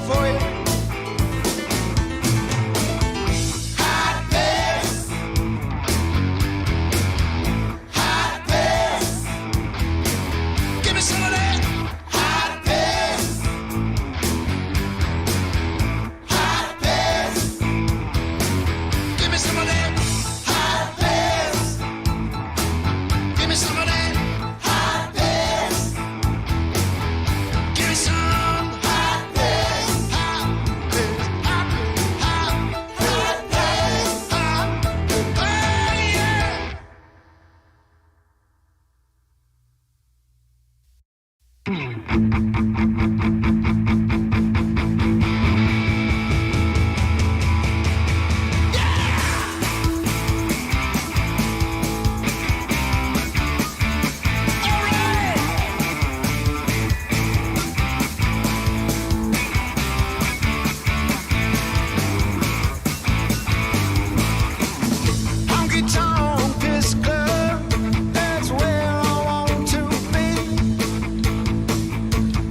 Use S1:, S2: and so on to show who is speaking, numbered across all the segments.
S1: for you. Hot piss. Hot piss. Give me some of that. Hot piss. Hot piss. Give me some of that. Hot piss. Give me some of that. Hot piss. Give me some hot piss. Hot piss. Hot piss. Hot piss. Hot piss. Oh, yeah. Honky Tonk Piss Club, that's where I want to be.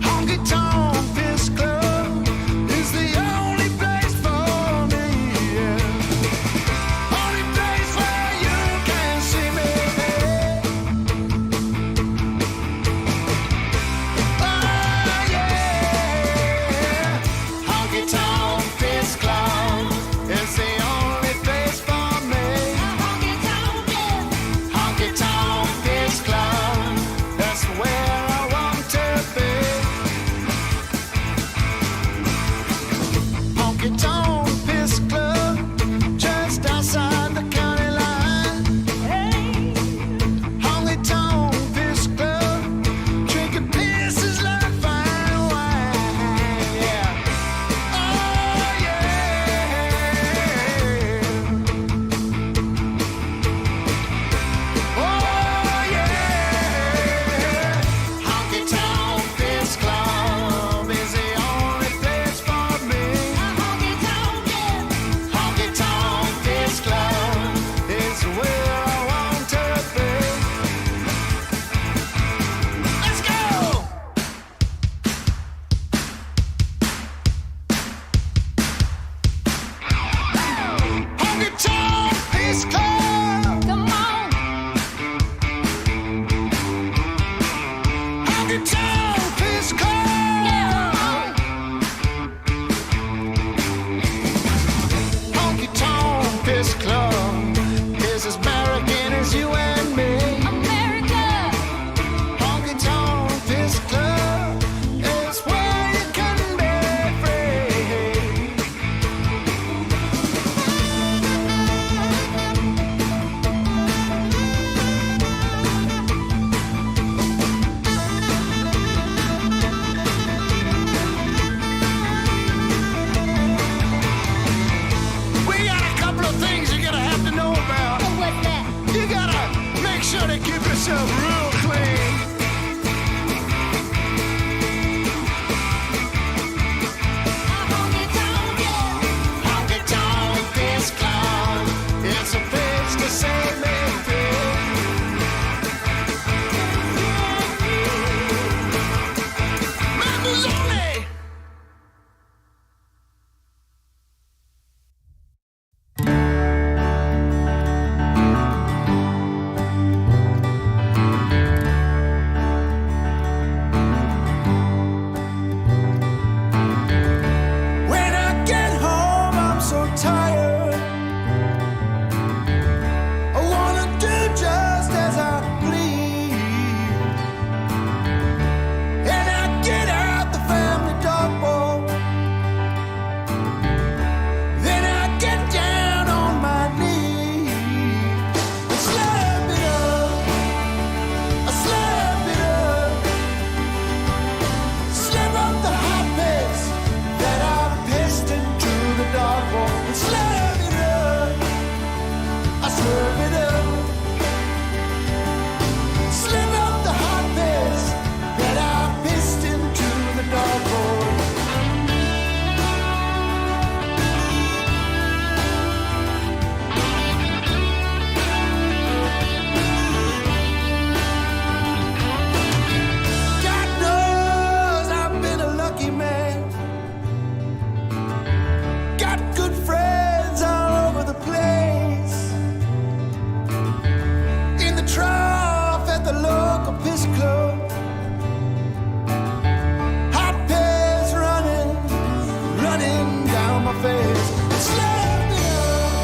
S1: Honky Tonk Piss Club is the only place for me. Yeah. Only place where you can see me. Oh yeah, Honky Tonk Piss Club is the only place for me. Honky Tonk Piss Club, that's where I want to be. Honky Tonk Piss Club, just outside the county line. Honky Tonk Piss Club, drinking piss is like fine wine. Yeah. Oh yeah. Oh yeah. Honky Tonk Piss Club is the only place for me. Honky Tonk Piss Club is where I want to be. Let's go. Honky Tonk Piss Club.
S2: Come on.
S1: Honky Tonk Piss Club. Honky Tonk Piss Club is as American as you and me.
S2: America.
S1: Honky Tonk Piss Club is where you can be free. We got a couple of things you're gonna have to know about.
S2: What's that?
S1: You gotta make sure to keep yourself real clean. Honky Tonk Piss Club, it's a place to set me free. Mazzoli! piss club. Hot piss running down my face. Slurp it up,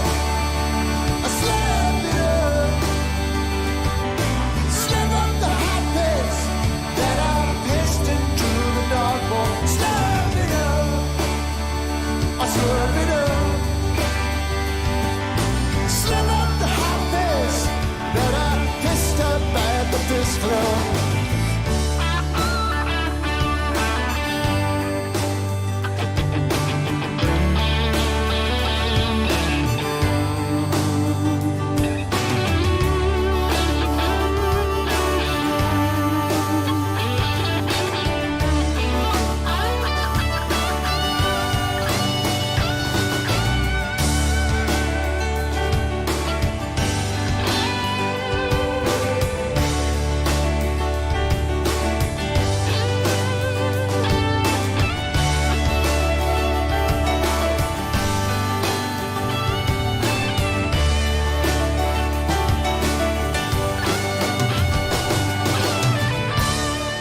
S1: I slurp it up. Slurp up the hot piss that I pissed into the dartboard. Slurp it up, I slurp it up. Slurp up the hot piss that I pissed up at the piss club.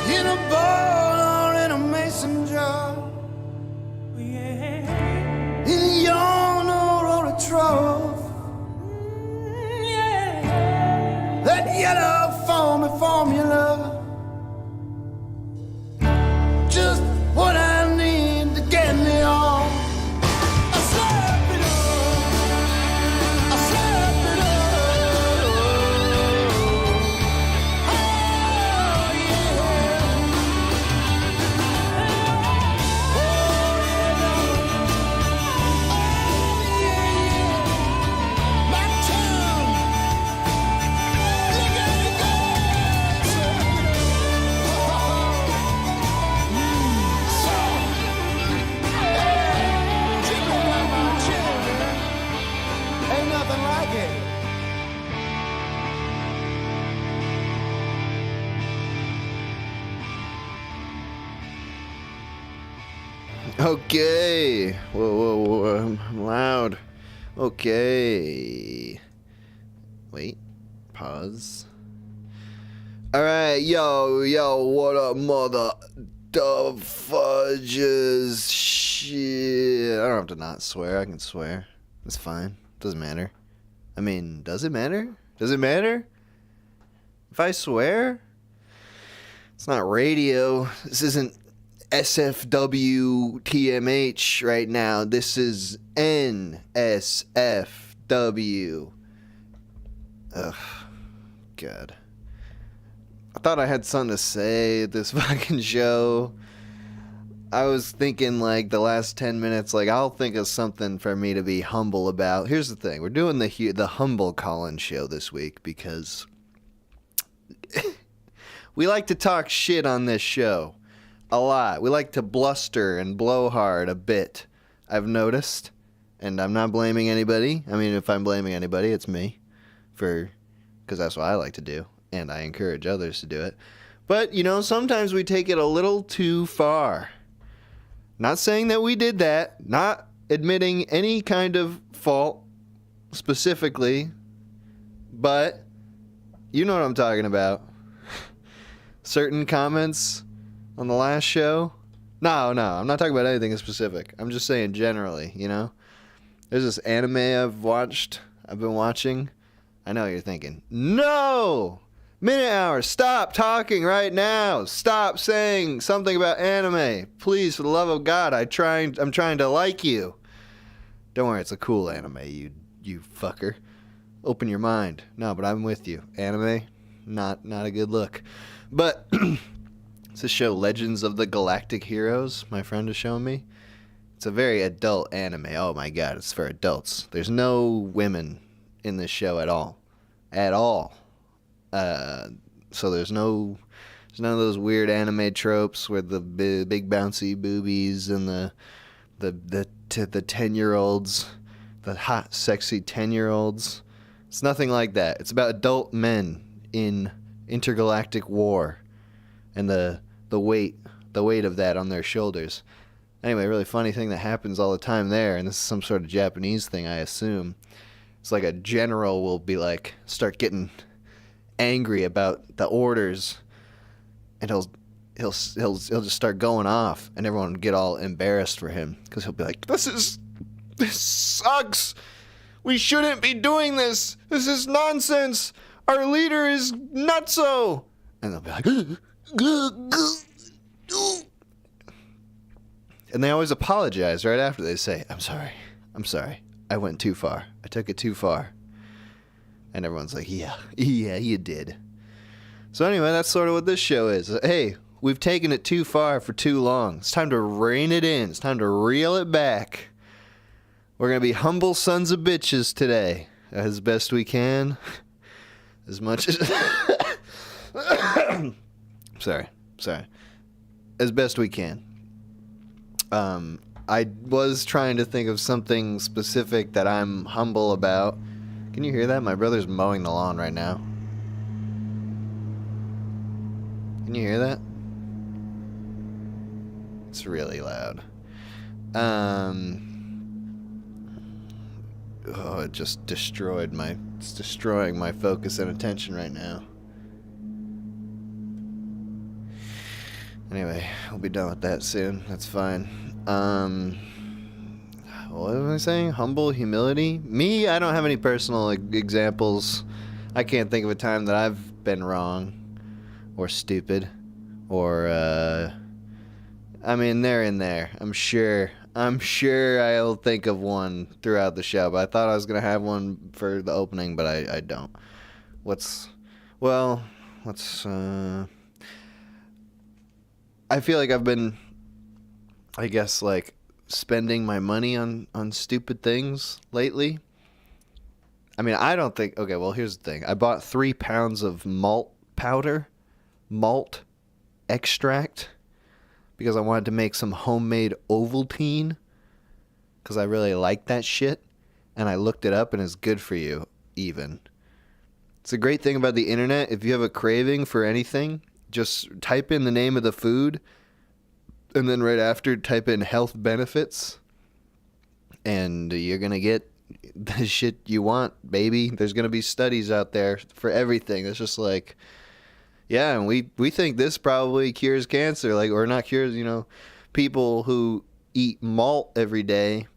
S1: In a bowl or in a mason jar, in a yarn or a trough, that yellow foamy formula, just what I need to get me on. I slurp it up, I slurp it up. Oh yeah. Ain't nothing like it.
S2: Okay. Whoa, I'm loud. Okay. Wait. Pause. Alright, yo, what up, mother the fudges? Shit. I don't have to not swear. I can swear. It's fine. Doesn't matter. I mean, does it matter? Does it matter? If I swear? It's not radio. This isn't SFW TMH right now. This is NSFW. Ugh. God. I thought I had something to say at this fucking show. I was thinking like the last 10 minutes, like I'll think of something for me to be humble about. Here's the thing. We're doing the humble Colin show this week because we like to talk shit on this show. A lot. We like to bluster and blow hard a bit, I've noticed. And I'm not blaming anybody. I mean, if I'm blaming anybody, it's me. Because that's what I like to do. And I encourage others to do it. But, you know, sometimes we take it a little too far. Not saying that we did that. Not admitting any kind of fault specifically. But you know what I'm talking about. Certain comments on the last show. No, I'm not talking about anything specific. I'm just saying generally, you know. There's this anime I've been watching. I know what you're thinking. No! Minute Hour, stop talking right now. Stop saying something about anime. Please, for the love of God, I'm trying to like you. Don't worry, it's a cool anime, you fucker. Open your mind. No, but I'm with you. Anime, not a good look. But it's a show, Legends of the Galactic Heroes, my friend is showing me. It's a very adult anime. Oh my God, it's for adults. There's no women in this show at all. At all. So there's none of those weird anime tropes where the big bouncy boobies and the 10-year-olds, the hot, sexy 10-year-olds. It's nothing like that. It's about adult men in intergalactic war and the weight of that on their shoulders. Anyway, really funny thing that happens all the time there, and this is some sort of Japanese thing, I assume. It's like a general will be like, start getting angry about the orders and he'll just start going off, and everyone would get all embarrassed for him because he'll be like, this sucks. We shouldn't be doing this. This is nonsense. Our leader is nutso. And they'll be like, and they always apologize right after. They say, I'm sorry. I went too far. I took it too far. And everyone's like, yeah, you did. So anyway, that's sort of what this show is. Hey, we've taken it too far for too long. It's time to rein it in. It's time to reel it back. We're going to be humble sons of bitches today, as best we can. As much as... Sorry. As best we can. I was trying to think of something specific that I'm humble about. Can you hear that? My brother's mowing the lawn right now. Can you hear that? It's really loud. It just destroyed it's destroying my focus and attention right now. Anyway, we'll be done with that soon. That's fine. What was I saying? Humble, humility? Me, I don't have any personal examples. I can't think of a time that I've been wrong or stupid or, I mean, they're in there. I'm sure I'll think of one throughout the show, but I thought I was going to have one for the opening, but I don't. I feel like I've been, I guess, like, spending my money on stupid things lately. I mean, I don't think... Okay, well, here's the thing. I bought 3 pounds of malt powder, malt extract, because I wanted to make some homemade Ovaltine, because I really like that shit, and I looked it up, and it's good for you, even. It's a great thing about the internet. If you have a craving for anything, just type in the name of the food, and then right after, type in health benefits, and you're going to get the shit you want, baby. There's going to be studies out there for everything. It's just like, yeah, and we think this probably cures cancer, like, or not cures, people who eat malt every day,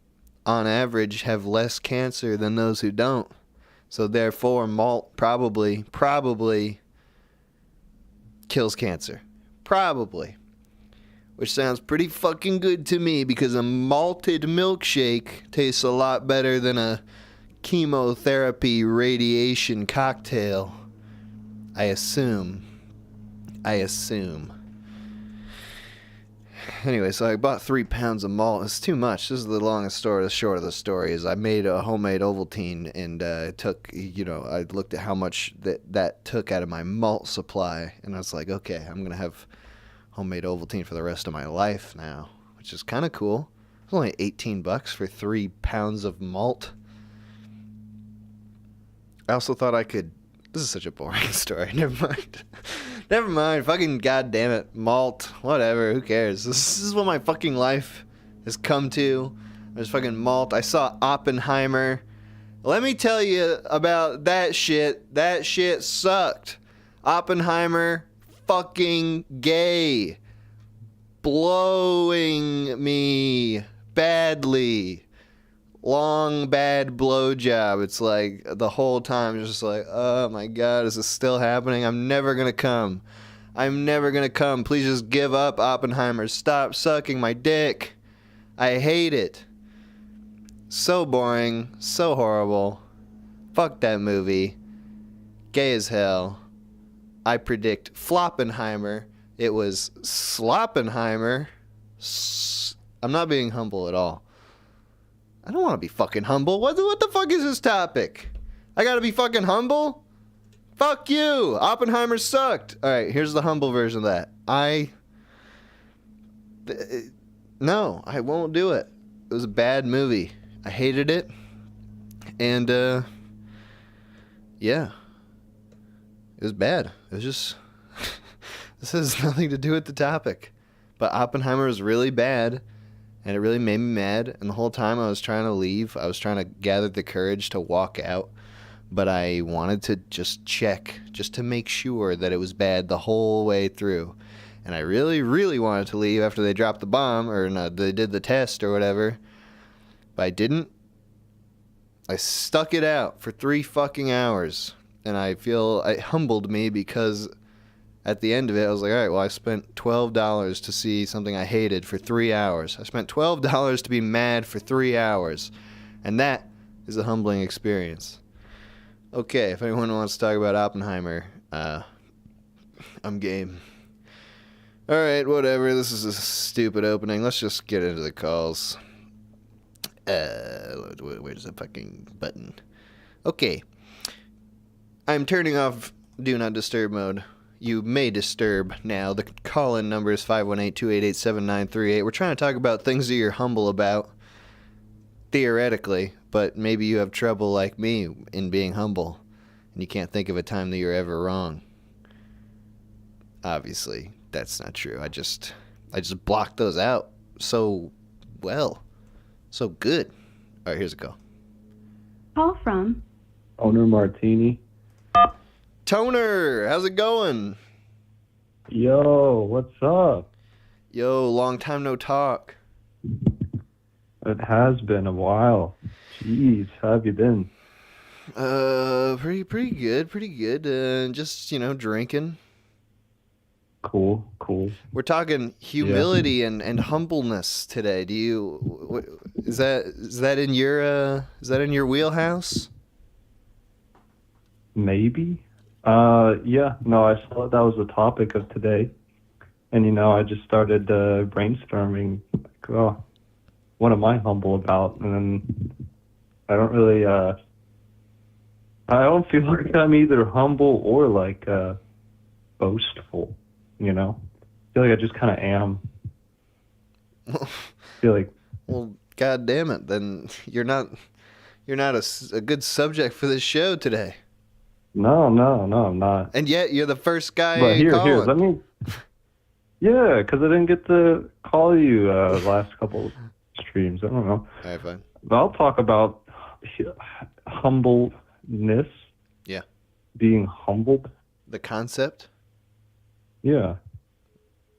S2: on average, have less cancer than those who don't. So therefore, malt probably kills cancer. Probably. Which sounds pretty fucking good to me, because a malted milkshake tastes a lot better than a chemotherapy radiation cocktail. I assume. Anyway, so I bought 3 pounds of malt. It's too much. This is the longest story. The short of the story is I made a homemade Ovaltine, and it took, I looked at how much that took out of my malt supply, and I was like, okay, I'm going to have homemade Ovaltine for the rest of my life now, which is kind of cool. It's only $18 for 3 pounds of malt. I also thought I could... This is such a boring story. Never mind. Fucking goddamn it. Malt. Whatever. Who cares? This is what my fucking life has come to. There's fucking malt. I saw Oppenheimer. Let me tell you about that shit. That shit sucked. Oppenheimer, fucking gay. Blowing me badly. Long, bad blowjob. It's like the whole time it's just like, oh my God, is this still happening? I'm never going to come. Please just give up, Oppenheimer. Stop sucking my dick. I hate it. So boring. So horrible. Fuck that movie. Gay as hell. I predict Floppenheimer. It was Sloppenheimer. I'm not being humble at all. I don't want to be fucking humble. What the fuck is this topic? I gotta be fucking humble? Fuck you! Oppenheimer sucked! Alright, here's the humble version of that. No, I won't do it. It was a bad movie. I hated it. And, yeah. It was bad. It was just... This has nothing to do with the topic. But Oppenheimer was really bad. And it really made me mad. And the whole time I was trying to leave, I was trying to gather the courage to walk out. but I wanted to just check, just to make sure that it was bad the whole way through. And I really, really wanted to leave after they dropped the bomb, or no, they did the test or whatever. But I didn't. I stuck it out for 3 fucking hours. And I feel it humbled me because at the end of it, I was like, all right, well, I spent $12 to see something I hated for 3 hours. I spent $12 to be mad for 3 hours. And that is a humbling experience. Okay, if anyone wants to talk about Oppenheimer, I'm game. Alright, whatever. This is a stupid opening. Let's just get into the calls. Where's the fucking button? Okay. I'm turning off Do Not Disturb mode. You may disturb now. The call-in number is 518-288-7938. We're trying to talk about things that you're humble about. Theoretically, but maybe you have trouble like me in being humble, and you can't think of a time that you're ever wrong. Obviously, that's not true. I just blocked those out so well. So good. All right, here's a call.
S3: Call from
S4: Owner Martini.
S2: Toner, how's it going?
S4: Yo, what's up?
S2: Yo, long time no talk.
S4: It has been a while. Jeez, how have you been?
S2: Pretty good. Just, drinking.
S4: Cool.
S2: We're talking humility and humbleness today. Is that in your wheelhouse?
S4: Maybe. Yeah. No, I saw that was the topic of today, and I just started brainstorming. Like, oh, what am I humble about? And then I don't really. I don't feel like I'm either humble or like boastful. I feel like I just kind of am. I feel like.
S2: Well, God damn it! Then you're not a good subject for this show today.
S4: No, I'm not.
S2: And yet you're the first guy.
S4: But here,
S2: calling.
S4: let me. Yeah, because I didn't get to call you last couple streams. I don't know.
S2: All right, fine.
S4: But I'll talk about humbleness.
S2: Yeah.
S4: Being humbled.
S2: The concept.
S4: Yeah.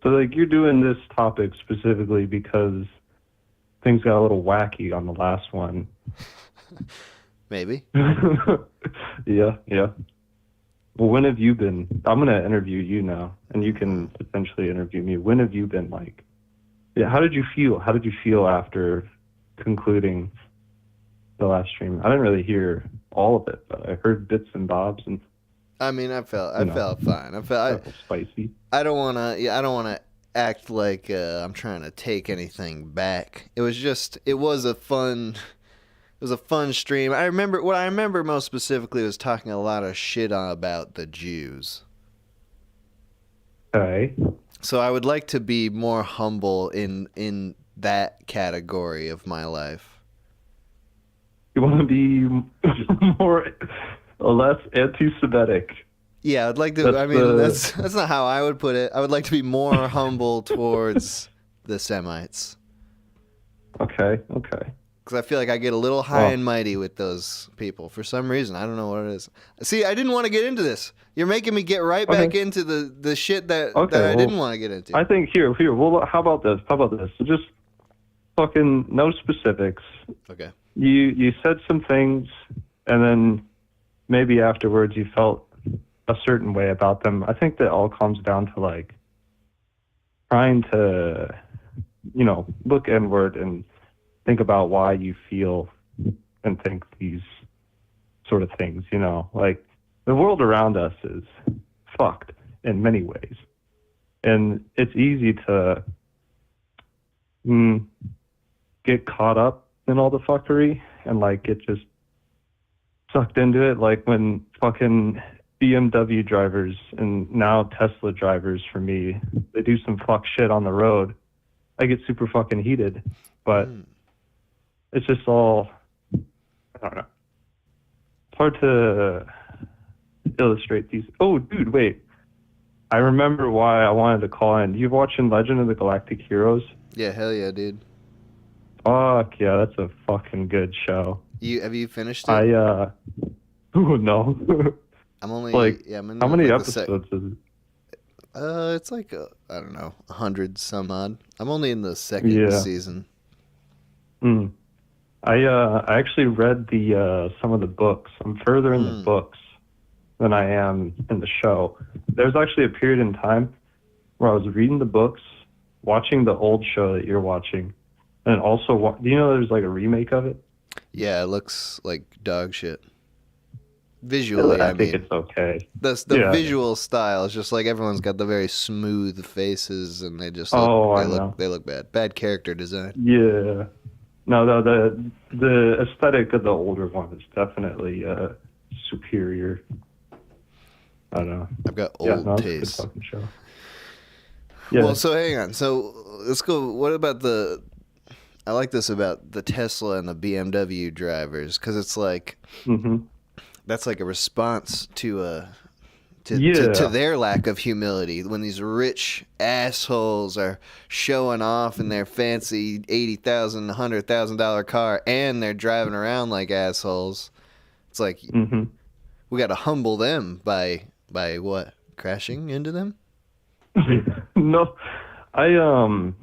S4: So, like, you're doing this topic specifically because things got a little wacky on the last one.
S2: Maybe.
S4: Yeah. Well, when have you been? I'm going to interview you now, and you can potentially interview me. When have you been, like, yeah, how did you feel? How did you feel after concluding the last stream? I didn't really hear all of it, but I heard bits and bobs, and
S2: I mean, I felt fine. I felt
S4: spicy.
S2: I don't want to act like I'm trying to take anything back. It was a fun stream. What I remember most specifically was talking a lot of shit about the Jews.
S4: Okay.
S2: So I would like to be more humble in that category of my life.
S4: You want to be more or less anti-Semitic.
S2: Yeah, I'd like to. That's not how I would put it. I would like to be more humble towards the Semites.
S4: Okay.
S2: Because I feel like I get a little high and mighty with those people for some reason. I don't know what it is. See, I didn't want to get into this. You're making me get right back into the shit that I didn't want to get into.
S4: I think here. Well, how about this? So just fucking no specifics.
S2: Okay.
S4: You said some things, and then maybe afterwards you felt a certain way about them. I think that all comes down to like trying to, look inward and think about why you feel and think these sort of things. Like the world around us is fucked in many ways, and it's easy to get caught up in all the fuckery and like get just sucked into it. Like when fucking BMW drivers and now Tesla drivers, for me, they do some fuck shit on the road, I get super fucking heated. But it's just all, I don't know. It's hard to illustrate these. Oh, dude, wait. I remember why I wanted to call in. You watching Legend of the Galactic Heroes?
S2: Yeah, hell yeah, dude.
S4: Fuck yeah, that's a fucking good show.
S2: Have you finished it?
S4: Oh no.
S2: I'm only
S4: Like,
S2: I'm in
S4: how many
S2: like the
S4: episodes is it?
S2: it's like I don't know, 100 some odd. I'm only in the second
S4: Yeah.
S2: season.
S4: Mm. I actually read the some of the books. I'm further in the books than I am in the show. There's actually a period in time where I was reading the books, watching the old show that you're watching, and also do you know there's like a remake of it?
S2: Yeah, it looks like dog shit. Visually,
S4: I
S2: I
S4: think
S2: mean.
S4: it's okay.
S2: The
S4: Yeah.
S2: visual style is just like everyone's got the very smooth faces and they just
S4: Oh, I know.
S2: they look bad. Bad character design.
S4: Yeah. No, the aesthetic of the older one is definitely superior. I don't know.
S2: I've got
S4: Yeah,
S2: old
S4: no, it's a good
S2: taste.
S4: fucking show. Yeah.
S2: Well, so hang on. So let's go. What about I like this about the Tesla and the BMW drivers because it's like
S4: hmm
S2: that's like a response to
S4: Yeah.
S2: to their lack of humility when these rich assholes are showing off in their fancy $80,000, $100,000 car and they're driving around like assholes. It's like
S4: hmm
S2: we got to humble them by what? Crashing into them?
S4: No, I don't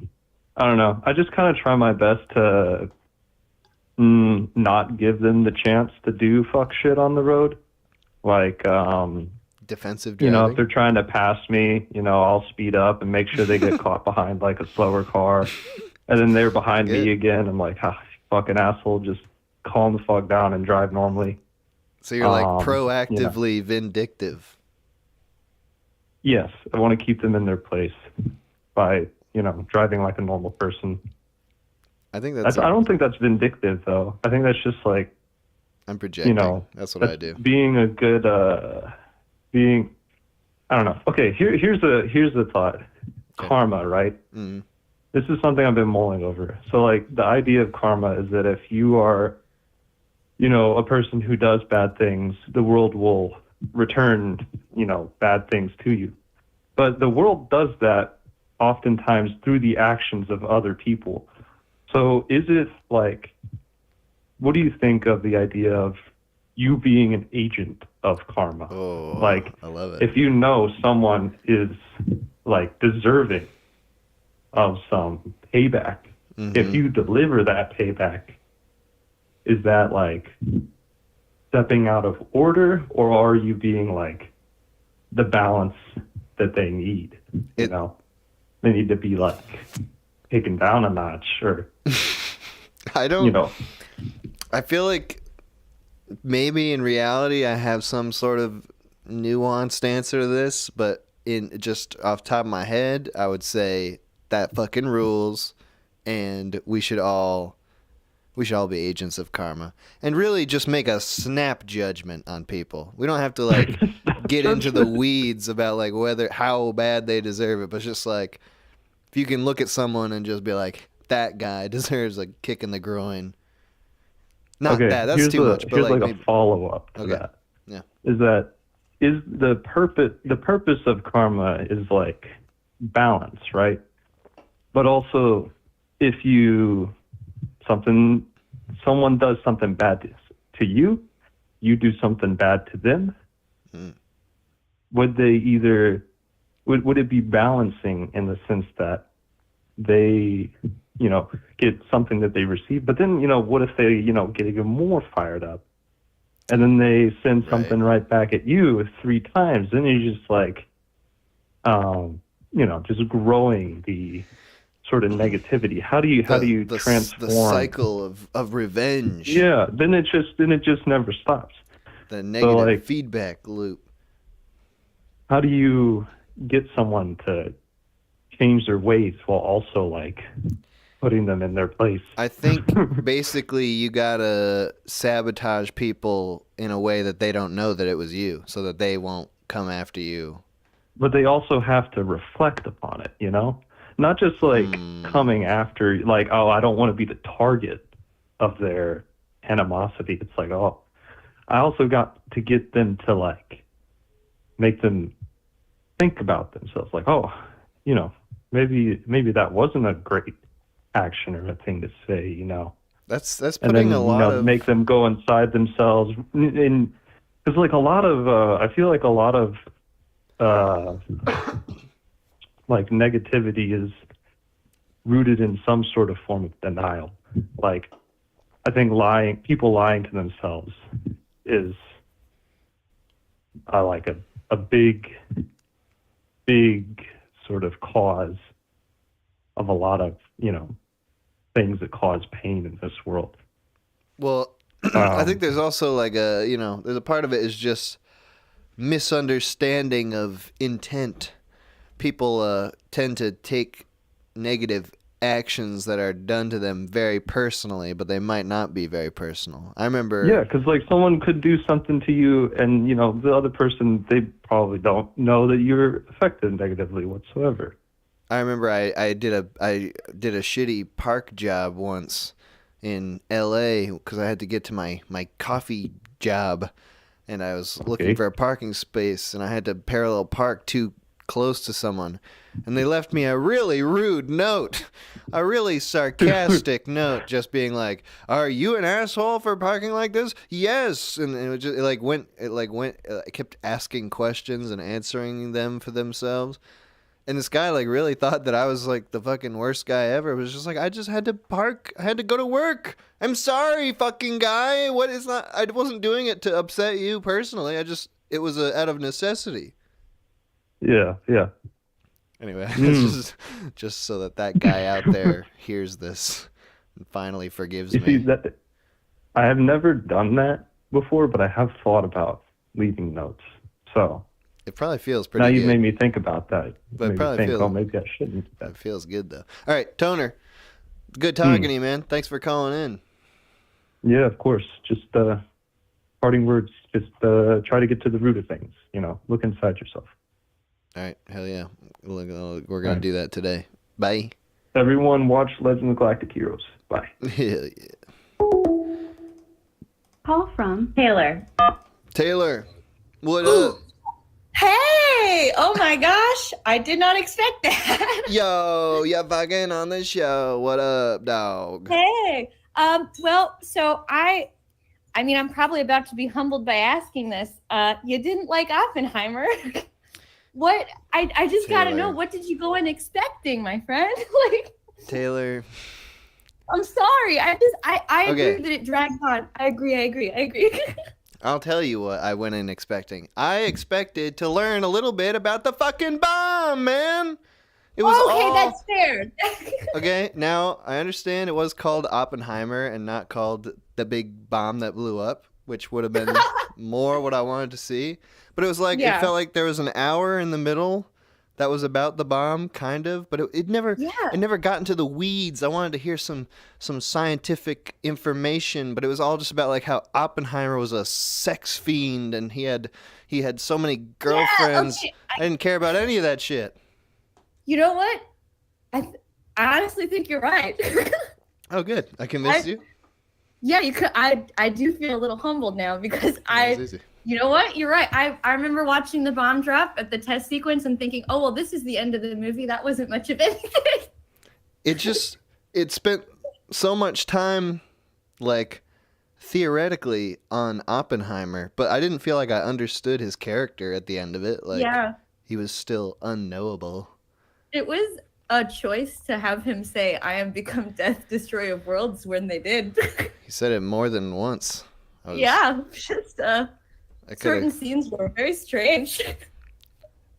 S4: know. I just kind of try my best to not give them the chance to do fuck shit on the road. Like,
S2: Defensive
S4: you
S2: driving.
S4: know, if they're trying to pass me, you know, I'll speed up and make sure they get caught behind like a slower car. And then they're behind me
S2: Good.
S4: again. I'm like, ah, fucking asshole, just calm the fuck down and drive normally.
S2: So you're like
S4: you know.
S2: proactively vindictive.
S4: Yes, I want to keep them in their place by, you know, driving like a normal person.
S2: I think that's
S4: I don't think that's vindictive though. I think that's just like,
S2: I'm projecting.
S4: you know,
S2: That's what I do.
S4: being a good being I don't know. Okay, here's the thought.
S2: Okay.
S4: Karma, right?
S2: Mm.
S4: This is something I've been mulling over. So like the idea of karma is that if you are, you know, a person who does bad things, the world will return, you know, bad things to you. But the world does that oftentimes through the actions of other people. So is it like, what do you think of the idea of you being an agent of karma?
S2: Oh,
S4: Like,
S2: I love it.
S4: if you know someone is like deserving of some payback, if you deliver that payback, is that like stepping out of order, or are you being like the balance that they need? You know, they need to be like taken down a notch, or
S2: I don't.
S4: you know.
S2: I feel like maybe in reality I have some sort of nuanced answer to this, but in just off the top of my head, I would say that fucking rules, and we should all be agents of karma, and really just make a snap judgment on people. We don't have to like get into the weeds about like how bad they deserve it, but just like if you can look at someone and just be like, that guy deserves a kick in the groin. Not
S4: Okay,
S2: that. That's too much. But
S4: here's like
S2: maybe,
S4: a follow up to
S2: Okay.
S4: that.
S2: Yeah.
S4: Is the purpose of karma is like balance, right? But also, if someone does something bad to you, you do something bad to them. Would would it be balancing in the sense that they, you know, get something that they receive, but then, you know, what if they, you know, get even more fired up, and then they send something right back at you 3 times? Then you're just like, you know, just growing the sort of negativity. How do you transform
S2: the cycle of revenge?
S4: Yeah, then it just never stops.
S2: The negative
S4: like,
S2: feedback loop.
S4: How do you get someone to change their ways while also like putting them in their place?
S2: I think basically you gotta sabotage people in a way that they don't know that it was you, so that they won't come after you.
S4: But they also have to reflect upon it, you know? Not just like coming after, like, oh, I don't want to be the target of their animosity. It's like, oh, I also got to get them to like make them think about themselves. Like, oh, you know, maybe that wasn't a great action or a thing to say, you know?
S2: That's
S4: And
S2: putting
S4: then,
S2: a lot
S4: you know,
S2: of
S4: make them go inside themselves. And Because like a lot of, I feel like a lot of like negativity is rooted in some sort of form of denial. Like I think people lying to themselves is like a big sort of cause of a lot of, things that cause pain in this world.
S2: Well, I think there's also like there's a part of it is just misunderstanding of intent. People tend to take negative actions that are done to them very personally, but they might not be very personal. I remember...
S4: Yeah, because like someone could do something to you and, the other person, they probably don't know that you're affected negatively whatsoever.
S2: I remember I did a shitty park job once in LA because I had to get to my coffee job, and I was looking for a parking space, and I had to parallel park too close to someone, and they left me a really rude note, a really sarcastic note, just being like, "Are you an asshole for parking like this?" Yes, and it kept asking questions and answering them for themselves. And this guy like really thought that I was like the fucking worst guy ever. It was just like, I just had to park. I had to go to work. I'm sorry, fucking guy. What is that? I wasn't doing it to upset you personally. It was out of necessity.
S4: Yeah.
S2: Anyway, it's just so that guy out there hears this and finally forgives me.
S4: See, I have never done that before, but I have thought about leaving notes. So
S2: it probably feels pretty
S4: good. Now
S2: you
S4: made me think about that.
S2: But it probably feels...
S4: maybe I shouldn't.
S2: That feels good, though. All right, Toner. Good talking to you, man. Thanks for calling in.
S4: Yeah, of course. Just parting words. Just try to get to the root of things. Look inside yourself.
S2: All right. Hell yeah. We're going to do that today. Bye.
S4: Everyone watch Legend of Galactic Heroes. Bye.
S2: Hell yeah.
S3: Call from
S5: Taylor.
S2: Taylor. What up?
S5: Hey! Oh my gosh. I did not expect that.
S2: Yo, you're fucking on the show. What up, dog?
S5: Hey. Well, so I'm probably about to be humbled by asking this. You didn't like Oppenheimer. What? I just got to know, what did you go in expecting, my friend?
S2: Taylor.
S5: I'm sorry. I agree that it dragged on. I agree.
S2: I'll tell you what I went in expecting. I expected to learn a little bit about the fucking bomb, man. It was
S5: that's fair.
S2: Okay, now I understand it was called Oppenheimer and not called the big bomb that blew up, which would have been more what I wanted to see. But it was like, It felt like there was an hour in the middle that was about the bomb, kind of, but it never got into the weeds. I wanted to hear some scientific information, but it was all just about like how Oppenheimer was a sex fiend and he had so many girlfriends. Yeah, okay. I didn't care about any of that shit.
S5: You know what? I honestly think you're right.
S2: Oh, good. I convinced you?
S5: Yeah, you could. I do feel a little humbled now because you know what? You're right. I remember watching the bomb drop at the test sequence and thinking, oh, well, this is the end of the movie. That wasn't much of anything.
S2: It spent so much time, like, theoretically on Oppenheimer, but I didn't feel like I understood his character at the end of it. Like, he was still unknowable.
S5: It was a choice to have him say, I am become death, destroyer of worlds, when they did.
S2: He said it more than once.
S5: Just certain scenes were very strange.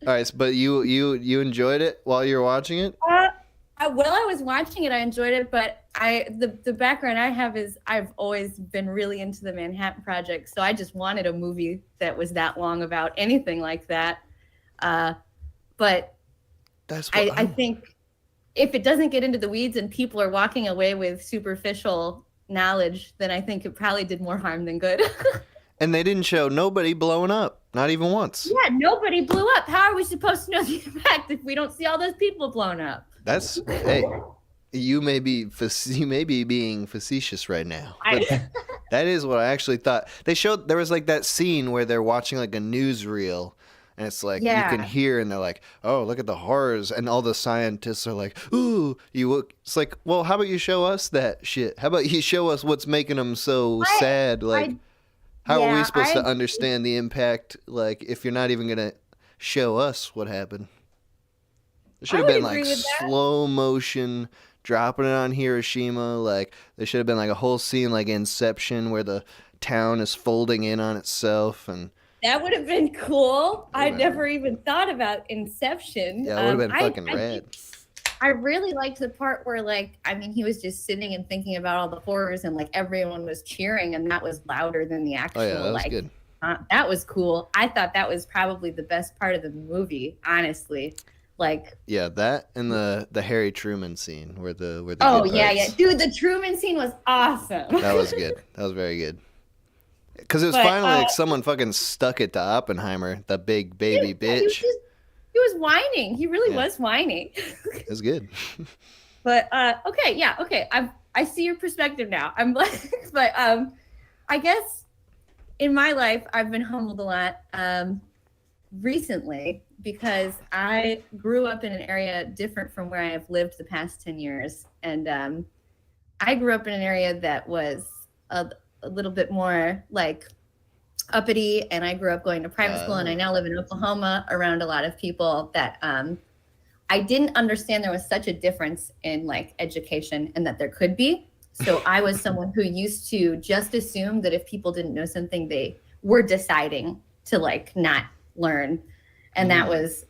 S2: All right, but you enjoyed it while you were watching it?
S5: While I was watching it, I enjoyed it, but the background I have is I've always been really into the Manhattan Project, so I just wanted a movie that was that long about anything like that. But
S2: that's what
S5: I think if it doesn't get into the weeds and people are walking away with superficial knowledge, then I think it probably did more harm than good.
S2: And they didn't show nobody blowing up, not even once.
S5: Yeah, nobody blew up. How are we supposed to know the impact if we don't see all those people blown up?
S2: Hey, you may be being facetious right now. But that is what I actually thought. There was like that scene where they're watching like a newsreel, and it's like you can hear, and they're like, "Oh, look at the horrors," and all the scientists are like, "Ooh, it's like, well, how about you show us that shit? How about you show us what's making them so sad?" Like, How are we
S5: Yeah,
S2: supposed to
S5: I
S2: understand the impact, like, if you're not even going to show us what happened? It should
S5: I
S2: have
S5: would
S2: been,
S5: agree
S2: like,
S5: with that.
S2: slow motion, dropping it on Hiroshima. Like, there should have been, like, a whole scene like Inception where the town is folding in on itself. And
S5: That would have been cool.
S2: Would've
S5: I'd
S2: been-
S5: never even thought about Inception.
S2: yeah, it would have been fucking
S5: I
S2: rad.
S5: I really liked the part where, like, I mean, he was just sitting and thinking about all the horrors, and like everyone was cheering, and that was louder than the actual.
S2: Oh, yeah, that was
S5: like,
S2: good.
S5: that was cool. I thought that was probably the best part of the movie, honestly. Like,
S2: Yeah, that and the Harry Truman scene where the
S5: oh
S2: good
S5: yeah,
S2: parts.
S5: yeah, dude, the Truman scene was awesome.
S2: That was good. That was very good. Because it was
S5: But,
S2: finally like someone fucking stuck it to Oppenheimer, the big baby bitch.
S5: He was whining. He really
S2: Yeah.
S5: was whining.
S2: It was good.
S5: But okay, yeah, okay. I see your perspective now. I'm like, but I guess in my life I've been humbled a lot recently because I grew up in an area different from where I have lived the past 10 years, and I grew up in an area that was a little bit more like uppity, and I grew up going to private school, and I now live in Oklahoma around a lot of people that I didn't understand there was such a difference in like education and that there could be. So I was someone who used to just assume that if people didn't know something, they were deciding to like not learn. And that was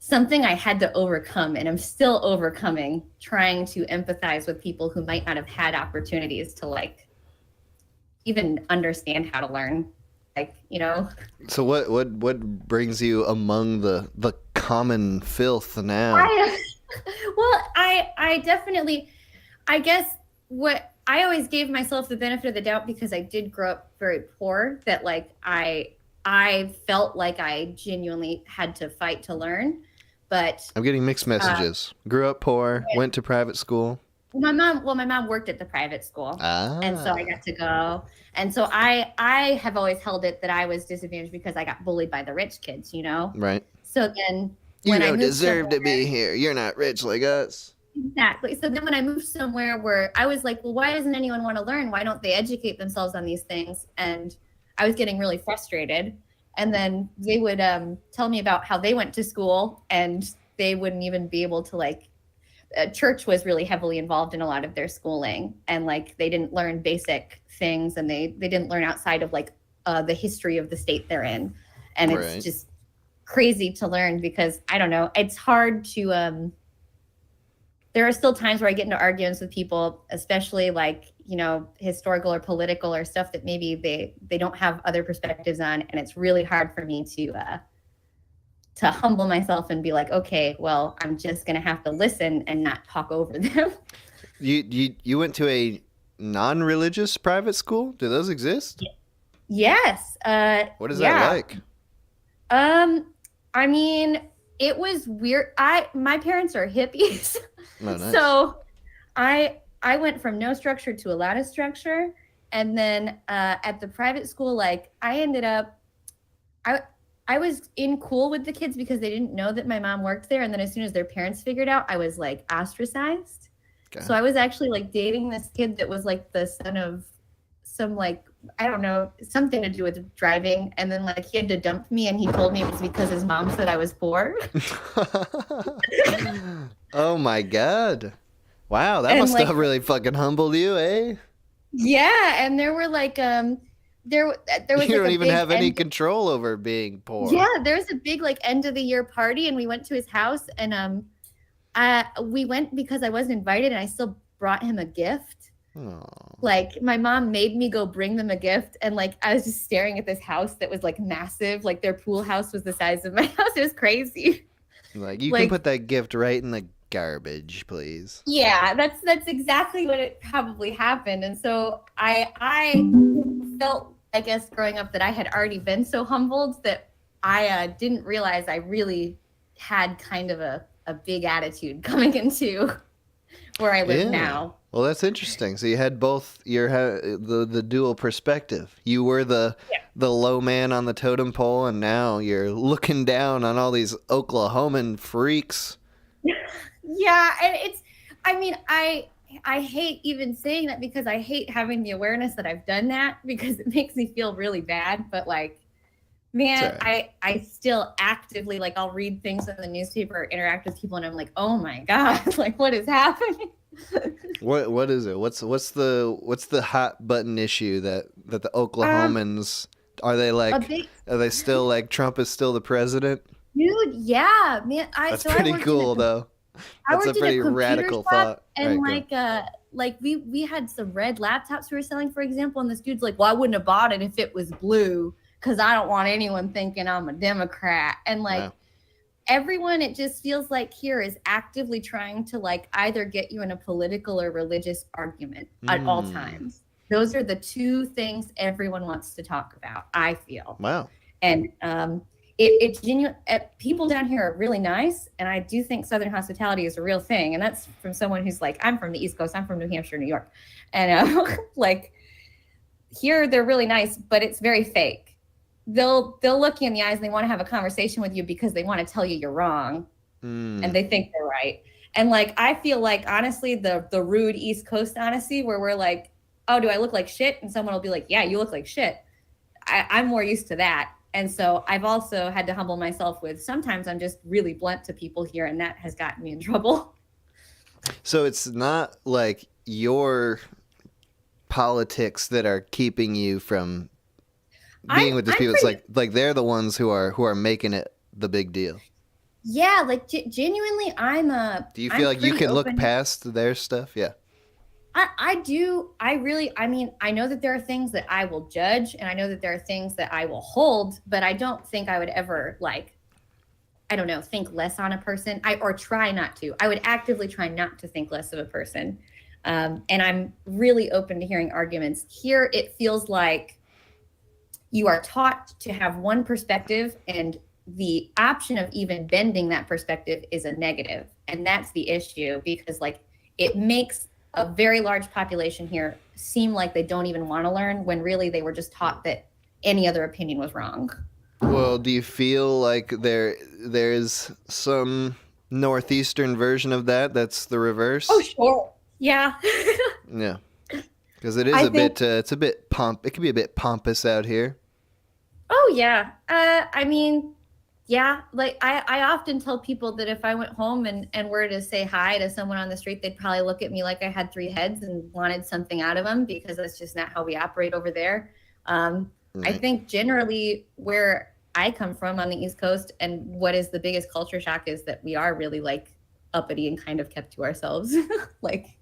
S5: something I had to overcome, and I'm still overcoming, trying to empathize with people who might not have had opportunities to like even understand how to learn. Like, you know.
S2: So what brings you among the common filth now?
S5: I definitely, I guess what I always gave myself the benefit of the doubt because I did grow up very poor, that like I felt like I genuinely had to fight to learn. But
S2: I'm getting mixed messages. Grew up poor, went to private school.
S5: my mom worked at the private school. And so I got to go. And so I have always held it that I was disadvantaged because I got bullied by the rich kids, you know?
S2: Right.
S5: So then
S2: You
S5: when I
S2: don't
S5: moved
S2: deserve to
S5: somewhere-
S2: be here. You're not rich like us.
S5: Exactly. So then when I moved somewhere where I was like, well, why doesn't anyone want to learn? Why don't they educate themselves on these things? And I was getting really frustrated. And then they would tell me about how they went to school, and they wouldn't even be able to like, church was really heavily involved in a lot of their schooling, and like they didn't learn basic things, and they didn't learn outside of like the history of the state they're in. And it's
S2: Right.
S5: just crazy to learn because I don't know, it's hard to there are still times where I get into arguments with people, especially like, you know, historical or political or stuff that maybe they don't have other perspectives on, and it's really hard for me to humble myself and be like, okay, well, I'm just gonna have to listen and not talk over them.
S2: You went to a non-religious private school? Do those exist?
S5: Yes.
S2: What is
S5: yeah.
S2: that like?
S5: I mean, it was weird. My parents are hippies.
S2: Oh, nice.
S5: So I went from no structure to a lot of structure. And then at the private school, like I ended up, I was in cool with the kids because they didn't know that my mom worked there. And then as soon as their parents figured out, I was like ostracized.
S2: Okay.
S5: So I was actually like dating this kid that was like the son of some like, I don't know, something to do with driving. And then like he had to dump me, and he told me it was because his mom said I was poor.
S2: Oh my god. Wow, that
S5: And,
S2: must
S5: like-
S2: have really fucking humbled you, eh?
S5: Yeah. And there were like, there was
S2: You
S5: like
S2: don't
S5: a
S2: even
S5: big
S2: have any
S5: end-
S2: control over being poor.
S5: Yeah, there was a big like end of the year party, and we went to his house, and we went because I wasn't invited, and I still brought him a gift.
S2: Aw.
S5: Like my mom made me go bring them a gift, and like I was just staring at this house that was like massive, like their pool house was the size of my house. It was crazy.
S2: Like, you
S5: Like-
S2: can put that gift right in the garbage, please.
S5: Yeah, that's exactly what it probably happened. And so I felt, I guess, growing up that I had already been so humbled that I didn't realize I really had kind of a big attitude coming into where I live
S2: Yeah.
S5: now.
S2: Well, that's interesting. So you had both the dual perspective. You were the low man on the totem pole, and now you're looking down on all these Oklahoman freaks.
S5: Yeah, and it's, I mean, I hate even saying that because I hate having the awareness that I've done that because it makes me feel really bad. But like, man,
S2: right.
S5: I still actively, like, I'll read things in the newspaper or interact with people and I'm like, oh my God, like what is happening?
S2: What is it? What's the hot button issue that the Oklahomans are they
S5: A
S2: like?
S5: big
S2: Are they still like Trump is still the president?
S5: dude, yeah, man.
S2: That's
S5: I
S2: pretty
S5: worked
S2: cool though.
S5: I
S2: That's a
S5: worked in a
S2: pretty
S5: computer
S2: radical
S5: shop
S2: thought.
S5: and
S2: All right, go.
S5: like we had some red laptops we were selling, for example, and this dude's like, well, I wouldn't have bought it if it was blue because I don't want anyone thinking I'm a Democrat. And like
S2: Wow.
S5: everyone, it just feels like here is actively trying to like either get you in a political or religious argument at all times. Those are the two things everyone wants to talk about, I feel.
S2: Wow.
S5: And it's genuine. People down here are really nice, and I do think Southern hospitality is a real thing. And that's from someone who's like, I'm from the East Coast, I'm from New Hampshire, New York, and like here they're really nice, but it's very fake. They'll look you in the eyes and they want to have a conversation with you because they want to tell you you're wrong, and they think they're right. And like I feel like honestly, the rude East Coast honesty, where we're like, oh, do I look like shit? And someone will be like, yeah, you look like shit. I'm more used to that. And so I've also had to humble myself with sometimes I'm just really blunt to people here, and that has gotten me in trouble.
S2: So it's not like your politics that are keeping you from being with these people. It's like they're the ones who are making it the big deal.
S5: Yeah, like genuinely,
S2: Do you feel like you can look past their stuff? Yeah.
S5: I do. I mean, I know that there are things that I will judge and I know that there are things that I will hold, but I don't think I would ever like, I don't know, think less on a person or try not to. I would actively try not to think less of a person. And I'm really open to hearing arguments. Here, it feels like you are taught to have one perspective and the option of even bending that perspective is a negative. And that's the issue because like it makes a very large population here seem like they don't even want to learn when really they were just taught that any other opinion was wrong.
S2: Well, do you feel like there's some northeastern version of that's the reverse?
S5: Oh, sure. Yeah.
S2: Yeah. Because it is it's a bit it can be a bit pompous out here.
S5: Oh, yeah. I mean, yeah, like I often tell people that if I went home and were to say hi to someone on the street, they'd probably look at me like I had three heads and wanted something out of them because that's just not how we operate over there. I think generally where I come from on the East Coast and what is the biggest culture shock is that we are really like uppity and kind of kept to ourselves. Like,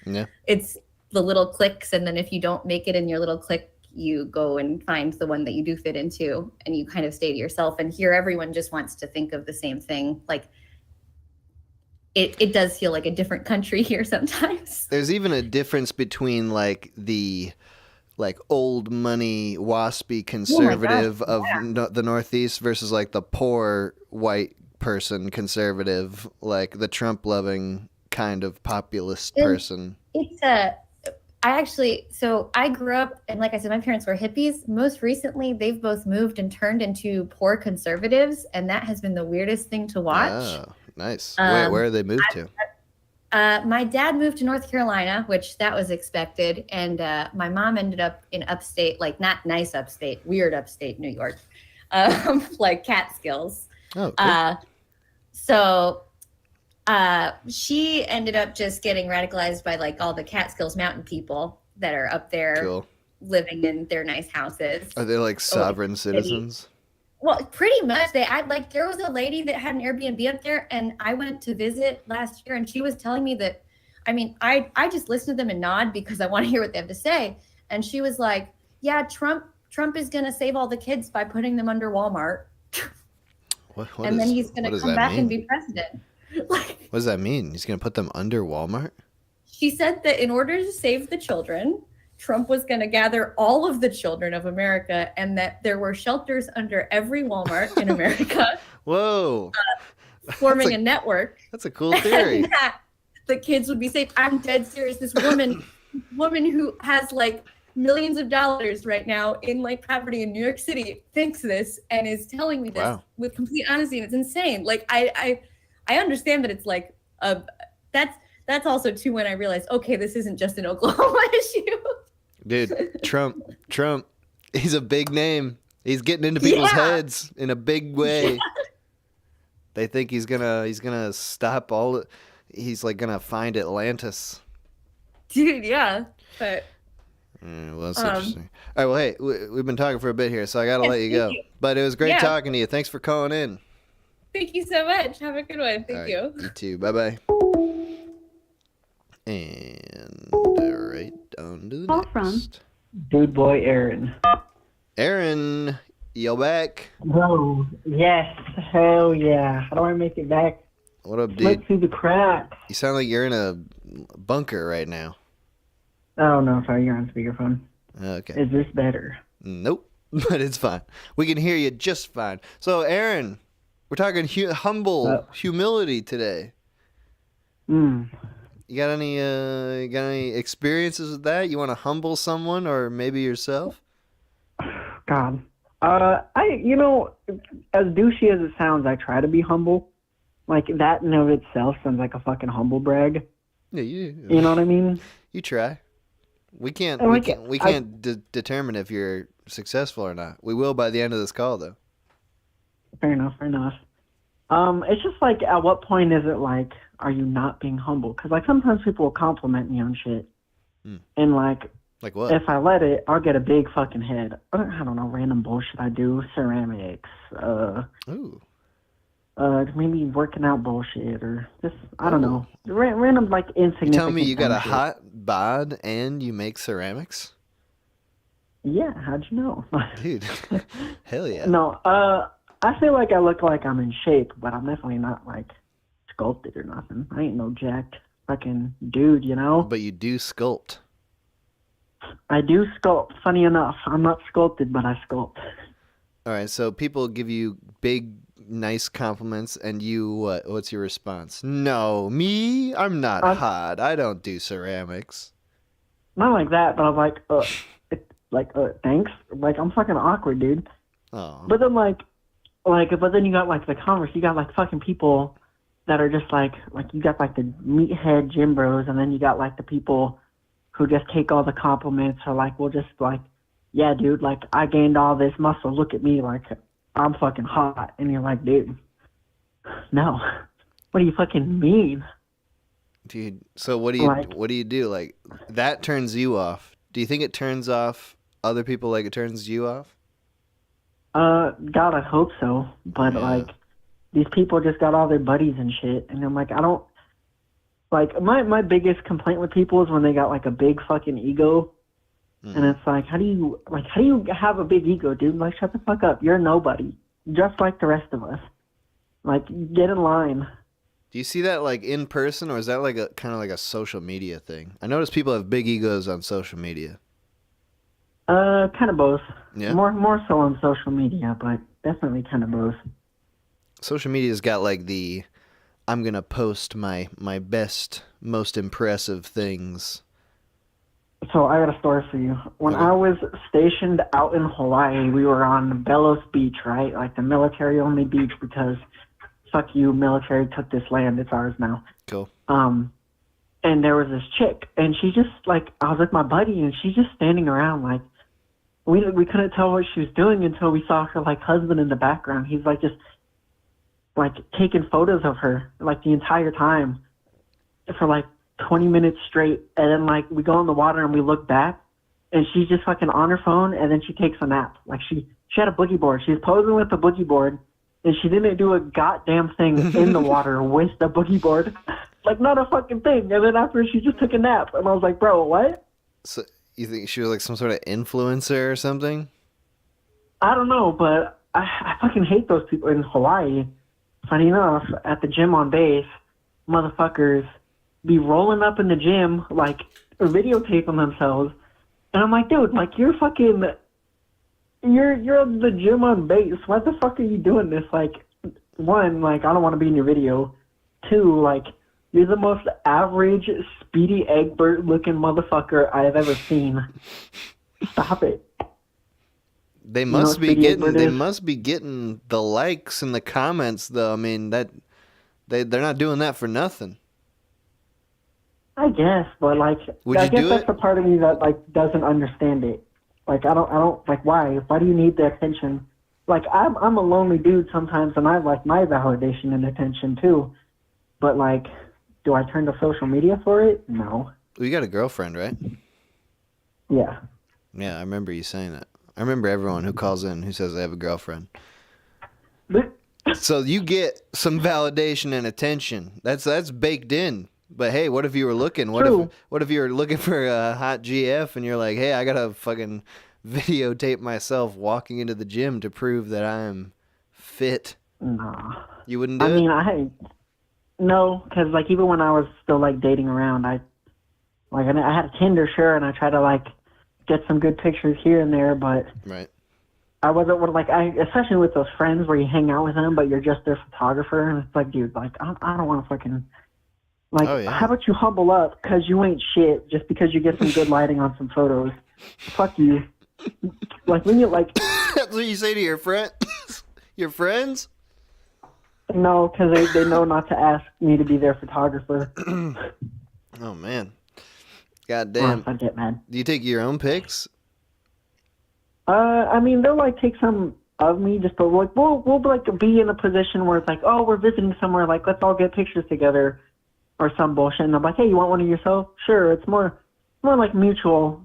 S2: yeah,
S5: it's the little cliques. And then if you don't make it in your little clique, you go and find the one that you do fit into and you kind of stay to yourself. And here everyone just wants to think of the same thing. Like it does feel like a different country here sometimes.
S2: There's even a difference between like the old money waspy conservative of the Northeast versus like the poor white person conservative, like the Trump loving kind of populist person.
S5: It's I grew up, and like I said, my parents were hippies. Most recently, they've both moved and turned into poor conservatives, and that has been the weirdest thing to watch.
S2: Oh, nice. Where are they moved to?
S5: My dad moved to North Carolina, which that was expected, and my mom ended up in upstate, like not nice upstate, weird upstate New York, like Catskills.
S2: Oh, cool.
S5: So she ended up just getting radicalized by like all the Catskills mountain people that are up there living in their nice houses.
S2: Are they like sovereign citizens?
S5: Well, pretty much. There was a lady that had an Airbnb up there and I went to visit last year and she was telling me that, I mean, I just listen to them and nod because I want to hear what they have to say. And she was like, yeah, Trump is going to save all the kids by putting them under Walmart. Then he's going to come back and be president.
S2: What does that mean? He's going to put them under Walmart?
S5: She said that in order to save the children, Trump was going to gather all of the children of America and that there were shelters under every Walmart in America.
S2: Whoa.
S5: Forming a network.
S2: That's a cool theory.
S5: And that the kids would be safe. I'm dead serious. This woman who has like millions of dollars right now in like property in New York City thinks this and is telling me this with complete honesty. And it's insane. Like I understand that it's like that's that's also too when I realized, okay, this isn't just an Oklahoma issue.
S2: Dude, Trump, he's a big name. He's getting into people's heads in a big way.
S5: Yeah.
S2: They think he's gonna stop all. He's like gonna find Atlantis.
S5: Dude, yeah. But
S2: Well, that's interesting. All right, well, hey, we've been talking for a bit here, so I gotta let you go.
S5: you.
S2: But it was great
S5: Yeah.
S2: talking to you. Thanks for calling in.
S5: thank you so much. Have a good one. Thank
S2: All right,
S5: you.
S2: You too. Bye bye. And right on to the
S3: Call
S2: next.
S3: from.
S6: Dude boy Aaron.
S2: Aaron, you back?
S6: Oh, yes. Hell yeah. How do I make it back?
S2: What up,
S6: Slip
S2: dude?
S6: through the cracks.
S2: You sound like you're in a bunker right now.
S6: Oh, no. Sorry, you're on speakerphone.
S2: Okay.
S6: Is this better?
S2: Nope, but it's fine. We can hear you just fine. So, Aaron, we're talking humility today.
S6: Mm.
S2: You got any experiences with that? You want to humble someone or maybe yourself?
S6: God. As douchey as it sounds, I try to be humble. Like, that in of itself sounds like a fucking humble brag.
S2: Yeah,
S6: You know what I mean?
S2: You try. We can't.
S6: And
S2: We can't determine if you're successful or not. We will by the end of this call, though.
S6: Fair enough. It's just like, at what point is it like, are you not being humble? Because, like, sometimes people will compliment me on shit. And, like
S2: what?
S6: if I let it, I'll get a big fucking head. I don't know, random bullshit I do. Ceramics.
S2: Ooh.
S6: Maybe working out bullshit or just, I don't know. Random, like, insignificant.
S2: You telling me you got a
S6: dumb shit.
S2: hot bod and you make ceramics?
S6: Yeah, how'd you know?
S2: Dude, hell yeah.
S6: No, I feel like I look like I'm in shape, but I'm definitely not, like, sculpted or nothing. I ain't no jacked fucking dude, you know?
S2: But you do sculpt.
S6: I do sculpt. Funny enough, I'm not sculpted, but I sculpt.
S2: All right, so people give you big, nice compliments, and you, what's your response? No, me? I'm not hot. I don't do ceramics.
S6: Not like that, but I'm like, thanks. Like, I'm fucking awkward, dude.
S2: Oh.
S6: But then, but then you got, like, the converse. You got, like, fucking people that are just, like you got, like, the meathead gym bros, and then you got, like, the people who just take all the compliments or, like, will just, like, yeah, dude, like, I gained all this muscle. Look at me, like, I'm fucking hot. And you're like, dude, no. What do you fucking mean?
S2: Dude, so what do you do? Like, that turns you off. Do you think it turns off other people like it turns you off?
S6: God, I hope so. But, like, these people just got all their buddies and shit. And I'm like, I don't, like, my biggest complaint with people is when they got, like, a big fucking ego. And it's like, how do you have a big ego, dude? Like, shut the fuck up. You're nobody. Just like the rest of us. Like, get in line.
S2: Do you see that, like, in person, or is that, like, a kind of like a social media thing? I notice people have big egos on social media.
S6: Kind of both.
S2: Yeah?
S6: More so on social media, but definitely kind of both.
S2: Social media's got, like, the, I'm going to post my best, most impressive things.
S6: So I got a story for you. When I was stationed out in Hawaii, we were on Belos Beach, right? Like the military-only beach because, fuck you, military took this land. It's ours now.
S2: Cool.
S6: And there was this chick, and she just, like, I was with my buddy, and she's just standing around, like, we couldn't tell what she was doing until we saw her, like, husband in the background. He's, like, just, like, taking photos of her, like, the entire time for, like, 20 minutes straight, and then, like, we go in the water and we look back, and she's just fucking on her phone, and then she takes a nap. Like, she had a boogie board. She's posing with the boogie board, and she didn't do a goddamn thing in the water with the boogie board. Like, not a fucking thing. And then after, she just took a nap, and I was like, bro, what?
S2: So you think she was like some sort of influencer or something?
S6: I don't know, but I fucking hate those people in Hawaii. Funny enough, at the gym on base, motherfuckers be rolling up in the gym, like, videotaping themselves. And I'm like, dude, like, you're at the gym on base. Why the fuck are you doing this? Like, one, like, I don't want to be in your video. Two, like, you're the most average Speedy Egbert-looking motherfucker I have ever seen. Stop it.
S2: They must be getting the likes and the comments, though. I mean, that they're not doing that for nothing.
S6: I guess, but like,
S2: Would
S6: I
S2: you
S6: guess
S2: do
S6: that's
S2: it?
S6: the part of me that like doesn't understand it. Like, I don't like why? Why do you need the attention? Like, I'm a lonely dude sometimes, and I like my validation and attention too. But like, do I turn to social media for it? No.
S2: Well, you got a girlfriend, right?
S6: Yeah.
S2: Yeah, I remember you saying that. I remember everyone who calls in who says they have a girlfriend.
S6: But
S2: So you get some validation and attention. That's baked in. But hey, what if you were looking?
S6: True.
S2: What if you were looking for a hot GF and you're like, hey, I gotta fucking videotape myself walking into the gym to prove that I'm fit.
S6: nah.
S2: You wouldn't do
S6: I
S2: it?
S6: mean, no, because like even when I was still like dating around, I had a Tinder, sure, and I tried to like get some good pictures here and there, but
S2: Right.
S6: I wasn't especially with those friends where you hang out with them, but you're just their photographer, and it's like, dude, like I don't want to fucking like.
S2: Oh, yeah.
S6: How about you humble up because you ain't shit just because you get some good lighting on some photos. Fuck you. Like when you like.
S2: That's what you say to your friend, your friends.
S6: No, because they know not to ask me to be their photographer.
S2: Oh man, god
S6: Or
S2: damn.
S6: else I get mad.
S2: Do you take your own pics?
S6: I mean, they'll like take some of me, just but like we'll like be in a position where it's like, oh, we're visiting somewhere, like let's all get pictures together, or some bullshit. And I'm like, hey, you want one of yourself? Sure. It's more like mutual,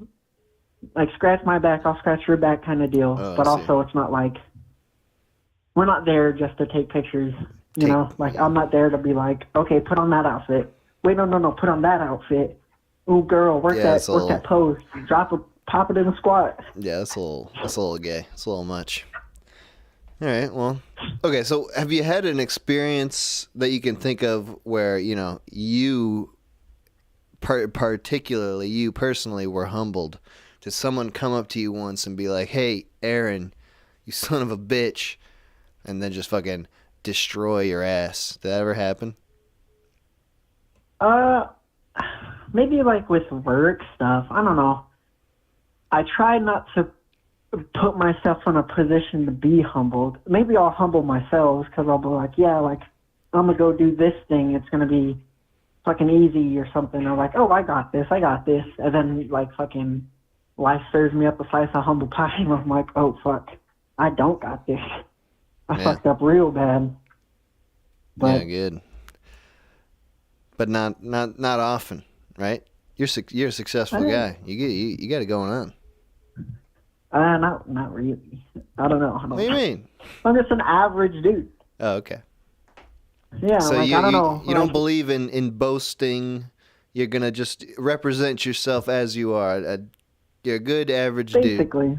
S6: like scratch my back, I'll scratch your back kind of deal.
S2: Oh, I
S6: but
S2: see.
S6: also, it's not like we're not there just to take pictures. You know, like I'm not there to be like, okay, put on that outfit. Wait, no, put on that outfit. Ooh, girl, work
S2: Yeah, it's
S6: that pose. Pop it in a squat.
S2: Yeah, that's a little gay. It's a little much. All right, well, okay. So, have you had an experience that you can think of where you, particularly you personally, were humbled? Did someone come up to you once and be like, "Hey, Aaron, you son of a bitch," and then just fucking destroy your ass? Did that ever happen?
S6: Maybe like with work stuff. I don't know. I try not to put myself in a position to be humbled. Maybe I'll humble myself because I'll be like, yeah, like I'm gonna go do this thing. It's gonna be fucking easy or something. Or like, oh, I got this. And then like fucking life serves me up a slice of humble pie, and I'm like, oh fuck, I don't got this. I
S2: Yeah.
S6: fucked up real bad. But
S2: Yeah, good. But not often, right? You're a successful guy. You got it going on.
S6: not really. I don't know.
S2: What do you mean?
S6: I'm just an average dude.
S2: Oh, okay.
S6: Yeah,
S2: So
S6: like
S2: you
S6: I don't know.
S2: you don't
S6: Like,
S2: believe in boasting. You're gonna just represent yourself as you are. You're a good average dude.
S6: basically,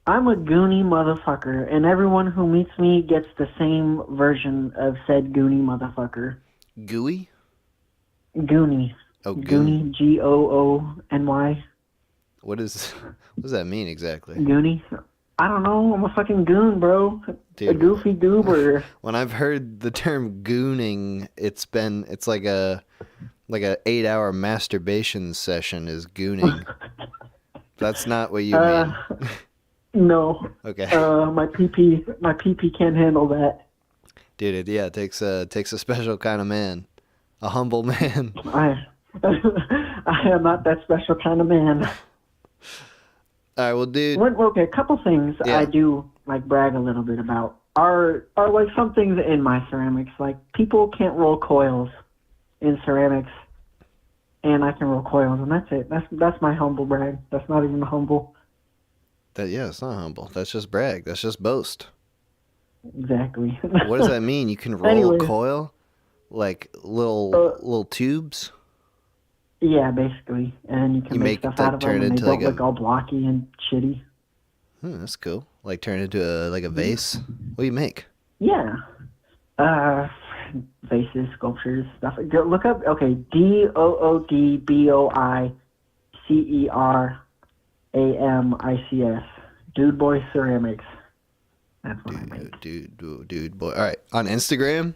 S6: I'm a goony motherfucker, and everyone who meets me gets the same version of said goony motherfucker.
S2: Gooey?
S6: Goony.
S2: Oh, goon.
S6: Goony. Goony.
S2: What does that mean exactly?
S6: Goony. I don't know. I'm a fucking goon, bro.
S2: Dude.
S6: A goofy goober.
S2: When I've heard the term gooning, it's like a 8-hour masturbation session is gooning. That's not what you mean.
S6: No.
S2: Okay.
S6: My PP can't handle that.
S2: Dude, it takes a special kind of man. A humble man.
S6: I am not that special kind of man.
S2: All right, well, dude.
S6: Okay, a couple things
S2: Yeah.
S6: I do like brag a little bit about are like some things in my ceramics. Like people can't roll coils in ceramics, and I can roll coils, and that's it. That's my humble brag. That's not even humble.
S2: It's not humble. That's just brag. That's just boast.
S6: Exactly.
S2: What does that mean? You can roll
S6: Anyway.
S2: coil, like little tubes.
S6: Yeah, basically, and you can
S2: You
S6: make
S2: make
S6: stuff out of
S2: turn
S6: them, and
S2: into
S6: they
S2: like
S6: don't
S2: a-
S6: look all blocky and shitty.
S2: That's cool. Like turn it into a vase. What do you make?
S6: Yeah. Vases, sculptures, stuff. Go look up, okay, DOODBOICERAMICS. Dude Boy Ceramics. That's what I make.
S2: Dude, boy. All right, on Instagram,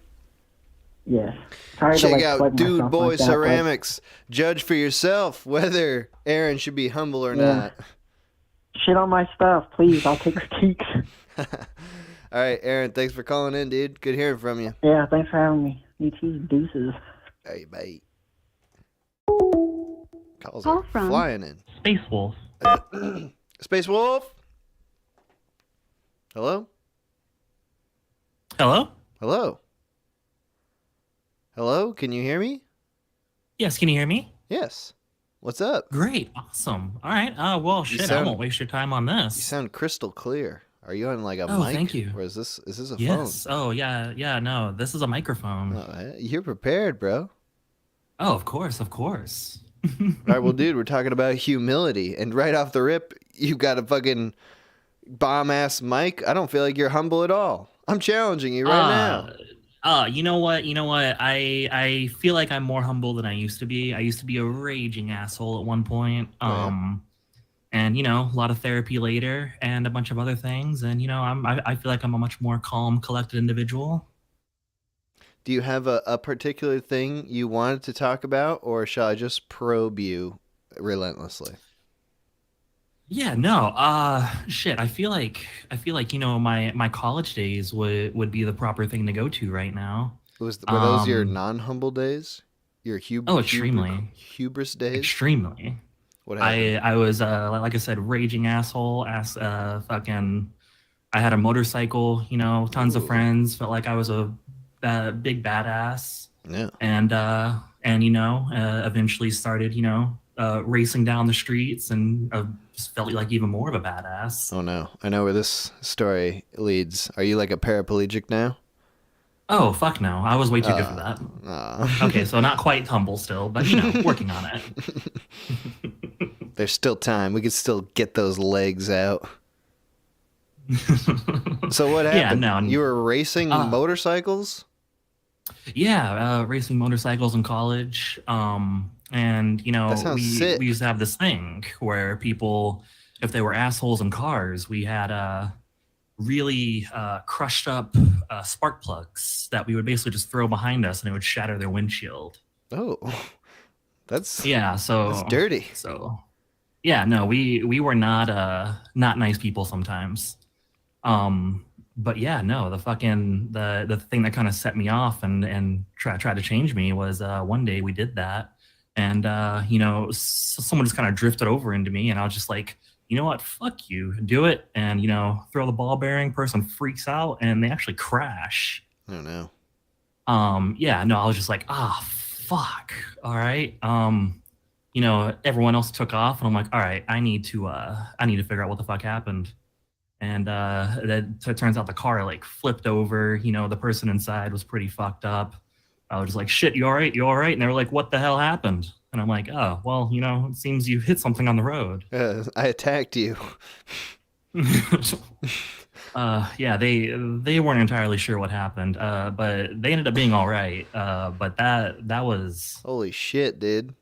S6: Yes. Sorry to,
S2: check
S6: like,
S2: out
S6: plug
S2: Dude
S6: myself
S2: Boy
S6: like that, but
S2: Ceramics. Judge for yourself whether Aaron should be humble or
S6: Yeah.
S2: not.
S6: shit on my stuff, please. I'll take critiques.
S2: All right, Aaron, thanks for calling in, dude. Good hearing from you.
S6: Yeah, thanks for having me. You too. Deuces.
S2: All right, bye. Calls
S3: Call
S2: are
S3: from
S2: flying in.
S7: Space Wolf.
S2: Space Wolf? Hello?
S7: Hello?
S2: Hello? Hello? Can you hear me?
S7: Yes, can you hear me?
S2: Yes. What's up?
S7: Great, awesome. All right. Well, shit, I
S2: sound-
S7: won't waste your time on this.
S2: You sound crystal clear. Are you on like a
S7: Oh,
S2: mic?
S7: thank you.
S2: Or is this a
S7: Yes. Oh, yeah. No, this is a microphone.
S2: phone? Oh, you're prepared, bro.
S7: Oh, of course, of course.
S2: All right, well, dude, we're talking about humility, and right off the rip, you got a fucking bomb-ass mic. I don't feel like you're humble at all. I'm challenging you right now.
S7: You know what? I feel like I'm more humble than I used to be. I used to be a raging asshole at one point. And a lot of therapy later, and a bunch of other things. And I feel like I'm a much more calm, collected individual.
S2: Do you have a particular thing you wanted to talk about, or shall I just probe you relentlessly?
S7: Yeah, no. Shit. I feel like my college days would be the proper thing to go to right now.
S2: Were those your
S7: Um,
S2: non-humble days? Your
S7: extremely.
S2: hubris days?
S7: Extremely.
S2: What happened?
S7: I was like I said, raging asshole. Fucking. I had a motorcycle. Tons of
S2: Ooh.
S7: friends. Felt like I was a big badass.
S2: Yeah.
S7: And eventually started racing down the streets, and just felt like even more of a badass.
S2: Oh no, I know where this story leads. Are you like a paraplegic now?
S7: Oh fuck no, I was way too good for that. Okay, so not quite humble still, but working on it.
S2: There's still time. We could still get those legs out. So what happened?
S7: Yeah, no.
S2: You were racing motorcycles?
S7: Yeah, racing motorcycles in college. And
S2: That sounds sick.
S7: we used to have this thing where people, if they were assholes in cars, we had really crushed up spark plugs that we would basically just throw behind us, and it would shatter their windshield.
S2: Oh, that's
S7: That's
S2: dirty.
S7: So yeah, no, we were not nice people sometimes. But yeah, no, the thing that kind of set me off and tried to change me was one day we did that, and someone just kind of drifted over into me, and I was just like, you know what, fuck you, do it, and throw the ball bearing. Person freaks out, and they actually crash.
S2: I don't know.
S7: Yeah, no, I was just like, fuck, all right. Everyone else took off, and I'm like, all right, I need to figure out what the fuck happened. And it turns out the car like flipped over. The person inside was pretty fucked up. I was just like, shit, you all right? You all right? And they were like, what the hell happened? And I'm like, oh, well, it seems you hit something on the road.
S2: I attacked you.
S7: Yeah, they weren't entirely sure what happened, but they ended up being all right. But that was
S2: Holy shit, dude.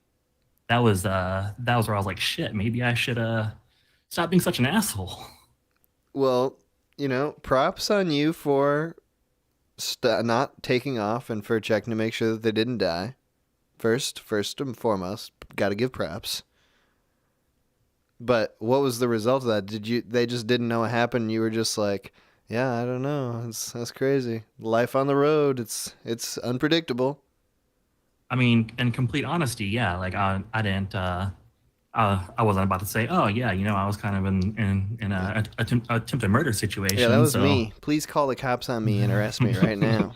S7: that was where I was like, shit, maybe I should stop being such an asshole.
S2: Well, props on you for not taking off and for checking to make sure that they didn't die. First and foremost, got to give props. But what was the result of that? They just didn't know what happened? You were just like, yeah, I don't know. That's crazy. Life on the road, it's unpredictable.
S7: I mean, in complete honesty, yeah, like I didn't. I wasn't about to say, oh yeah, I was kind of in a attempted murder situation.
S2: Yeah, that was me. Please call the cops on me and arrest me right now.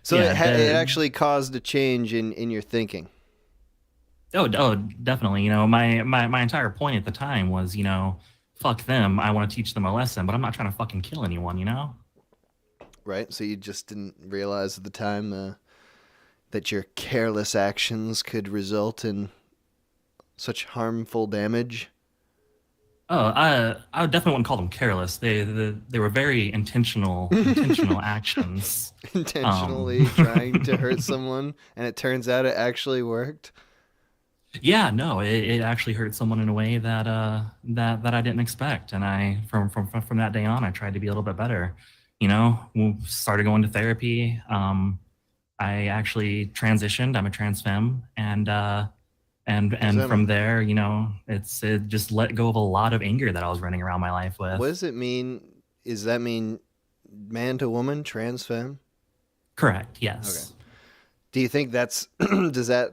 S2: So
S7: Yeah,
S2: it actually caused a change in your thinking.
S7: Oh, definitely. My entire point at the time was, fuck them. I want to teach them a lesson, but I'm not trying to fucking kill anyone.
S2: Right? So you just didn't realize at the time that your careless actions could result in such harmful damage?
S7: Oh, I definitely wouldn't call them careless. They were very intentional actions.
S2: Intentionally trying to hurt someone, and it turns out it actually worked.
S7: Yeah, no, it actually hurt someone in a way that that I didn't expect, and I from that day on, I tried to be a little bit better. We started going to therapy. I actually transitioned. I'm a trans femme, and from there, it just let go of a lot of anger that I was running around my life with.
S2: What does it mean? Does that mean man to woman, trans femme?
S7: Correct. Yes.
S2: Do you think that's does that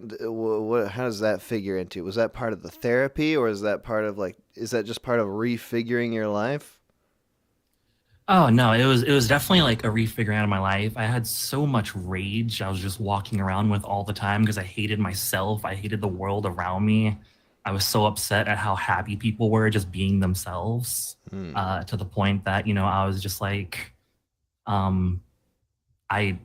S2: how does that figure into? Was that part of the therapy, or is that part of like is that just part of refiguring your life?
S7: Oh no, it was definitely like a refiguring out of my life. I had so much rage I was just walking around with all the time because I hated myself. I hated the world around me. I was so upset at how happy people were just being themselves, to the point that, I was just like, um, I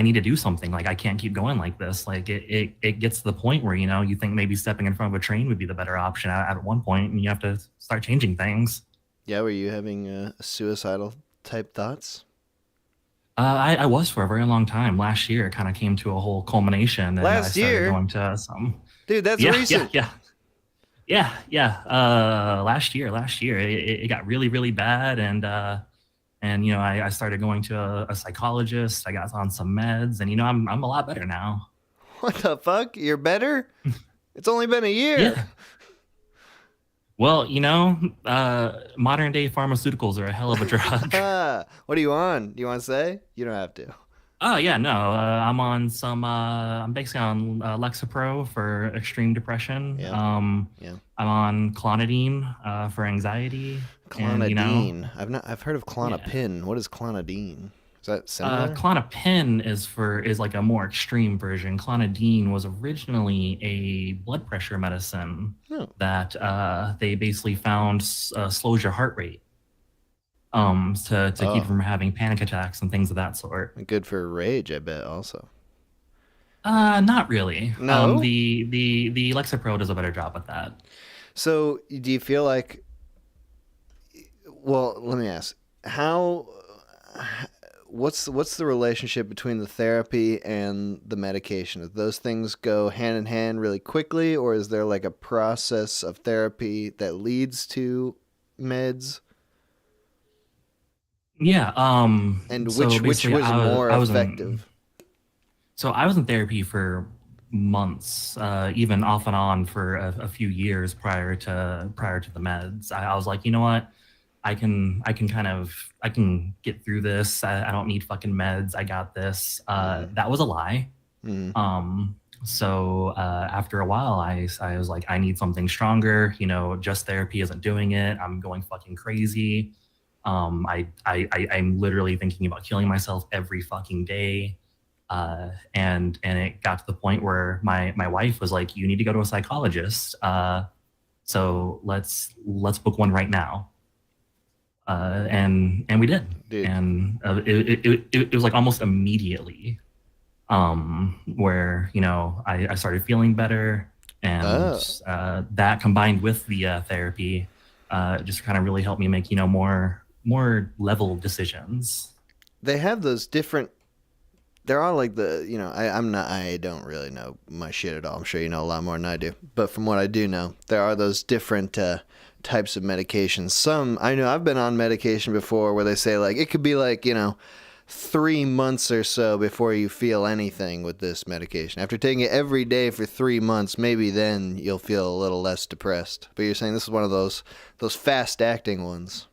S7: need to do something. Like I can't keep going like this. Like it gets to the point where, you think maybe stepping in front of a train would be the better option at one point, and you have to start changing things.
S2: Yeah, were you having suicidal type thoughts?
S7: I was for a very long time. Last year, it kind of came to a whole culmination, and I
S2: Last
S7: started
S2: year?
S7: going to some.
S2: Dude, that's
S7: Yeah,
S2: recent.
S7: yeah. Last year, it got really, really bad, and I started going to a psychologist. I got on some meds, and I'm a lot better now.
S2: What the fuck? You're better? It's only been a year.
S7: Yeah. Well, modern day pharmaceuticals are a hell of a drug.
S2: What are you on? Do you want to say? You don't have to.
S7: Oh yeah, no, I'm on some. I'm basically on Lexapro for extreme depression.
S2: Yeah. Yeah.
S7: I'm on clonidine for anxiety.
S2: Clonidine. I've heard of Clonopin. What is clonidine? Is that similar?
S7: Clonopin is like a more extreme version. Clonidine was originally a blood pressure medicine that they basically found slows your heart rate, to keep you from having panic attacks and things of that sort.
S2: Good for rage, I bet. Also.
S7: Not really.
S2: No.
S7: The Lexapro does a better job at that.
S2: So, do you feel like? Well, let me ask. What's the relationship between the therapy and the medication? Do those things go hand in hand really quickly, or is there like a process of therapy that leads to meds?
S7: Yeah.
S2: And
S7: so
S2: which was
S7: basically
S2: more
S7: I was
S2: effective?
S7: So I was in therapy for months, even off and on for a few years prior to the meds. I was like, you know what? I can get through this. I don't need fucking meds. I got this. That was a lie. So after a while, I was like, I need something stronger. Just therapy isn't doing it. I'm going fucking crazy. I'm literally thinking about killing myself every fucking day. And it got to the point where my wife was like, you need to go to a psychologist. So let's book one right now. And we did. Dude. And it was like almost immediately, where I started feeling better, and that combined with the therapy just kind of really helped me make more level decisions.
S2: They have those different. There are like I don't really know my shit at all. I'm sure you know a lot more than I do. But from what I do know, there are those different types of medications. Some, I know I've been on medication before where they say like it could be like 3 months or so before you feel anything with this medication. After taking it every day for 3 months, maybe then you'll feel a little less depressed. But you're saying this is one of those fast acting ones.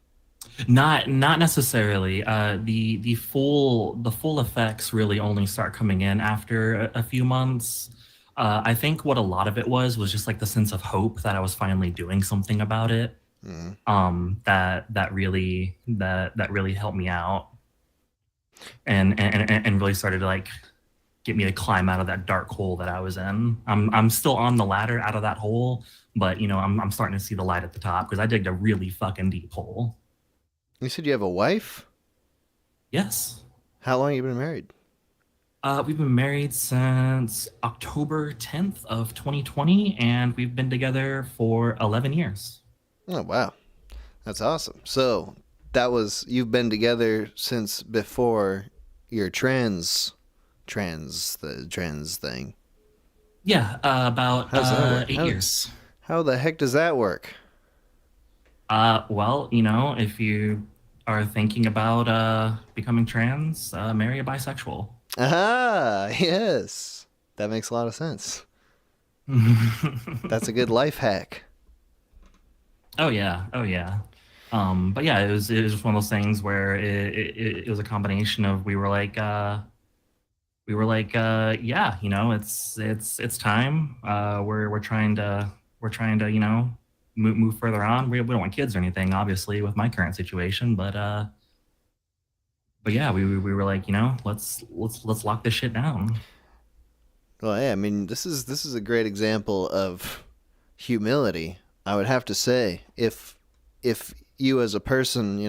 S7: Not necessarily. The full effects really only start coming in after a few months. I think what a lot of it was just like the sense of hope that I was finally doing something about it. That really helped me out, and really started to like get me to climb out of that dark hole that I was in. I'm still on the ladder out of that hole, but I'm starting to see the light at the top because I digged a really fucking deep hole.
S2: You said you have a wife?
S7: Yes.
S2: How long have you been married?
S7: We've been married since October 10th of 2020, and we've been together for 11 years.
S2: Oh, wow. That's awesome. So you've been together since before your trans thing.
S7: Yeah, about 8 years.
S2: How the heck does that work?
S7: Well, if you are thinking about becoming trans, marry a bisexual.
S2: Ah, yes. That makes a lot of sense. That's a good life hack.
S7: Oh yeah. But yeah, it was just one of those things where it was a combination of we were like, we were like, yeah, it's time. We're trying to move further on. We don't want kids or anything, obviously, with my current situation, but yeah, we were like, let's lock this shit down.
S2: Well, yeah, I mean, this is a great example of humility. I would have to say, if you as a person,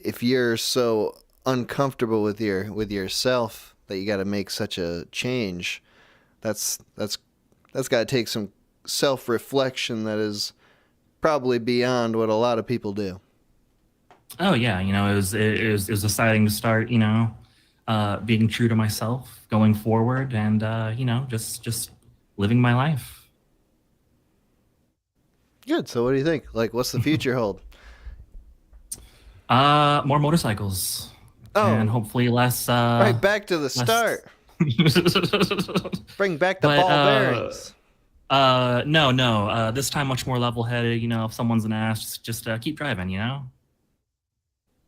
S2: if you're so uncomfortable with yourself that you got to make such a change, that's got to take some self-reflection that is probably beyond what a lot of people do.
S7: Oh yeah, it was deciding to start, being true to myself going forward, and just living my life.
S2: Good. So what do you think? Like, what's the future hold?
S7: More motorcycles.
S2: Oh.
S7: And hopefully less.
S2: Right back to the start. Bring back the ball bearings.
S7: No. This time much more level-headed. If someone's an ass, just keep driving.
S2: All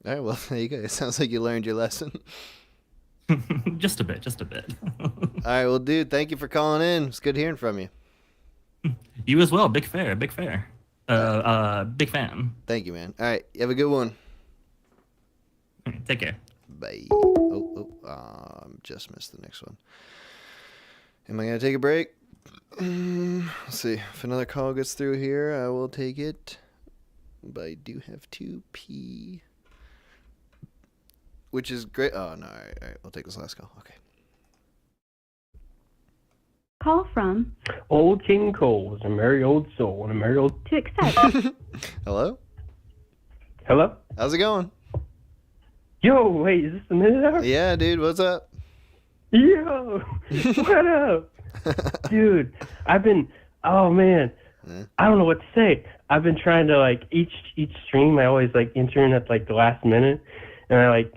S2: right. Well, there you go. It sounds like you learned your lesson.
S7: Just a bit.
S2: All right. Well, dude, thank you for calling in. It's good hearing from you.
S7: You as well. Big fan. Big fan.
S2: Thank you, man. All right. You have a good one.
S7: Take care.
S2: Bye. Just missed the next one. Am I going to take a break? Let's see. If another call gets through here, I will take it. But I do have to pee. Which is great. Oh, no. All right. We'll take this last call. Okay.
S3: Call from
S8: Old King Cole is a merry old soul and a merry old...
S3: to accept.
S2: Hello?
S8: Hello?
S2: How's it going?
S8: Yo, wait, is this the minute hour?
S2: Yeah, dude. What's up?
S8: Yo, what up? Dude, oh man, I don't know what to say. I've been trying to, like, each stream, I always, like, enter in at, like, the last minute, and I, like,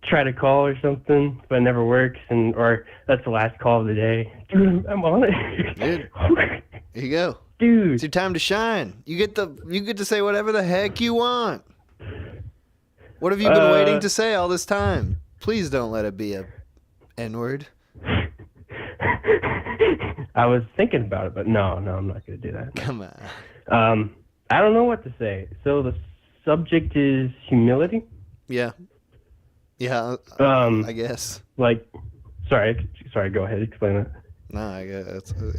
S8: try to call or something, but it never works, or that's the last call of the day. Dude, I'm on it.
S2: Dude, here you go.
S8: Dude.
S2: It's your time to shine. You get to say whatever the heck you want. What have you been waiting to say all this time? Please don't let it be a N-word.
S8: I was thinking about it, but no, I'm not going to do that.
S2: Come on.
S8: I don't know what to say. So the subject is humility?
S2: Yeah. Yeah, I guess.
S8: Like, sorry, go ahead, explain that.
S2: No,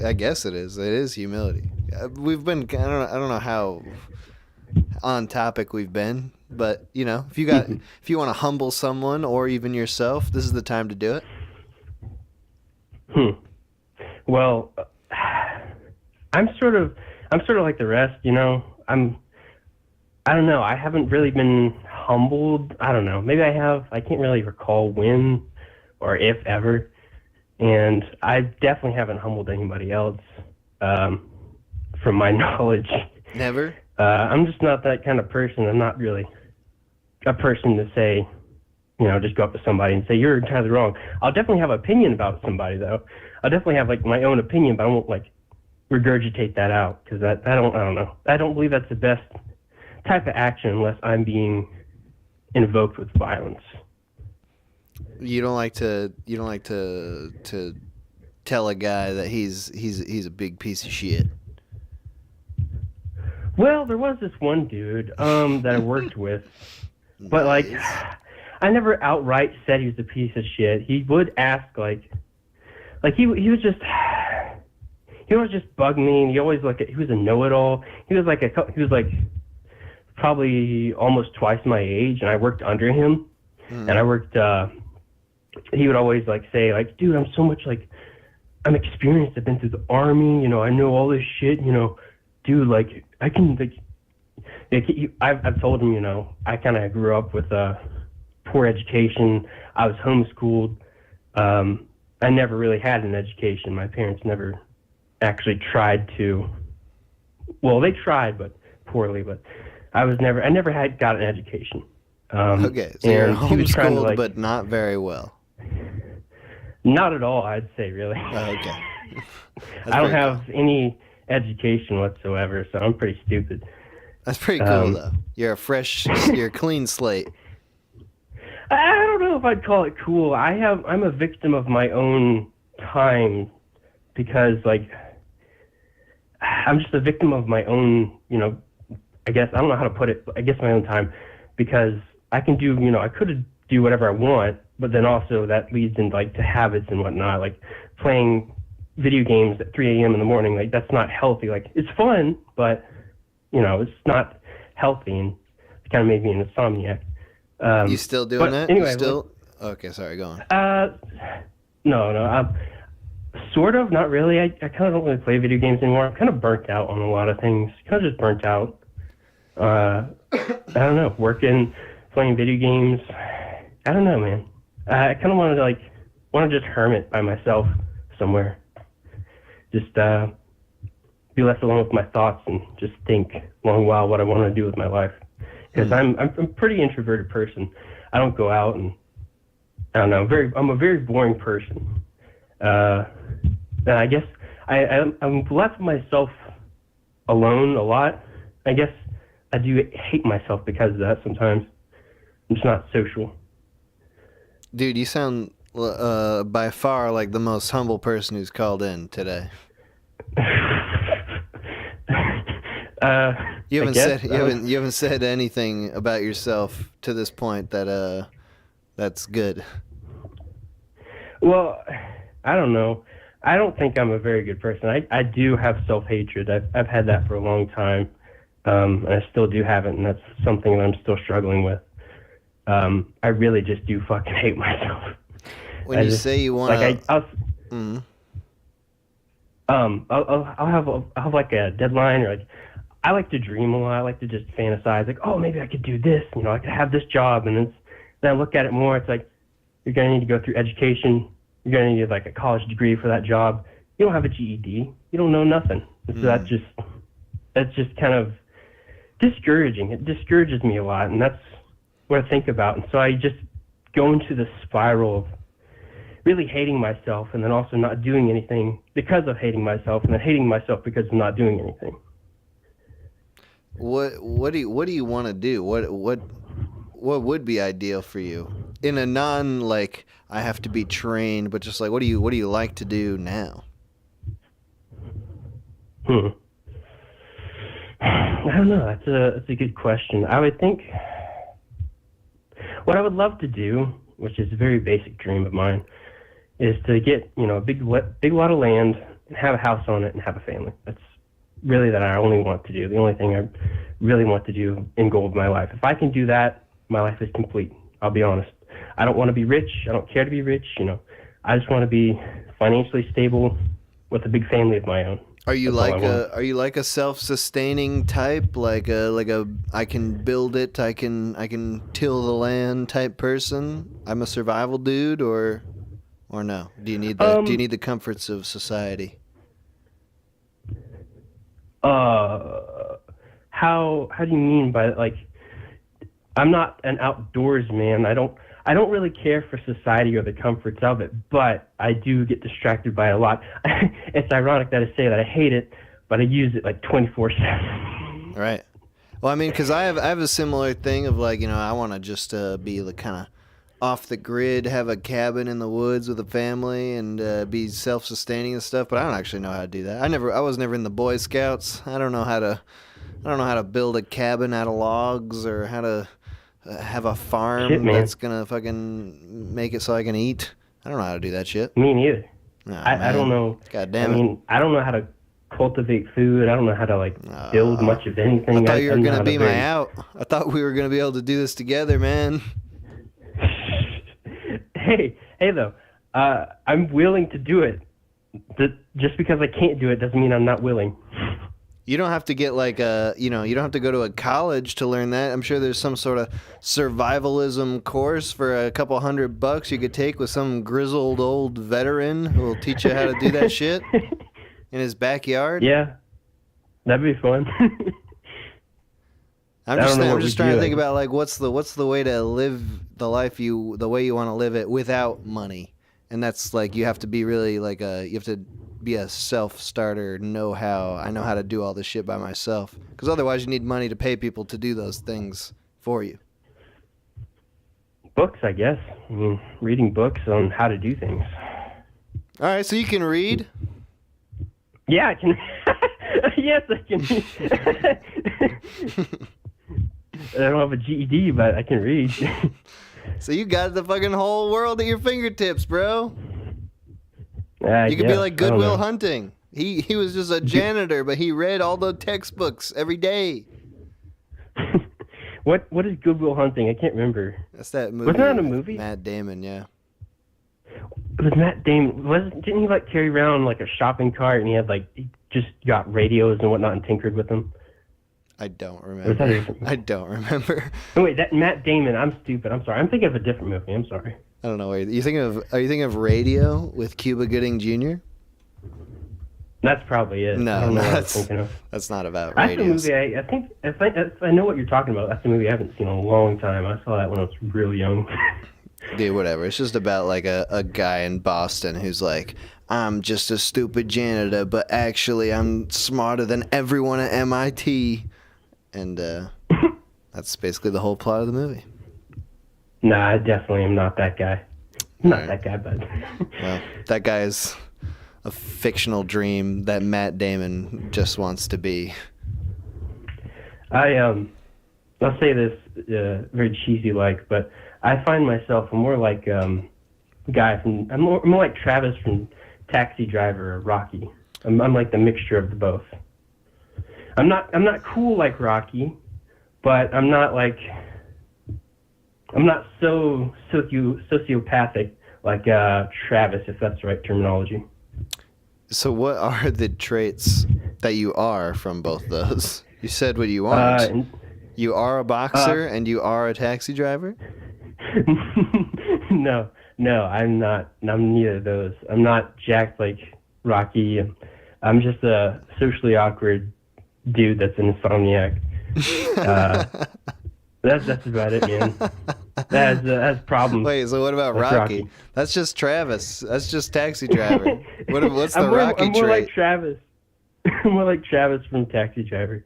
S2: I guess it is. It is humility. We've been, I don't know how on topic we've been, but if you want to humble someone or even yourself, this is the time to do it.
S8: Well, I'm sort of like the rest, I don't know. I haven't really been humbled. I don't know. Maybe I have. I can't really recall when or if ever. And I definitely haven't humbled anybody else, from my knowledge.
S2: Never?
S8: I'm just not that kind of person. I'm not really a person to say, just go up to somebody and say, you're entirely wrong. I'll definitely have an opinion about somebody, though. I'll definitely have, like, my own opinion, but I won't, like, regurgitate that out, because I don't know. I don't believe that's the best type of action unless I'm being invoked with violence.
S2: You don't like to tell a guy that he's a big piece of shit.
S8: Well, there was this one dude that I worked with, but like I never outright said he was a piece of shit. He would ask like he would just bug me, and he always he was a know-it-all. He was like probably almost twice my age, and I worked under him, and I worked. He would always like say like, dude, I'm so much like I'm experienced. I've been through the army. I know all this shit. Dude, like I can like. I've told him, I kind of grew up with a poor education. I was homeschooled. I never really had an education. My parents never actually tried to. Well, they tried, but poorly. But I never got an education.
S2: Okay, so you're homeschooled, but not very well.
S8: Not at all, I'd say, really.
S2: Oh, okay.
S8: I don't have any education whatsoever, so I'm pretty stupid.
S2: That's pretty cool, though. You're a clean slate.
S8: I don't know if I'd call it cool. I'm a victim of my own time because like I'm just a victim of my own, I guess I don't know how to put it. I guess my own time because I can do, I could do whatever I want, but then also that leads into like to habits and whatnot, like playing video games at 3 a.m. in the morning. Like that's not healthy. Like it's fun, but it's not healthy, and it kind of made me an insomniac.
S2: You still doing that?
S8: Anyway,
S2: You still? Okay, sorry, go on.
S8: No. Sort of, not really. I kind of don't really play video games anymore. I'm kind of burnt out on a lot of things. Kind of just burnt out. I don't know. Working, playing video games. I don't know, man. I kind of want to just hermit by myself somewhere. Just be left alone with my thoughts and just think long while what I want to do with my life. Because I'm a pretty introverted person. I don't go out, and I don't know. I'm a very boring person. And I guess I'm left myself alone a lot. I guess I do hate myself because of that sometimes. I'm just not social.
S2: Dude, you sound by far like the most humble person who's called in today. You haven't said anything about yourself to this point that's good.
S8: Well, I don't know. I don't think I'm a very good person. I do have self-hatred. I've had that for a long time, and I still do have it, and that's something that I'm still struggling with. I really just do fucking hate myself.
S2: When you say you want to,
S8: I'll have like a deadline, or like I like to dream a lot. I like to just fantasize, like, oh, maybe I could do this. I could have this job, and then I look at it more. It's like you're gonna need to go through education. You're going to need like a college degree for that job. You don't have a GED. You don't know nothing. So that's just kind of discouraging. It discourages me a lot, and that's what I think about. And so I just go into this spiral of really hating myself, and then also not doing anything because of hating myself, and then hating myself because of not doing anything.
S2: What do you want to do? What would be ideal for you in a non like I have to be trained, but just like what do you like to do now?
S8: I don't know. That's a good question. I would think what I would love to do, which is a very basic dream of mine, is to get a big lot of land and have a house on it and have a family. That's really that I only want to do. The only thing I really want to do in goal of my life. If I can do that, my life is complete. I'll be honest. I don't want to be rich. I don't care to be rich. I just want to be financially stable with a big family of my own.
S2: Are you like a self-sustaining type, like a I can build it, I can till the land type person? I'm a survival dude, or no? Do you need the comforts of society?
S8: How do you mean by like? I'm not an outdoors man. I don't really care for society or the comforts of it, but I do get distracted by it a lot. It's ironic that I say that I hate it, but I use it like 24/7.
S2: Right. Well, I mean, because I have a similar thing of like, I want to just be like kind of off the grid, have a cabin in the woods with a family, and be self-sustaining and stuff. But I don't actually know how to do that. I was never in the Boy Scouts. I don't know how to build a cabin out of logs or how to have a farm that's gonna fucking make it so I can eat. I don't know how to do that shit.
S8: Me neither.
S2: Oh,
S8: I don't know.
S2: God damn it.
S8: I mean, I don't know how to cultivate food. I don't know how to like build much of anything.
S2: I thought you were gonna be my out. I thought we were gonna be able to do this together, man.
S8: Hey though, I'm willing to do it. Just because I can't do it doesn't mean I'm not willing.
S2: You don't have to get like you don't have to go to a college to learn that. I'm sure there's some sort of survivalism course for a couple $100 you could take with some grizzled old veteran who will teach you how to do that shit in his backyard.
S8: Yeah, that'd be fun.
S2: I'm just trying to think about like what's the way to live the life the way you want to live it without money, and that's like you have to be really like you have to be a self-starter, I know how to do all this shit by myself, because otherwise you need money to pay people to do those things for you.
S8: Books, I guess. I mean, reading books on how to do things.
S2: All right, so you can read.
S8: Yeah, I can. Yes, I can. I don't have a GED, but I can read.
S2: So you got the fucking whole world at your fingertips, bro.
S8: You
S2: could be like Goodwill Hunting. He was just a janitor, but he read all the textbooks every day.
S8: What is Goodwill Hunting? I can't remember.
S2: That's that movie.
S8: Wasn't that a movie?
S2: Matt Damon, yeah.
S8: It was Matt Damon. Didn't he like carry around like a shopping cart and he just got radios and whatnot and tinkered with them?
S2: I don't
S8: Or was that a
S2: remember.
S8: different movie?
S2: I don't remember.
S8: Oh, wait, that Matt Damon. I'm stupid. I'm sorry. I'm thinking of a different movie. I'm sorry.
S2: I don't know. Are you thinking of Radio with Cuba Gooding Jr.?
S8: That's probably it. I
S2: No,
S8: don't know what I was
S2: that's
S8: thinking of.
S2: that's not about
S8: That's the
S2: radios.
S8: movie I think if I know what you're talking about. That's the movie I haven't seen in a long time. I saw that when I was really young.
S2: Dude, whatever. It's just about like a guy in Boston who's like, I'm just a stupid janitor, but actually I'm smarter than everyone at MIT. And that's basically the whole plot of the movie.
S8: Nah, I definitely am not that guy. I'm not that guy, but
S2: Well, that guy is a fictional dream that Matt Damon just wants to be.
S8: I'll say this very cheesy like, but I find myself more like I'm more like Travis from Taxi Driver or Rocky. I'm like the mixture of the both. I'm not cool like Rocky, but I'm not so sociopathic like Travis, if that's the right terminology.
S2: So what are the traits that you are from both those? You said what you aren't. You are a boxer and you are a taxi driver?
S8: No, I'm not. I'm neither of those. I'm not jacked like Rocky. I'm just a socially awkward dude that's an insomniac. That's about it, man. That has problems.
S2: Wait, so what about
S8: That's
S2: Rocky? That's just Travis. That's just taxi driver. What's the Rocky
S8: I'm more
S2: trait?
S8: like Travis. I'm more like Travis from Taxi Driver.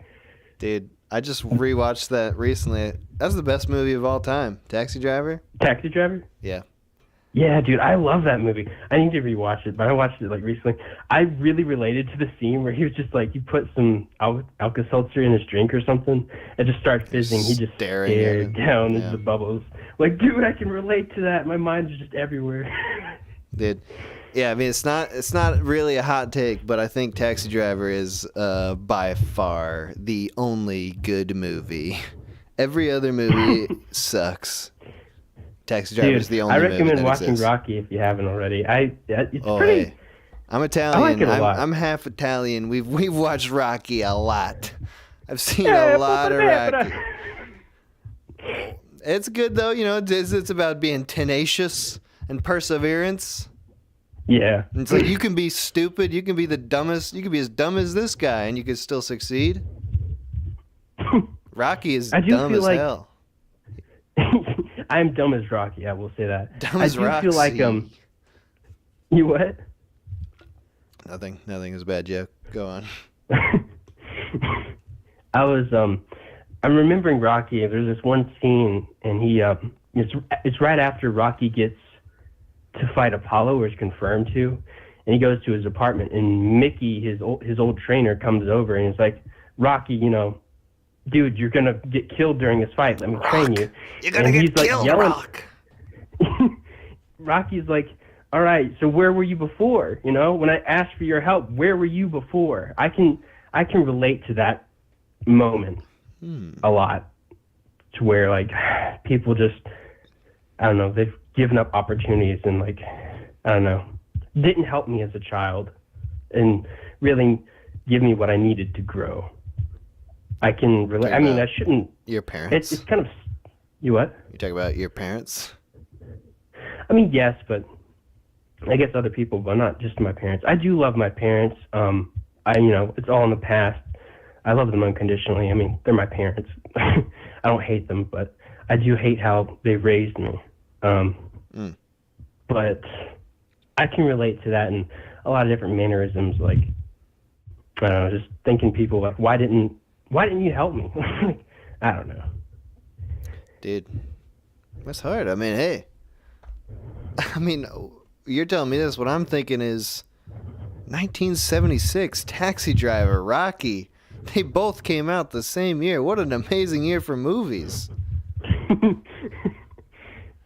S2: Dude, I just rewatched that recently. That's the best movie of all time. Taxi Driver?
S8: Taxi Driver?
S2: Yeah.
S8: Yeah, dude, I love that movie. I need to rewatch it, but I watched it like recently. I really related to the scene where he was just like, he put some Alka-Seltzer in his drink or something, and just started fizzing. He just
S2: Staring at
S8: stared
S2: it.
S8: down
S2: Yeah.
S8: into the bubbles. Like, dude, I can relate to that. My mind is just everywhere.
S2: Dude. Yeah, I mean it's not really a hot take, but I think Taxi Driver is by far the only good movie. Every other movie sucks. Taxi Driver is the only
S8: I
S2: movie
S8: recommend
S2: that
S8: watching
S2: exists.
S8: Rocky if you haven't already. It's
S2: Oh,
S8: pretty.
S2: hey. I'm Italian.
S8: I like it a lot.
S2: I'm half Italian. We've watched Rocky a lot. I've seen
S8: Yeah,
S2: a lot of
S8: but
S2: Rocky. It's good though, you know. It's about being tenacious and perseverance.
S8: Yeah.
S2: And it's like you can be stupid, you can be the dumbest, you can be as dumb as this guy, and you can still succeed. Rocky is
S8: I do
S2: dumb
S8: feel
S2: as
S8: like-
S2: hell.
S8: I'm dumb as Rocky. I will say that.
S2: Dumb
S8: I
S2: as
S8: do feel like
S2: Roxy.
S8: You what?
S2: Nothing is a bad joke. Go on.
S8: I'm remembering Rocky. There's this one scene, and it's right after Rocky gets to fight Apollo, or is confirmed to, and he goes to his apartment, and Mickey, his old trainer, comes over, and he's like, Rocky, you know, dude, you're gonna get killed during this fight. Let me train you.
S2: You're gonna
S8: And
S2: get
S8: he's, like,
S2: killed,
S8: yelling-
S2: Rock.
S8: Rocky's like, all right, so where were you before? You know, when I asked for your help, where were you before? I can relate to that moment a lot, to where like people just, I don't know, they've given up opportunities and like, I don't know, didn't help me as a child and really give me what I needed to grow. I can relate. I mean, I shouldn't.
S2: Your parents?
S8: It's kind of. You what?
S2: You talk about your parents?
S8: I mean, yes, but I guess other people, but not just my parents. I do love my parents. It's all in the past. I love them unconditionally. I mean, they're my parents. I don't hate them, but I do hate how they raised me. But I can relate to that and a lot of different mannerisms. Like, I don't know, just thinking people like, why didn't you help me? I don't know.
S2: Dude. That's hard. I mean, hey. I mean, you're telling me this. What I'm thinking is 1976, Taxi Driver, Rocky. They both came out the same year. What an amazing year for movies.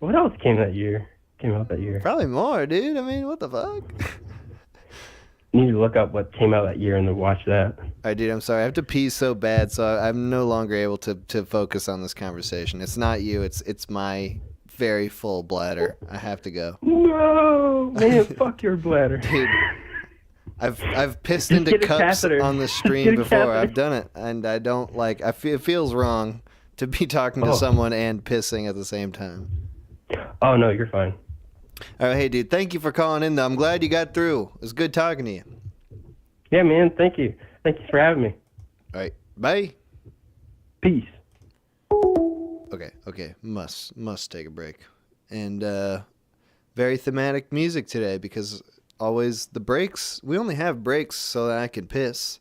S8: What else came out that year?
S2: Probably more, dude. I mean, what the fuck?
S8: You need to look up what came out that year and then watch that.
S2: All right, dude, I'm sorry. I have to pee so bad, so I'm no longer able to focus on this conversation. It's not you. It's my very full bladder. I have to go.
S8: No, man, fuck your bladder.
S2: Dude, I've pissed
S8: Just
S2: into
S8: get a
S2: cups
S8: catheter.
S2: on the
S8: Just
S2: stream
S8: get a
S2: before.
S8: catheter.
S2: I've done it, and I don't like. It feels wrong to be talking to someone and pissing at the same time.
S8: Oh no, you're fine.
S2: All right, hey, dude, thank you for calling in, though. I'm glad you got through. It was good talking to you.
S8: Yeah, man, thank you. Thank you for having me.
S2: All right, bye.
S8: Peace.
S2: Okay, must take a break. And very thematic music today because always the breaks, we only have breaks so that I can piss.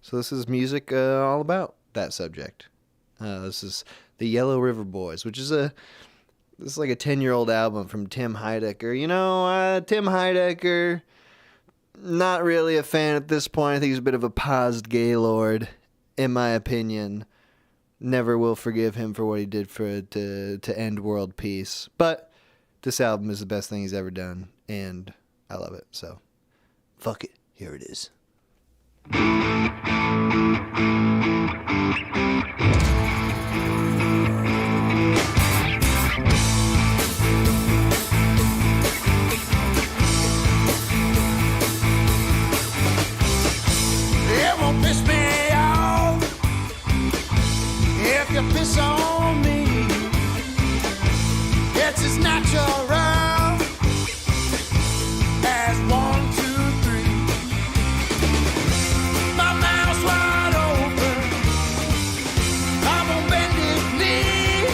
S2: So this is music all about that subject. This is the Yellow River Boys, which is this is like a 10-year-old album from Tim Heidecker. You know, Tim Heidecker, not really a fan at this point. I think he's a bit of a paused gaylord, in my opinion. Never will forgive him for what he did to end world peace. But this album is the best thing he's ever done, and I love it. So, fuck it. Here it is.
S1: It won't piss me off if you piss on me. It's as natural as 1, 2, 3. My mouth's wide open. I'm on bended knee.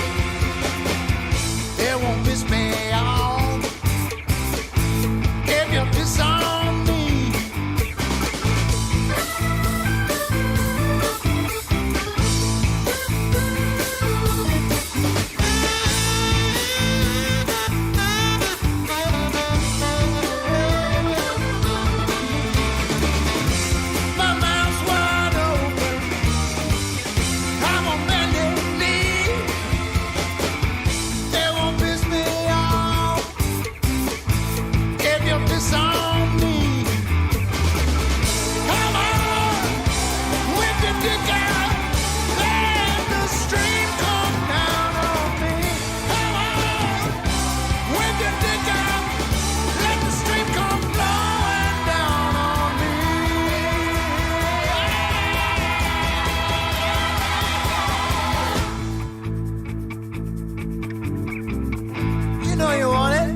S1: It won't piss me off if you piss on me. My mouth's wide open. I'm on bended knee. It won't piss me off if you piss on me. Come on, whip your dick out, let the stream come down on me. Come on, whip your dick out, let the stream come flowing down on me. You know you want it.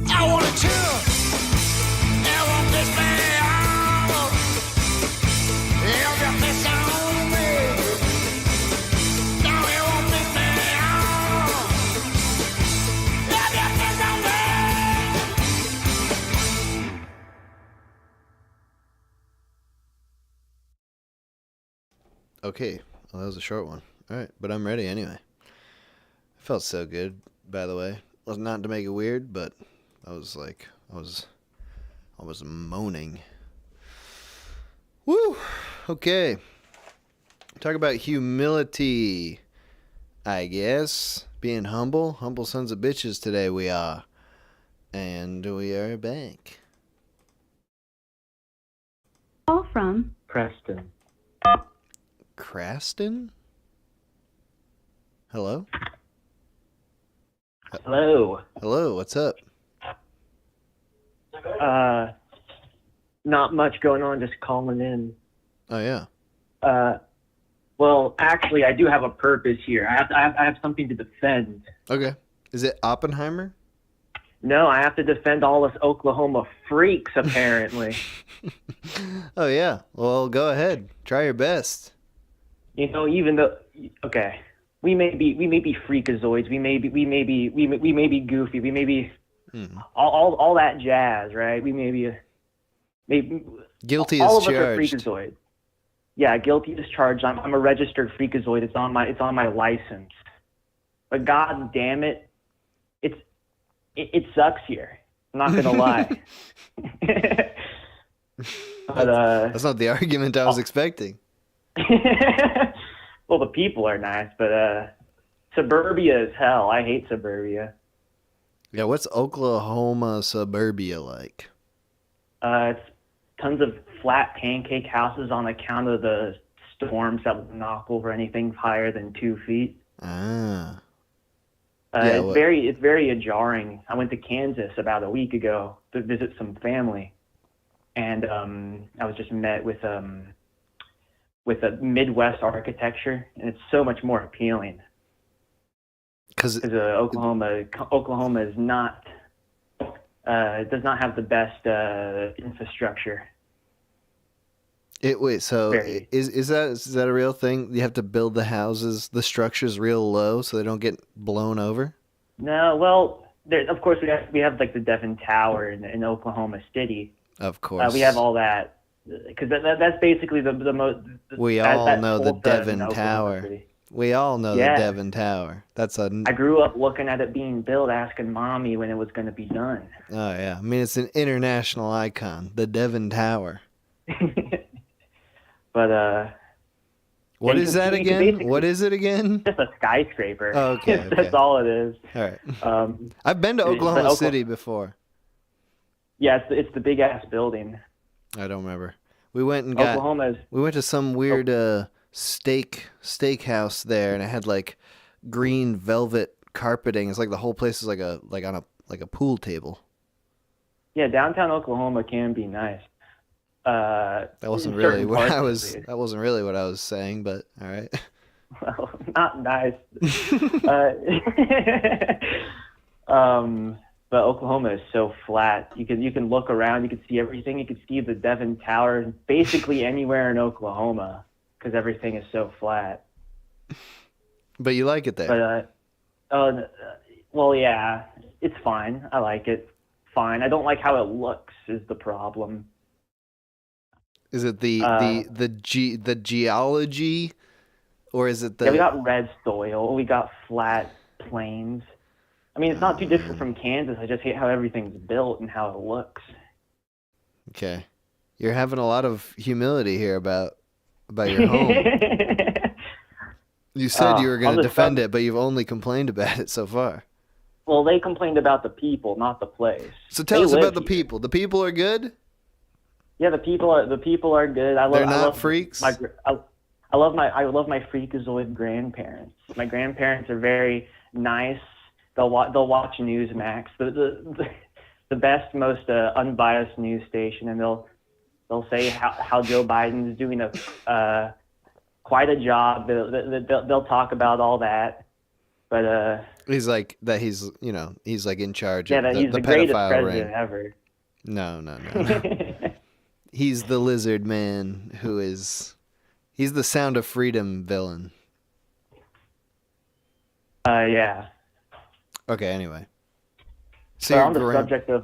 S1: I want it too. It won't piss me off if you piss on me. No, it won't piss me off if you piss on me.
S2: Okay, well, that was a short one. All right, but I'm ready anyway. It felt so good, by the way. Was not to make it weird, but I was moaning. Woo! Okay. Talk about humility, I guess. Being humble. Humble sons of bitches today we are. And we are back.
S3: Call from
S6: Preston.
S2: Craston? Hello?
S6: Hello.
S2: Hello, what's up?
S6: Not much going on, just calling in.
S2: Oh, yeah.
S6: Well, actually, I do have a purpose here. I have something to defend.
S2: Okay. Is it Oppenheimer?
S6: No, I have to defend all us Oklahoma freaks, apparently.
S2: Oh, yeah. Well, go ahead. Try your best.
S6: You know, even though, okay, we may be freakazoids, we may be goofy, we may be all that jazz, right? We may be
S2: Guilty
S6: all
S2: as
S6: of us are
S2: charged.
S6: freakazoids. Yeah, guilty as charged. I'm a registered freakazoid. It's on my license. But god damn it,
S9: it sucks here. I'm not gonna lie. But
S2: That's not the argument I was expecting.
S9: well, the people are nice, but suburbia is hell. I hate suburbia.
S2: Yeah, what's Oklahoma suburbia like?
S9: It's tons of flat pancake houses on account of the storms that will knock over anything higher than 2 feet.
S2: Ah.
S9: It's very jarring. I went to Kansas about a week ago to visit some family, and I was just met with a Midwest architecture, and it's so much more appealing. Because Oklahoma is not does not have the best infrastructure.
S2: Is that a real thing? You have to build the houses, the structures real low so they don't get blown over?
S9: No, well, of course we have like the Devon Tower in Oklahoma City.
S2: Of course.
S9: We have all that because that's basically the most.
S2: We all know the Devon Tower.
S9: City.
S2: We all know the Devon Tower. I
S9: grew up looking at it being built, asking mommy when it was going to be done.
S2: Oh yeah, I mean it's an international icon, the Devon Tower.
S9: But
S2: what is that again? What is it again?
S9: Just a skyscraper.
S2: Oh, okay.
S9: That's all it is.
S2: All right. I've been to Oklahoma City before.
S9: Yeah, it's the big ass building.
S2: I don't remember. We went and we went to some weird steakhouse there, and it had like green velvet carpeting. It's like the whole place is like a pool table.
S9: Yeah, downtown Oklahoma can be nice.
S2: That wasn't really what I was. That wasn't really what I was saying, but all right.
S9: Well, not nice. But Oklahoma is so flat. You can look around. You can see everything. You can see the Devon Tower, basically anywhere in Oklahoma, because everything is so flat.
S2: But you like it there.
S9: But well, yeah, it's fine. I like it. Fine. I don't like how it looks. Is the problem.
S2: Is it the geology, or is it the?
S9: Yeah, we got red soil. We got flat plains. I mean, it's not too different from Kansas. I just hate how everything's built and how it looks.
S2: Okay, you're having a lot of humility here about your home. You said you were going to defend it, but you've only complained about it so far.
S9: Well, they complained about the people, not the place.
S2: So tell us about the people. The people are good?
S9: Yeah, the people are good.
S2: They're not freaks?
S9: I love my freakazoid grandparents. My grandparents are very nice. They'll watch Newsmax, the best, most unbiased news station, and they'll say how Joe Biden's doing quite a job. They'll talk about all that, but
S2: he's like that. He's like in charge.
S9: Yeah,
S2: of
S9: that he's the greatest president ever.
S2: No. He's the lizard man he's the Sound of Freedom villain.
S9: Yeah.
S2: Okay. Anyway.
S9: So on the subject of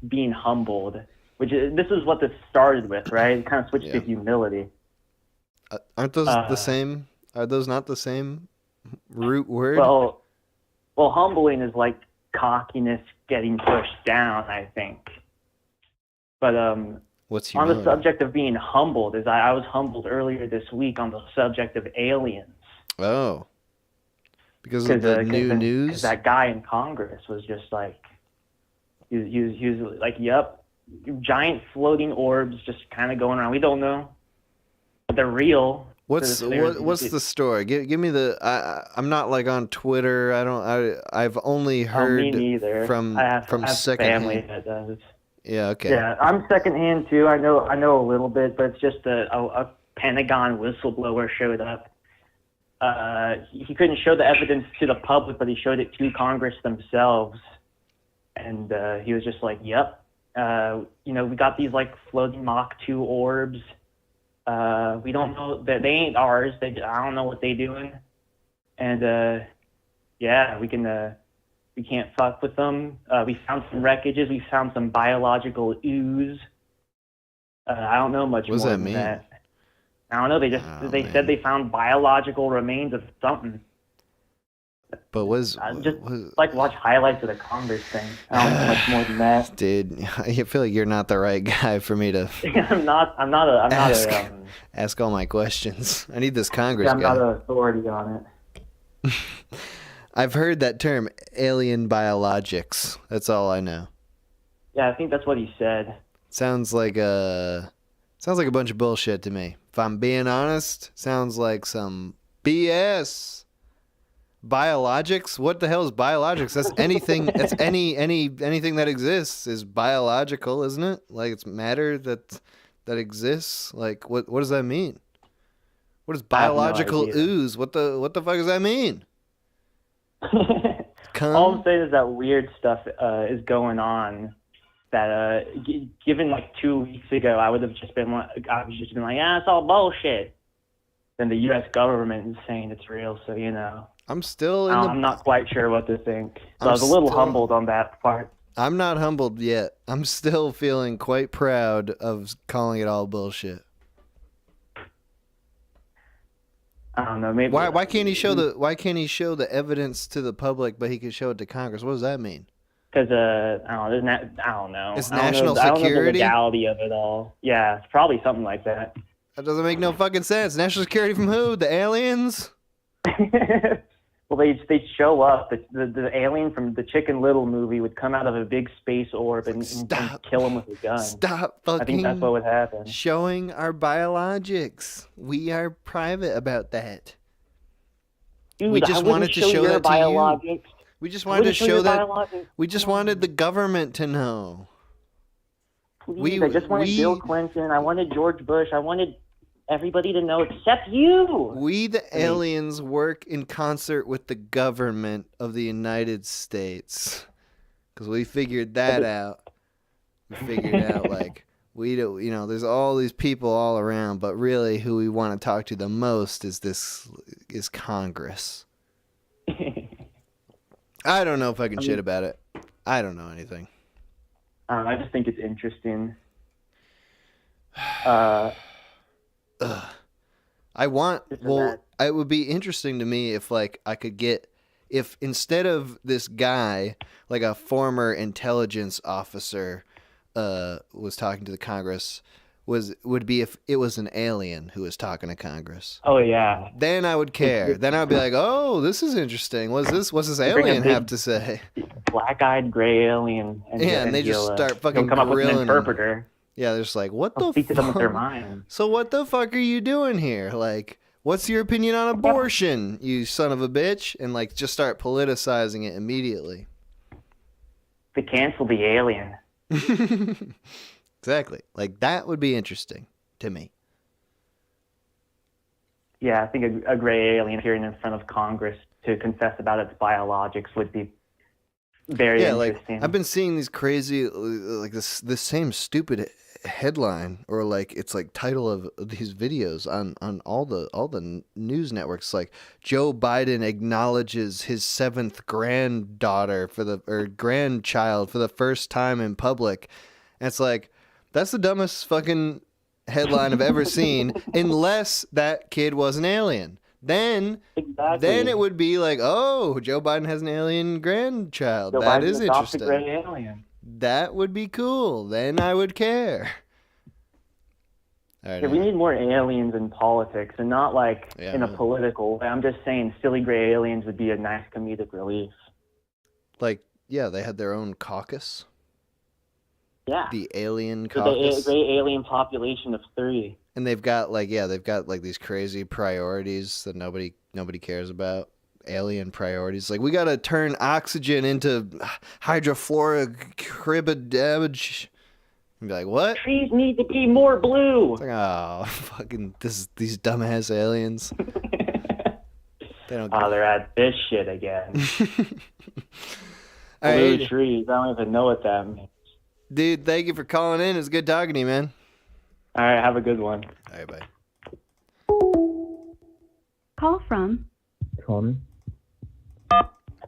S9: being humbled, this is what this started with, right? It kind of switched to humility.
S2: Aren't those the same? Are those not the same root word?
S9: Well, humbling is like cockiness getting pushed down, I think. But
S2: what's humility?
S9: On the subject of being humbled, I was humbled earlier this week on the subject of aliens.
S2: Oh. Because of the new news?
S9: Because that guy in Congress was just like, he was like, yep, giant floating orbs just kind of going around. We don't know, but they're real.
S2: What's the story? Give me the. I'm not like on Twitter. I've only heard
S9: me neither.
S2: from second
S9: family
S2: hand.
S9: that does.
S2: Yeah. Okay.
S9: Yeah, I'm secondhand too. I know a little bit, but it's just a Pentagon whistleblower showed up. He couldn't show the evidence to the public, but he showed it to Congress themselves, and he was just like, "Yep, we got these like floating Mach 2 orbs. We don't know that they ain't ours. I don't know what they doing, and yeah, we can't fuck with them. We found some wreckages. We found some biological ooze. I don't know much more than that. I don't know. They said they found biological remains of something.
S2: But was
S9: Just like watch highlights of the Congress thing. I don't know much more than that.
S2: dude? I feel like you're not the right guy for me to
S9: I'm not
S2: ask all my questions. I need this Congress
S9: I'm
S2: guy.
S9: not an authority on it.
S2: I've heard that term, alien biologics. That's all I know.
S9: Yeah, I think that's what he said.
S2: Sounds like a bunch of bullshit to me. If I'm being honest, sounds like some BS. Biologics? What the hell is biologics? That's anything. That's anything that exists is biological, isn't it? Like it's matter that exists. Like what does that mean? What is biological ooze? What the fuck does that mean?
S9: All I'm saying is that weird stuff is going on. That given like 2 weeks ago, I was just been like, yeah, it's all bullshit. Then the U.S. government is saying it's real, so you know. I'm not quite sure what to think. So I was a little humbled on that part.
S2: I'm not humbled yet. I'm still feeling quite proud of calling it all bullshit.
S9: I don't know. Maybe
S2: why can't he show the evidence to the public, but he can show it to Congress? What does that mean?
S9: Because I don't know.
S2: It's national security.
S9: I don't know the legality of it all. Yeah, it's probably something like that.
S2: That doesn't make no fucking sense. National security from who? The aliens?
S9: Well, they show up. The alien from the Chicken Little movie would come out of a big space orb and kill him with a gun.
S2: Stop fucking.
S9: I think that's what would happen.
S2: Showing our biologics. We are private about that.
S9: Dude,
S2: we just wanted to show that
S9: biologics.
S2: to you. We just wanted to show that. We just wanted the government to know.
S9: Please, I just wanted Bill Clinton. I wanted George Bush. I wanted everybody to know except you.
S2: We, the aliens, work in concert with the government of the United States. Because we figured that out. We figured out, like, we don't, there's all these people all around, but really who we want to talk to the most is Congress. I don't know fucking shit about it. I don't know anything.
S9: I just think it's interesting.
S2: It would be interesting to me if, like, I could get, if instead of this guy, like a former intelligence officer, was talking to the Congress, would be if it was an alien who was talking to Congress.
S9: Oh yeah.
S2: Then I would care. Then I'd be like, oh, this is interesting. What's this alien have to say?
S9: Black-eyed gray alien.
S2: And they just start fucking
S9: come up with an
S2: grilling
S9: interpreter.
S2: Yeah, they're just like, what the
S9: speak to them with their
S2: fuck?
S9: mind.
S2: So what the fuck are you doing here? Like, what's your opinion on abortion, you son of a bitch? And like, just start politicizing it immediately.
S9: They cancel the alien.
S2: Exactly. Like, that would be interesting to me.
S9: Yeah, I think a gray alien appearing in front of Congress to confess about its biologics would be very interesting.
S2: Like, I've been seeing these crazy, like this same stupid headline, or like it's like title of these videos on all the news networks. Like, Joe Biden acknowledges his 7th grandchild for the first time in public. And it's like, that's the dumbest fucking headline I've ever seen, unless that kid was an alien. Then it would be like, oh, Joe Biden has an alien grandchild. That is interesting.
S9: A gray alien.
S2: That would be cool. Then I would care. All right,
S9: we need more aliens in politics, and not like in a political way. I'm just saying silly gray aliens would be a nice comedic relief.
S2: Like, yeah, they had their own caucus.
S9: Yeah.
S2: The alien caucus.
S9: The gray alien population of 3.
S2: And they've got these crazy priorities that nobody cares about. Alien priorities. Like, we got to turn oxygen into hydrofluorocarbon. And be like, what?
S9: Trees need to be more blue.
S2: It's like, oh, fucking these dumbass aliens.
S9: They're at this shit again.
S2: Blue
S9: trees. I don't even know what that means.
S2: Dude, thank you for calling in. It's good talking to you, man.
S9: All right, have a good one.
S2: All right, bye.
S3: Call from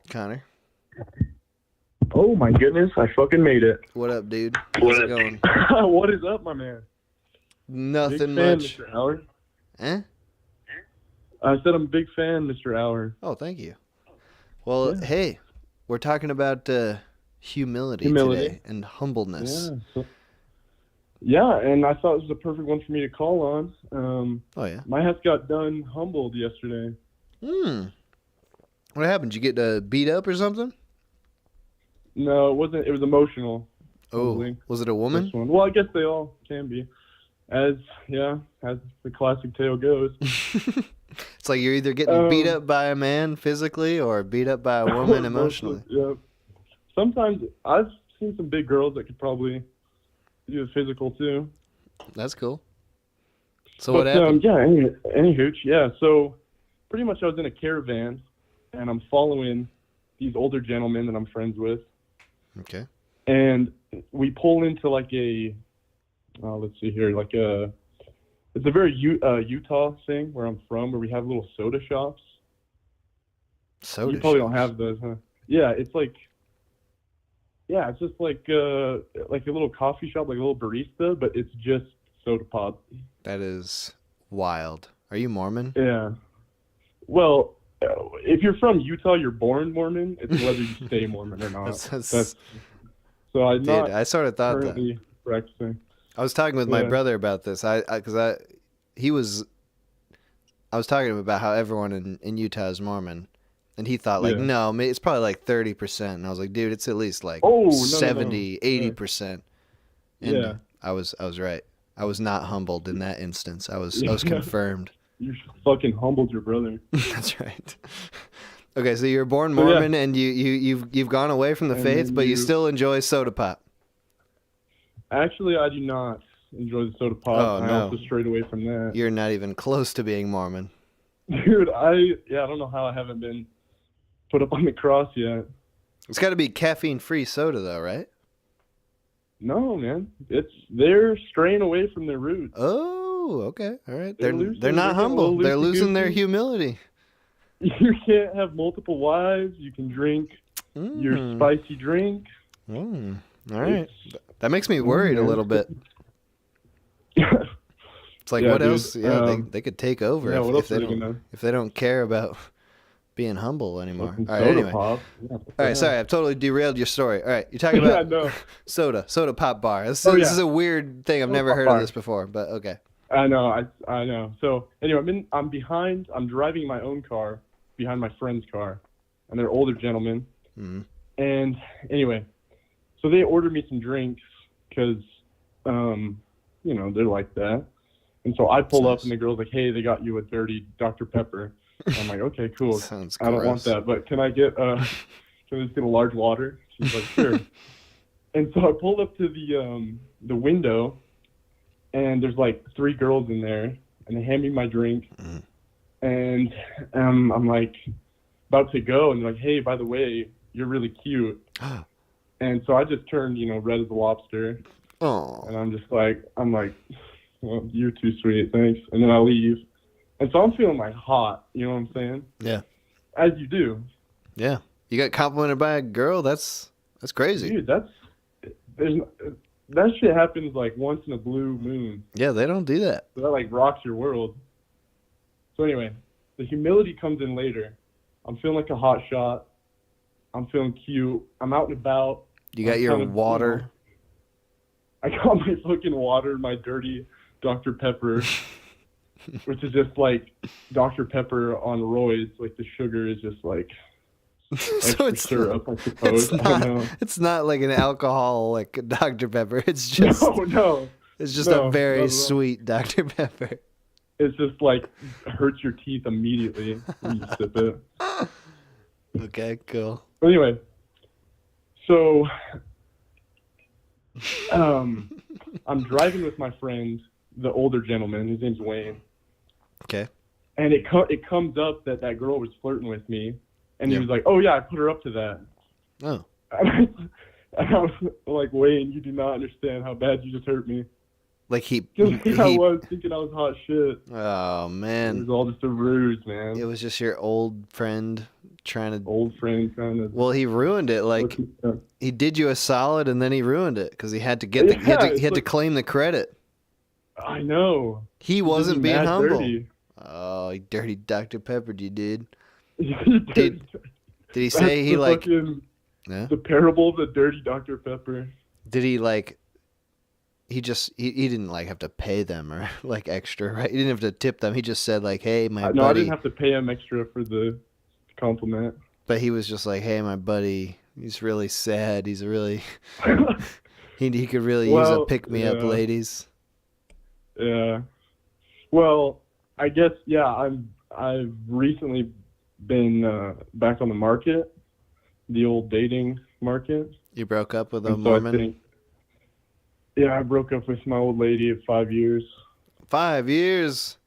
S2: Connor.
S10: Oh my goodness, I fucking made it.
S2: What up, dude? How's it going?
S10: What is up, my man?
S2: Nothing
S10: big fan,
S2: much.
S10: Mr. Howard.
S2: Eh?
S10: I said I'm a big fan, Mr. Howard.
S2: Oh, thank you. Well,
S10: Yeah.
S2: hey, we're talking about humility today and humbleness.
S10: Yeah, and I thought it was the perfect one for me to call on.
S2: Oh, yeah.
S10: My ass got done humbled yesterday.
S2: What happened? Did you get beat up or something?
S10: No, it wasn't. It was emotional.
S2: Oh,
S10: humbling.
S2: was it a woman?
S10: This one. Well, I guess they all can be. As the classic tale goes.
S2: It's like you're either getting beat up by a man physically or beat up by a woman emotionally.
S10: Yeah. Sometimes I've seen some big girls that could probably do the physical too.
S2: That's cool. So what happened?
S10: Any hooch. Yeah. So pretty much I was in a caravan and I'm following these older gentlemen that I'm friends with.
S2: Okay.
S10: And we pull into like a, let's see here, it's a very Utah thing where I'm from, where we have little soda shops. You probably don't have those, huh? Yeah, it's just like a little coffee shop, like a little barista, but it's just soda pop.
S2: That is wild. Are you Mormon?
S10: Yeah. Well, if you're from Utah, you're born Mormon. It's whether you stay Mormon or not. So I'm not.
S2: I sort of thought
S10: currently
S2: that.
S10: Practicing.
S2: I was talking with my brother about this. I was talking to him about how everyone in Utah is Mormon, and he thought no, it's probably like 30%. And I was like, dude, it's at least like 70, 80%. And I was right. I was not humbled in that instance. I was confirmed.
S10: You fucking humbled your brother.
S2: That's right. Okay, so you're born Mormon and you've gone away from the faith, but you still enjoy soda pop.
S10: Actually, I do not enjoy the soda pop.
S2: Oh, no.
S10: I also strayed away from that.
S2: You're not even close to being Mormon.
S10: Dude, I don't know how I haven't been put up on the cross yet.
S2: It's got to be caffeine-free soda, though, right?
S10: No, man. They're straying away from their roots.
S2: Oh, okay. All right. They're not humble. They're losing their humility.
S10: You can't have multiple wives. You can drink your spicy drink.
S2: All right. That makes me worried a little bit. It's like, what else? Yeah, they could take over if they don't care about being humble anymore. All right, anyway. All right, sorry, I've totally derailed your story. All right, you're talking about soda pop bar. This is a weird thing. I've never heard of this before, but okay.
S10: I know. So anyway, I'm driving my own car behind my friend's car, and they're older gentlemen.
S2: Mm-hmm.
S10: And anyway, so they ordered me some drinks because, they're like that. And so I pull up, and the girl's like, "Hey, they got you a dirty Dr. Pepper." And I'm like, "Okay, cool.
S2: Sounds
S10: I don't want that, but can I just get a large water?" She's like, "Sure." And so I pulled up to the window, and there's like 3 girls in there, and they hand me my drink, and I'm like about to go, and they're like, "Hey, by the way, you're really cute." And so I just turned, red as a lobster.
S2: Oh.
S10: And I'm like, well, you're too sweet, thanks. And then I leave. And so I'm feeling like hot, you know what I'm saying?
S2: Yeah.
S10: As you do.
S2: Yeah. You got complimented by a girl? That's crazy.
S10: Dude, that shit happens like once in a blue moon.
S2: Yeah, they don't do that.
S10: So that like rocks your world. So anyway, the humility comes in later. I'm feeling like a hot shot. I'm feeling cute. I'm out and about.
S2: You got your water.
S10: I got my fucking water, my dirty Dr. Pepper, which is just like Dr. Pepper on roids. Like the sugar is just like
S2: so it's
S10: syrup, I suppose.
S2: It's not like an alcohol like Dr. Pepper. It's just
S10: no.
S2: It's just a very sweet Dr. Pepper.
S10: It's just like hurts your teeth immediately when you sip it.
S2: Okay, cool.
S10: Anyway, so I'm driving with my friend, the older gentleman. His name's Wayne.
S2: Okay.
S10: And it comes up that girl was flirting with me, and he was like, "Oh yeah, I put her up to that."
S2: Oh.
S10: And I was like, "Wayne, you do not understand how bad you just hurt me."
S2: Like
S10: I was thinking I was hot shit.
S2: Oh man.
S10: It was all just a ruse, man.
S2: It was just your old friend trying to. Well, he ruined it. Like he did you a solid, and then he ruined it because he had to get he had to claim the credit.
S10: I know.
S2: He wasn't being humble.
S10: Dirty.
S2: Oh, you dirty Dr. Pepper, you did. Did he say he
S10: the
S2: like?
S10: fucking,
S2: Yeah.
S10: the parable of the dirty Dr. Pepper.
S2: Did he like? He didn't like have to pay them or like extra, right? He didn't have to tip them. He just said like, "Hey, my buddy."
S10: No, I didn't have to pay him extra for the compliment.
S2: But he was just like, "Hey, my buddy, he's really sad. He's really he could really use a pick me up, ladies."
S10: Yeah. Well, I guess I've recently been back on the market, the old dating market.
S2: You broke up with a
S10: And so
S2: Mormon?
S10: I broke up with my old lady of 5 years.
S2: 5 years.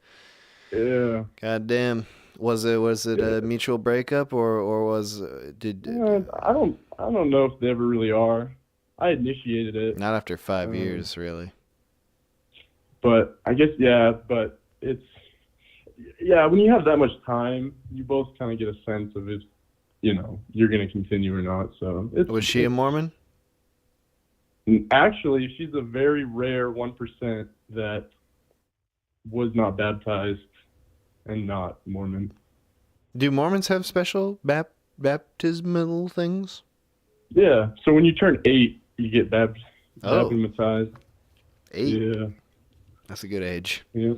S10: Yeah.
S2: God damn. Was it a mutual breakup or was did?
S10: I don't know if they ever really are. I initiated it.
S2: Not after 5 years, really.
S10: But I guess but it's when you have that much time, you both kind of get a sense of if you're going to continue or not. So
S2: was she a Mormon?
S10: Actually, she's a very rare 1% that was not baptized and not Mormon.
S2: Do Mormons have special baptismal things?
S10: Yeah. So when you turn 8, you get baptized.
S2: 8?
S10: Yeah.
S2: That's a good age.
S10: Yeah.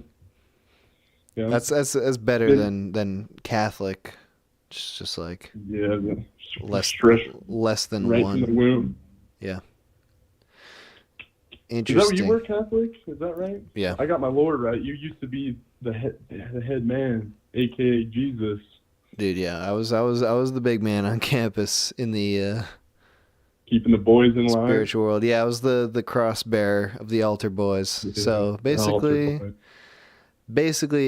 S10: Yeah.
S2: That's better than Catholic. Just like less than
S10: right
S2: 1.
S10: in the womb.
S2: Yeah.
S10: Is that
S2: Interesting.
S10: what you were, Catholic? Is that right?
S2: Yeah.
S10: I got my Lord right. You used to be the head man, aka Jesus.
S2: Dude, yeah, I was the big man on campus in the
S10: keeping the boys in line.
S2: Spiritual world. Yeah, I was the cross bearer of the altar boys.
S10: Yeah,
S2: so basically,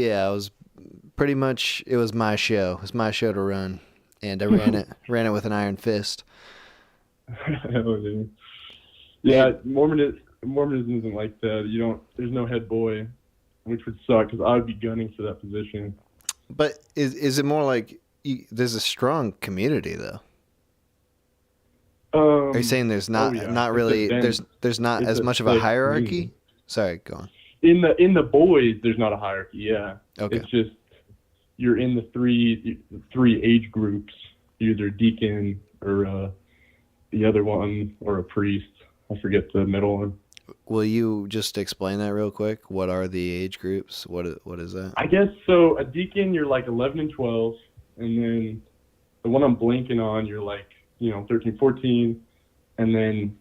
S2: yeah, I was pretty much. It was my show. It was my show to run, and I ran it with an iron fist.
S10: Hell yeah. Yeah, Mormonism isn't like that. There's no head boy, which would suck because I would be gunning for that position.
S2: But is it more like there's a strong community though? Are you saying there's not really there's not as much of a hierarchy?
S10: Community.
S2: Sorry, go on.
S10: In the boys, there's not a hierarchy. Yeah.
S2: Okay.
S10: It's just you're in the three age groups. You're either a deacon or the other one or a priest. I forget the middle one.
S2: Will you just explain that real quick? What are the age groups? What is that?
S10: I guess so. A deacon, you're like 11 and 12, and then the one I'm blanking on, you're like 13, 14, and then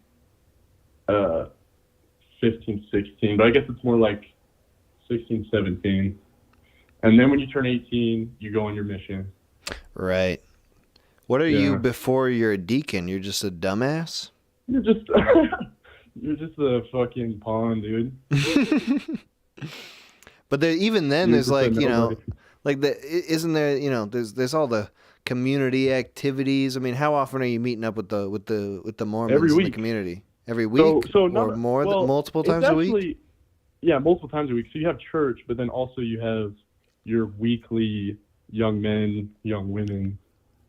S10: 15, 16. But I guess it's more like 16, 17. And then when you turn 18, you go on your mission.
S2: Right. What are you before you're a deacon? You're just a dumbass?
S10: You're just a fucking pawn, dude.
S2: But even then, there's like isn't there there's all the community activities. I mean, how often are you meeting up with the Mormons
S10: Every
S2: in
S10: week.
S2: the community? Every week,
S10: so
S2: or more than multiple times a week?
S10: Yeah, multiple times a week. So you have church, but then also you have your weekly young men, young women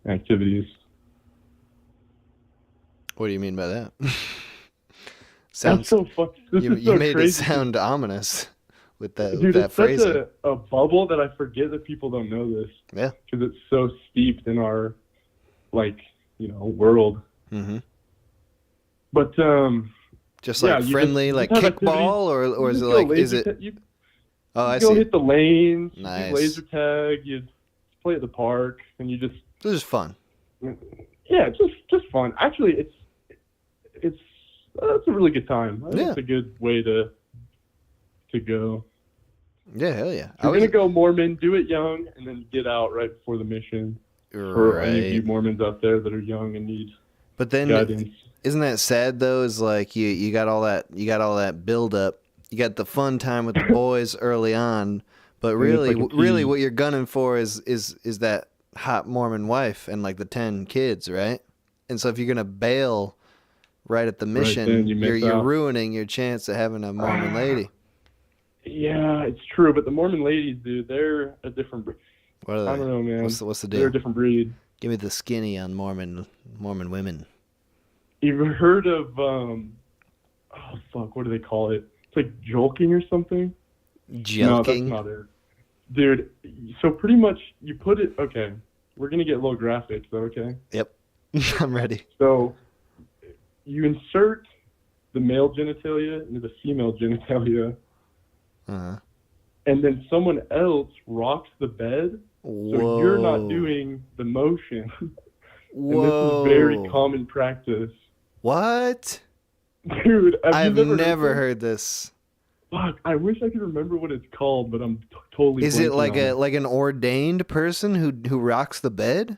S10: activities.
S2: What do you mean by that?
S10: Sounds so fucking.
S2: You made it sound ominous with that.
S10: Dude,
S2: with that
S10: it's such
S2: phrasing.
S10: a bubble that I forget that people don't know this.
S2: Yeah.
S10: Because it's so steeped in our, world.
S2: Mm-hmm.
S10: But
S2: just like friendly, like kickball, or is it like Oh, I see.
S10: Go hit the lanes.
S2: Nice.
S10: You laser tag. You play at the park, and you just.
S2: This is fun.
S10: Yeah, just fun. Actually, it's a really good time. I think it's a good way to go.
S2: Yeah, hell yeah.
S10: If you're gonna go Mormon, do it young, and then get out right before the mission. For any of you Mormons out there that are young and need
S2: But then,
S10: guidance.
S2: Isn't that sad though? Is like you got all that build up. You got the fun time with the boys early on, but really what you're gunning for is that hot Mormon wife and like the 10 kids, right? And so if you're gonna bail right at the mission, you're ruining your chance of having a Mormon lady.
S10: Yeah, it's true, but the Mormon ladies, dude, they're a different breed.
S2: What are they?
S10: I don't know, man.
S2: What's the deal?
S10: They're a different breed.
S2: Give me the skinny on Mormon women.
S10: You've heard of what do they call it? It's like jolking or something.
S2: Jolking?
S10: No, that's not it. Dude, so pretty much you put it, okay, we're gonna get a little graphic, so okay.
S2: Yep. I'm ready.
S10: So you insert the male genitalia into the female genitalia,
S2: Uh-huh.
S10: and then someone else rocks the bed, so you're not doing the motion.
S2: Whoa.
S10: And this is very common practice.
S2: What?
S10: Dude,
S2: I've never heard this.
S10: Fuck, I wish I could remember what it's called, but I'm totally.
S2: Is it
S10: blanking on it.
S2: an ordained person who rocks the bed?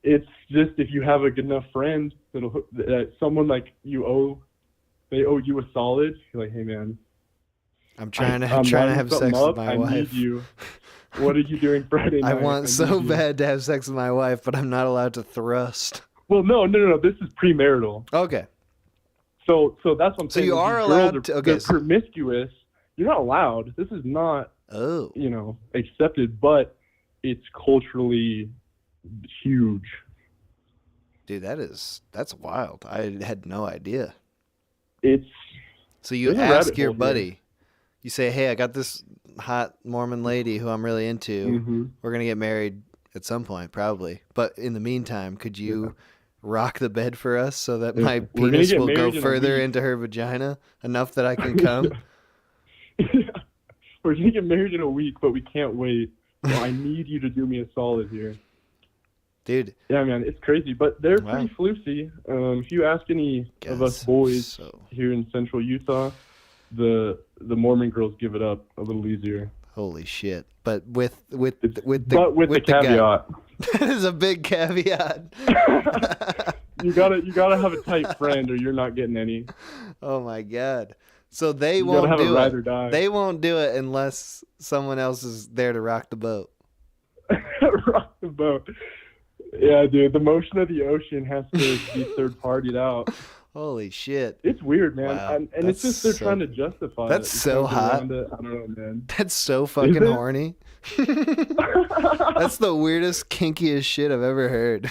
S10: It's just if you have a good enough friend that someone like they owe you a solid. You're like, hey man,
S2: I'm trying to have sex with my wife.
S10: I need you. What are you doing Friday night?
S2: I want so bad to have sex with my wife, but I'm not allowed to thrust.
S10: Well, no. This is premarital.
S2: Okay.
S10: So that's what I'm saying.
S2: So you are
S10: These
S2: allowed
S10: girls
S2: to. Okay.
S10: They're promiscuous. You're not allowed. This is not. Accepted, but it's culturally huge.
S2: Dude, that's wild. I had no idea. So you
S10: there's a
S2: ask
S10: rabbit
S2: your
S10: hole
S2: buddy.
S10: here.
S2: You say, "Hey, I got this hot Mormon lady who I'm really into.
S10: Mhm.
S2: We're gonna get married at some point, probably. But in the meantime, could you rock the bed for us so that my
S10: We're gonna
S2: penis
S10: get
S2: will go
S10: married in a
S2: further
S10: week."
S2: into her vagina enough that I can come?"
S10: We're gonna get married in a week, but we can't wait. So I need you to do me a solid here.
S2: Dude.
S10: Yeah, man, it's crazy, but they're
S2: Wow.
S10: pretty floofy. If you ask any of us boys here in Central Utah, the Mormon girls give it up a little easier.
S2: Holy shit! But with the
S10: caveat.
S2: That is a big caveat.
S10: You gotta have a tight friend, or you're not getting any.
S2: Oh my god! So they
S10: You gotta
S2: won't
S10: have a
S2: do
S10: ride or
S2: it.
S10: die.
S2: They won't do it unless someone else is there to rock the boat.
S10: Rock the boat. Yeah, dude. The motion of the ocean has to be third-partied out.
S2: Holy shit!
S10: It's weird, man.
S2: Wow.
S10: And it's just they're trying to justify
S2: That's
S10: it.
S2: so hot.
S10: I don't know, man.
S2: That's so fucking
S10: it?
S2: horny. That's the weirdest, kinkiest shit I've ever heard.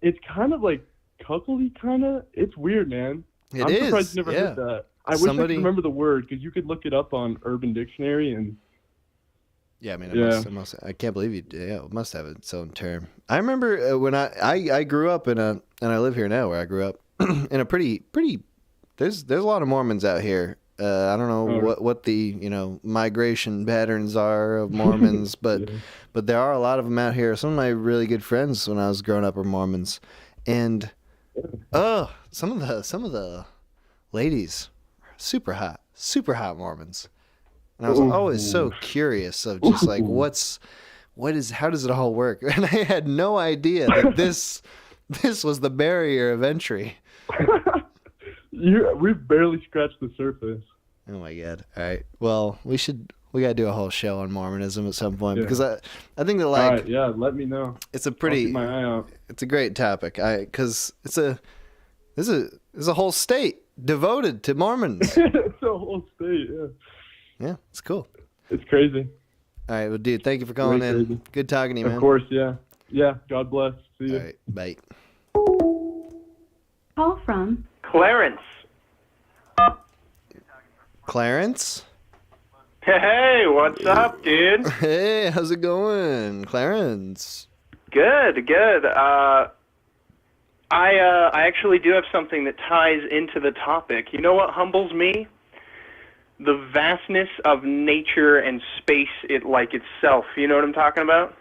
S10: It's kind of like coupley, kind of. It's weird, man.
S2: It
S10: I'm
S2: is,
S10: surprised you never
S2: yeah.
S10: heard that. I wish I could remember the word, because you could look it up on Urban Dictionary and.
S2: Yeah, I mean, I can't believe you. Yeah, it must have its own term. I remember when I grew up and I live here now where I grew up in a pretty. There's a lot of Mormons out here. I don't know what the migration patterns are of Mormons, but there are a lot of them out here. Some of my really good friends when I was growing up were Mormons, and some of the ladies, super hot Mormons. And I was always so curious of just like how does it all work? And I had no idea that this was the barrier of entry.
S10: We've barely scratched the surface.
S2: Oh my god! All right, well we gotta do a whole show on Mormonism at some point because I think that
S10: All right, yeah, let me know.
S2: It's a
S10: I'll keep my eye out.
S2: It's a great topic. Because there's a whole state devoted to Mormons.
S10: It's a whole state, yeah.
S2: Yeah, it's cool.
S10: It's crazy.
S2: All right, well, dude, thank you for calling in.
S10: Crazy.
S2: Good talking to you, man.
S10: Of course, yeah. Yeah, God bless. See you.
S2: All right, bye.
S3: Call from
S11: Clarence.
S2: Clarence?
S11: Hey, what's up, dude?
S2: Hey, how's it going, Clarence?
S11: Good. I actually do have something that ties into the topic. You know what humbles me? The vastness of nature and space itself. You know what I'm talking about?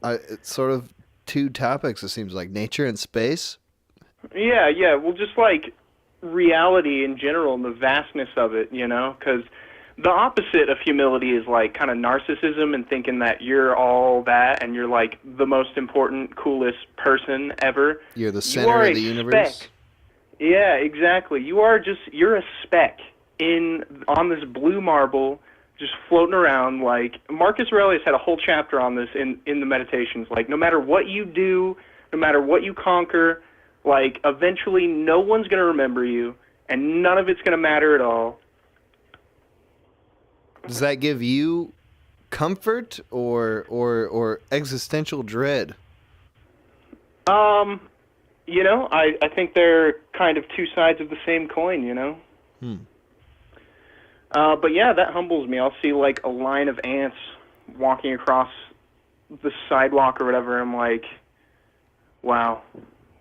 S2: It's sort of two topics, it seems like. Nature and space?
S11: Yeah. Well, just like reality in general and the vastness of it, because the opposite of humility is like kind of narcissism and thinking that you're all that and you're like the most important, coolest person ever.
S2: You're the center of the universe?
S11: Speck. Yeah, exactly. You're a speck on this blue marble just floating around. Like Marcus Aurelius had a whole chapter on this in the Meditations. Like no matter what you do, no matter what you conquer, like eventually no one's going to remember you and none of it's going to matter at all.
S2: Does that give you comfort or existential dread?
S11: I think they're kind of two sides of the same coin, But yeah, that humbles me. I'll see like a line of ants walking across the sidewalk or whatever, I'm like, wow,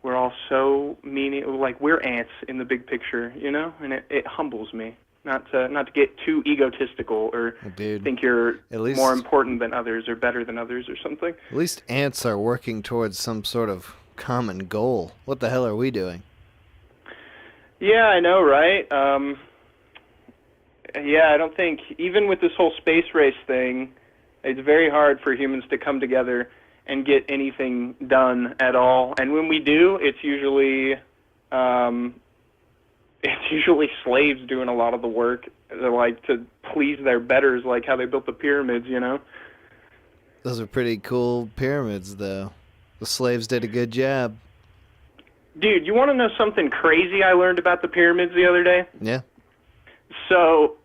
S11: we're all so like we're ants in the big picture, you know, and it humbles me. Not to get too egotistical or think you're more important than others or better than others or something.
S2: At least ants are working towards some sort of common goal. What the hell are we doing?
S11: Yeah, I know, right? Yeah, I don't think, even with this whole space race thing, it's very hard for humans to come together and get anything done at all. And when we do, it's usually slaves doing a lot of the work. They're like to please their betters, like how they built the pyramids, you know?
S2: Those are pretty cool pyramids, though. The slaves did a good job.
S11: Dude, you want to know something crazy I learned about the pyramids the other day?
S2: Yeah.
S11: So,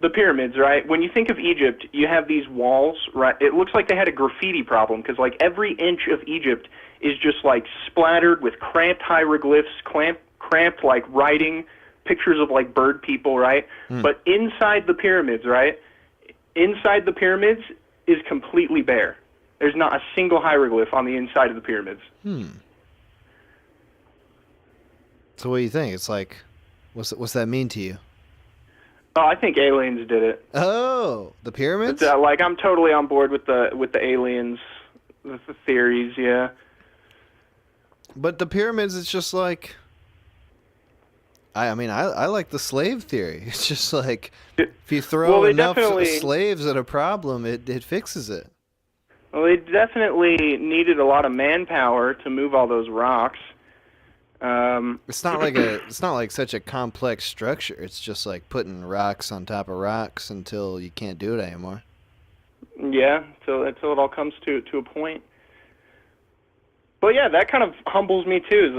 S11: the pyramids, right? When you think of Egypt, you have these walls, right? It looks like they had a graffiti problem because, like, every inch of Egypt is just, like, splattered with cramped hieroglyphs, cramped, like, writing, pictures of, like, bird people, right? But inside the pyramids, right? Inside the pyramids is completely bare. There's not a single hieroglyph on the inside of the pyramids.
S2: So what do you think? It's like, what's that mean to you?
S11: Oh, I think aliens did it.
S2: Oh, the pyramids?
S11: But, like, I'm totally on board with the aliens, with the theories, yeah.
S2: But the pyramids, it's just like, I mean, I like the slave theory. It's just like, if you throw enough slaves at a problem, it fixes it.
S11: Well, they definitely needed a lot of manpower to move all those rocks.
S2: It's not like such a complex structure. It's just like putting rocks on top of rocks until you can't do it anymore.
S11: Yeah, until it all comes to a point. But yeah, that kind of humbles me too.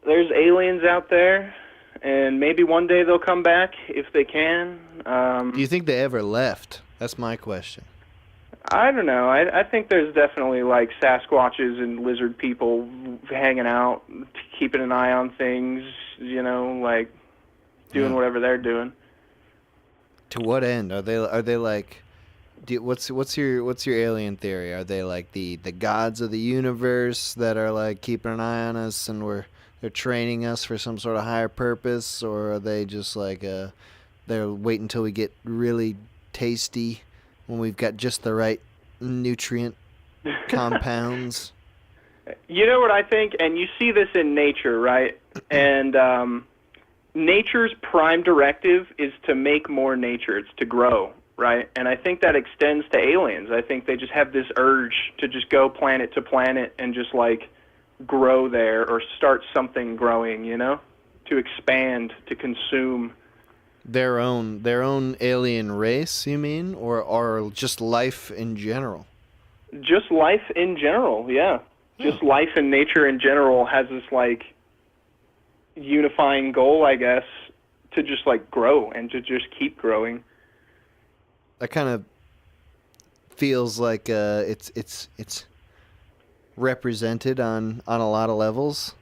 S11: There's aliens out there, and maybe one day they'll come back if they can.
S2: Do you think they ever left? That's my question.
S11: I don't know. I think there's definitely like Sasquatches and lizard people hanging out, keeping an eye on things, you know, like doing whatever they're doing.
S2: To what end? Are they like? What's your alien theory? Are they like the gods of the universe that are like keeping an eye on us and they're training us for some sort of higher purpose, or are they just like they're waiting until we get really tasty when we've got just the right nutrient compounds?
S11: You know what I think? And you see this in nature, right? And nature's prime directive is to make more nature. It's to grow, right? And I think that extends to aliens. I think they just have this urge to just go planet to planet and just, like, grow there or start something growing, you know? To expand, to consume.
S2: Their own alien race, you mean? Or just life in general?
S11: Just life in general, yeah. Just life and nature in general has this, like, unifying goal, I guess, to just, like, grow and to just keep growing.
S2: That kind of feels like it's represented on a lot of levels.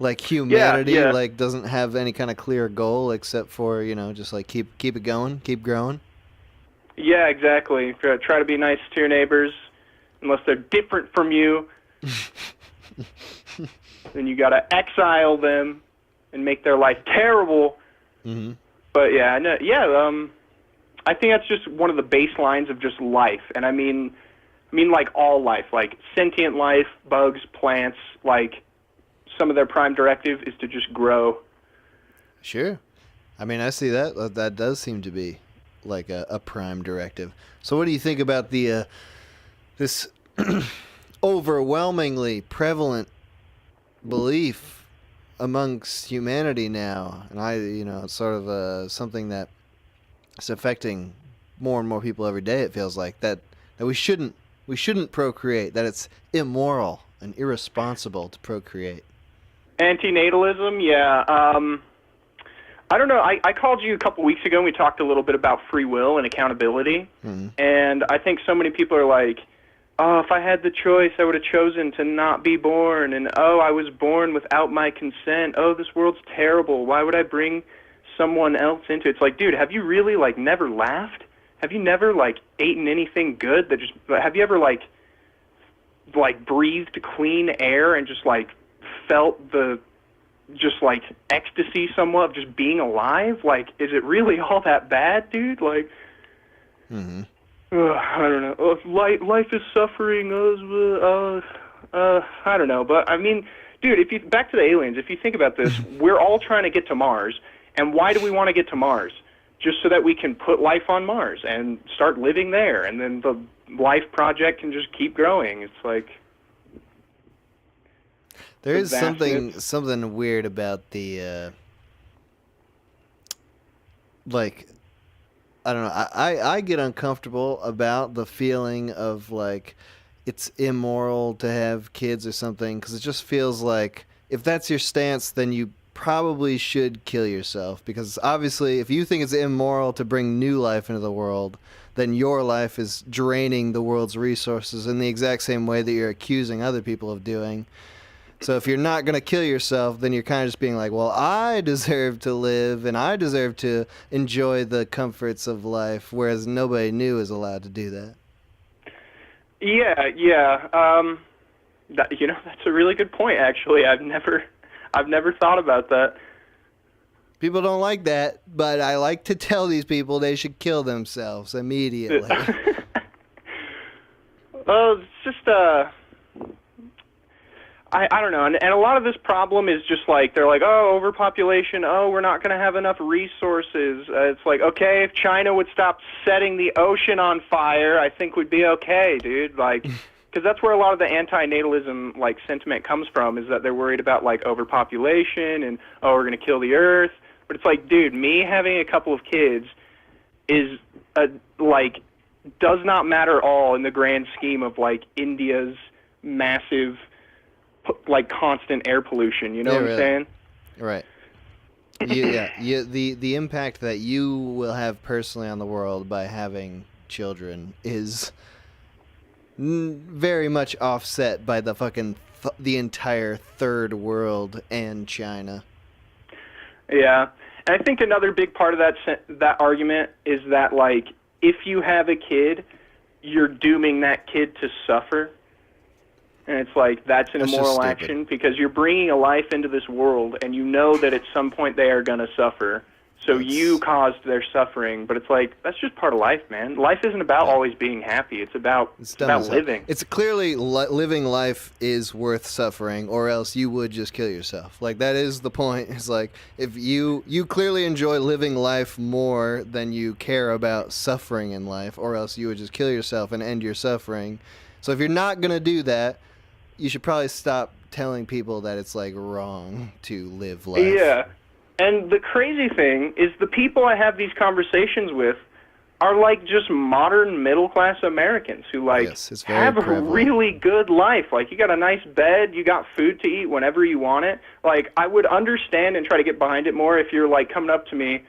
S2: Like humanity, like doesn't have any kind of clear goal except for, you know, just like keep it going, keep growing.
S11: Yeah, exactly. Try to be nice to your neighbors, unless they're different from you. Then you gotta exile them and make their life terrible.
S2: Mm-hmm.
S11: But yeah, I think that's just one of the baselines of just life, and I mean like all life, like sentient life, bugs, plants, like. Some of their prime directive is to just grow.
S2: Sure. I mean, I see that. That does seem to be like a prime directive. So what do you think about the this overwhelmingly prevalent belief amongst humanity now? And it's sort of something that is affecting more and more people every day, it feels like, that we shouldn't procreate, that it's immoral and irresponsible to procreate.
S11: Antinatalism, yeah. I don't know. I called you a couple weeks ago and we talked a little bit about free will and accountability.
S2: Mm-hmm.
S11: And I think so many people are like, oh, if I had the choice, I would have chosen to not be born. And, oh, I was born without my consent. Oh, this world's terrible. Why would I bring someone else into it? It's like, dude, have you really, like, never laughed? Have you never, like, eaten anything good? Have you ever, like, like breathed clean air and just like felt the just like ecstasy somewhat of just being alive? Like, is it really all that bad, dude? Like, I don't know. Life is suffering. I don't know, but I mean, dude, if you back to the aliens, if you think about this, we're all trying to get to Mars, and why do we want to get to Mars? Just so that we can put life on Mars and start living there, and then the life project can just keep growing. It's like
S2: there is something weird about the like, I don't know. I get uncomfortable about the feeling of like it's immoral to have kids or something, because it just feels like if that's your stance, then you probably should kill yourself, because obviously if you think it's immoral to bring new life into the world, then your life is draining the world's resources in the exact same way that you're accusing other people of doing. So if you're not going to kill yourself, then you're kind of just being like, well, I deserve to live and I deserve to enjoy the comforts of life, whereas nobody new is allowed to do that.
S11: Yeah. That's a really good point, actually. I've never thought about that.
S2: People don't like that, but I like to tell these people they should kill themselves immediately.
S11: Well, it's just, I don't know. And a lot of this problem is just like, they're like, oh, overpopulation, oh, we're not going to have enough resources. It's like, okay, if China would stop setting the ocean on fire, I think we'd be okay, dude. Like, because that's where a lot of the anti-natalism like sentiment comes from, is that they're worried about like overpopulation and, oh, we're going to kill the earth. But it's like, dude, me having a couple of kids is like does not matter at all in the grand scheme of like India's massive like constant air pollution. You know what I'm saying?
S2: Right. The impact that you will have personally on the world by having children is very much offset by the fucking the entire third world and China.
S11: Yeah, and I think another big part of that argument is that like if you have a kid, you're dooming that kid to suffer, and it's like that's an immoral action because you're bringing a life into this world, and you know that at some point they are gonna suffer. So you caused their suffering, but it's like that's just part of life, man. Life isn't about always being happy. It's about living.
S2: It's clearly living life is worth suffering, or else you would just kill yourself. Like that is the point. It's like if you clearly enjoy living life more than you care about suffering in life, or else you would just kill yourself and end your suffering. So if you're not gonna do that, you should probably stop telling people that it's like wrong to live life.
S11: Yeah. And the crazy thing is the people I have these conversations with are like just modern middle-class Americans who like have a really good life. Like you got a nice bed, you got food to eat whenever you want it. Like I would understand and try to get behind it more if you're like coming up to me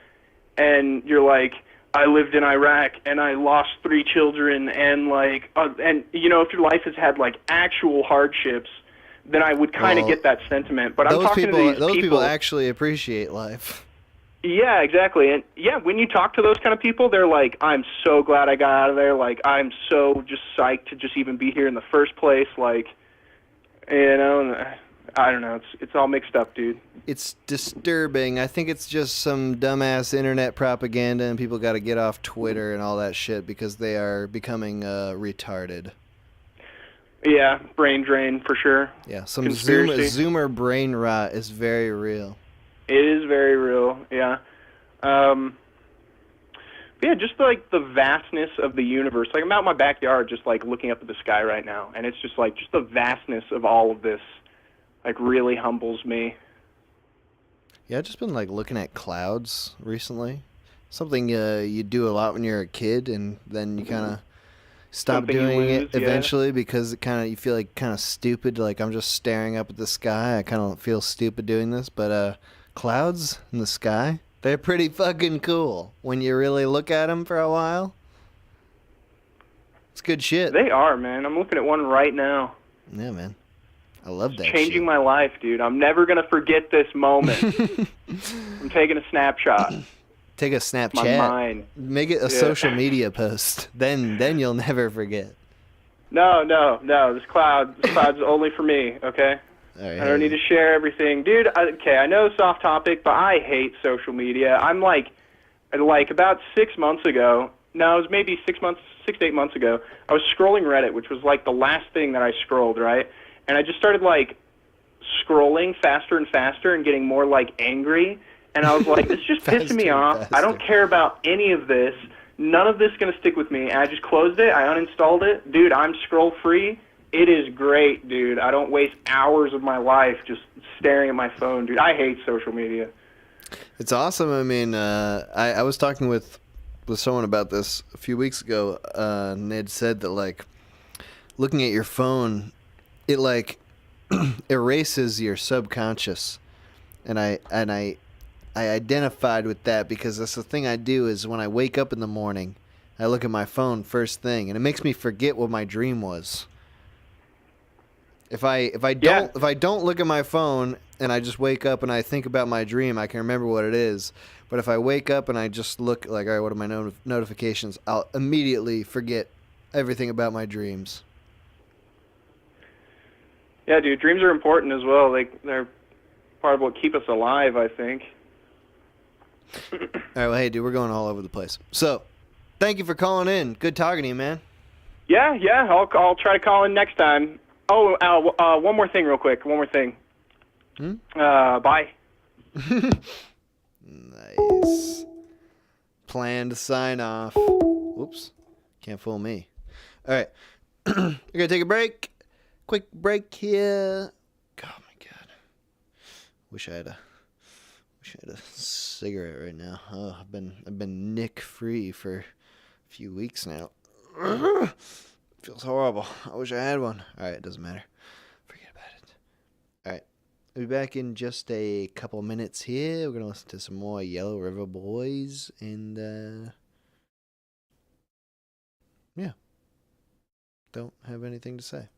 S11: and you're like, I lived in Iraq and I lost 3 children and like, and you know, if your life has had like actual hardships, then I would kind of get that sentiment. But I'm talking to these people.
S2: Those people actually appreciate life.
S11: Yeah, exactly. And yeah, when you talk to those kind of people, they're like, I'm so glad I got out of there. Like, I'm so just psyched to just even be here in the first place. Like, you know, I don't know. It's all mixed up, dude.
S2: It's disturbing. I think it's just some dumbass internet propaganda, and people got to get off Twitter and all that shit because they are becoming retarded.
S11: Yeah, brain drain for sure.
S2: Yeah, some Zoomer brain rot is very real.
S11: It is very real, yeah. Yeah, just like the vastness of the universe. Like I'm out in my backyard just like looking up at the sky right now, and it's just like just the vastness of all of this like really humbles me.
S2: Yeah, I've just been like looking at clouds recently. Something you do a lot when you're a kid, and then you kind of stop doing it eventually because it you feel like kind of stupid. Like I'm just staring up at the sky. I kind of feel stupid doing this, but clouds in the sky, they're pretty fucking cool when you really look at them for a while. It's good shit.
S11: They are, man. I'm looking at one right now.
S2: Yeah, man. I love that.
S11: Changing my life, dude. I'm never gonna forget this moment. I'm taking a snapshot.
S2: Take a Snapchat.
S11: My mind.
S2: Make it a social media post. Then you'll never forget.
S11: No. This cloud's only for me. Okay.
S2: All right,
S11: I don't need to share everything, dude. Okay, I know it's off topic, but I hate social media. I'm like about 6 months ago. No, it was maybe 6 to 8 months ago. I was scrolling Reddit, which was like the last thing that I scrolled, right? And I just started like scrolling faster and faster and getting more like angry. And I was like, this is just pissing me off. I don't care about any of this. None of this is going to stick with me. And I just closed it. I uninstalled it. Dude, I'm scroll free. It is great, dude. I don't waste hours of my life just staring at my phone, dude. I hate social media.
S2: It's awesome. I mean, I was talking with someone about this a few weeks ago, and they'd said that, like, looking at your phone, it, like, erases your subconscious. And I identified with that because that's the thing I do is when I wake up in the morning, I look at my phone first thing, and it makes me forget what my dream was. If I don't look at my phone and I just wake up and I think about my dream, I can remember what it is. But if I wake up and I just look like, all right, what are my notifications? I'll immediately forget everything about my dreams.
S11: Yeah, dude, dreams are important as well. Like they're part of what keep us alive, I think.
S2: All right, well, hey, dude, we're going all over the place. So, thank you for calling in. Good talking to you, man.
S11: Yeah, I'll try to call in next time. Oh, one more thing real quick. One more thing. Bye.
S2: Nice. Plan to sign off. Whoops. Can't fool me. All right. We're going to take a break. Quick break here. Oh, my God. Wish I had a cigarette right now. Oh, I've been nick free for a few weeks now. Feels horrible. I wish I had one. All right, it doesn't matter. Forget about it. All right, I'll be back in just a couple minutes here. We're gonna listen to some more Yellow River Boys, and yeah, don't have anything to say.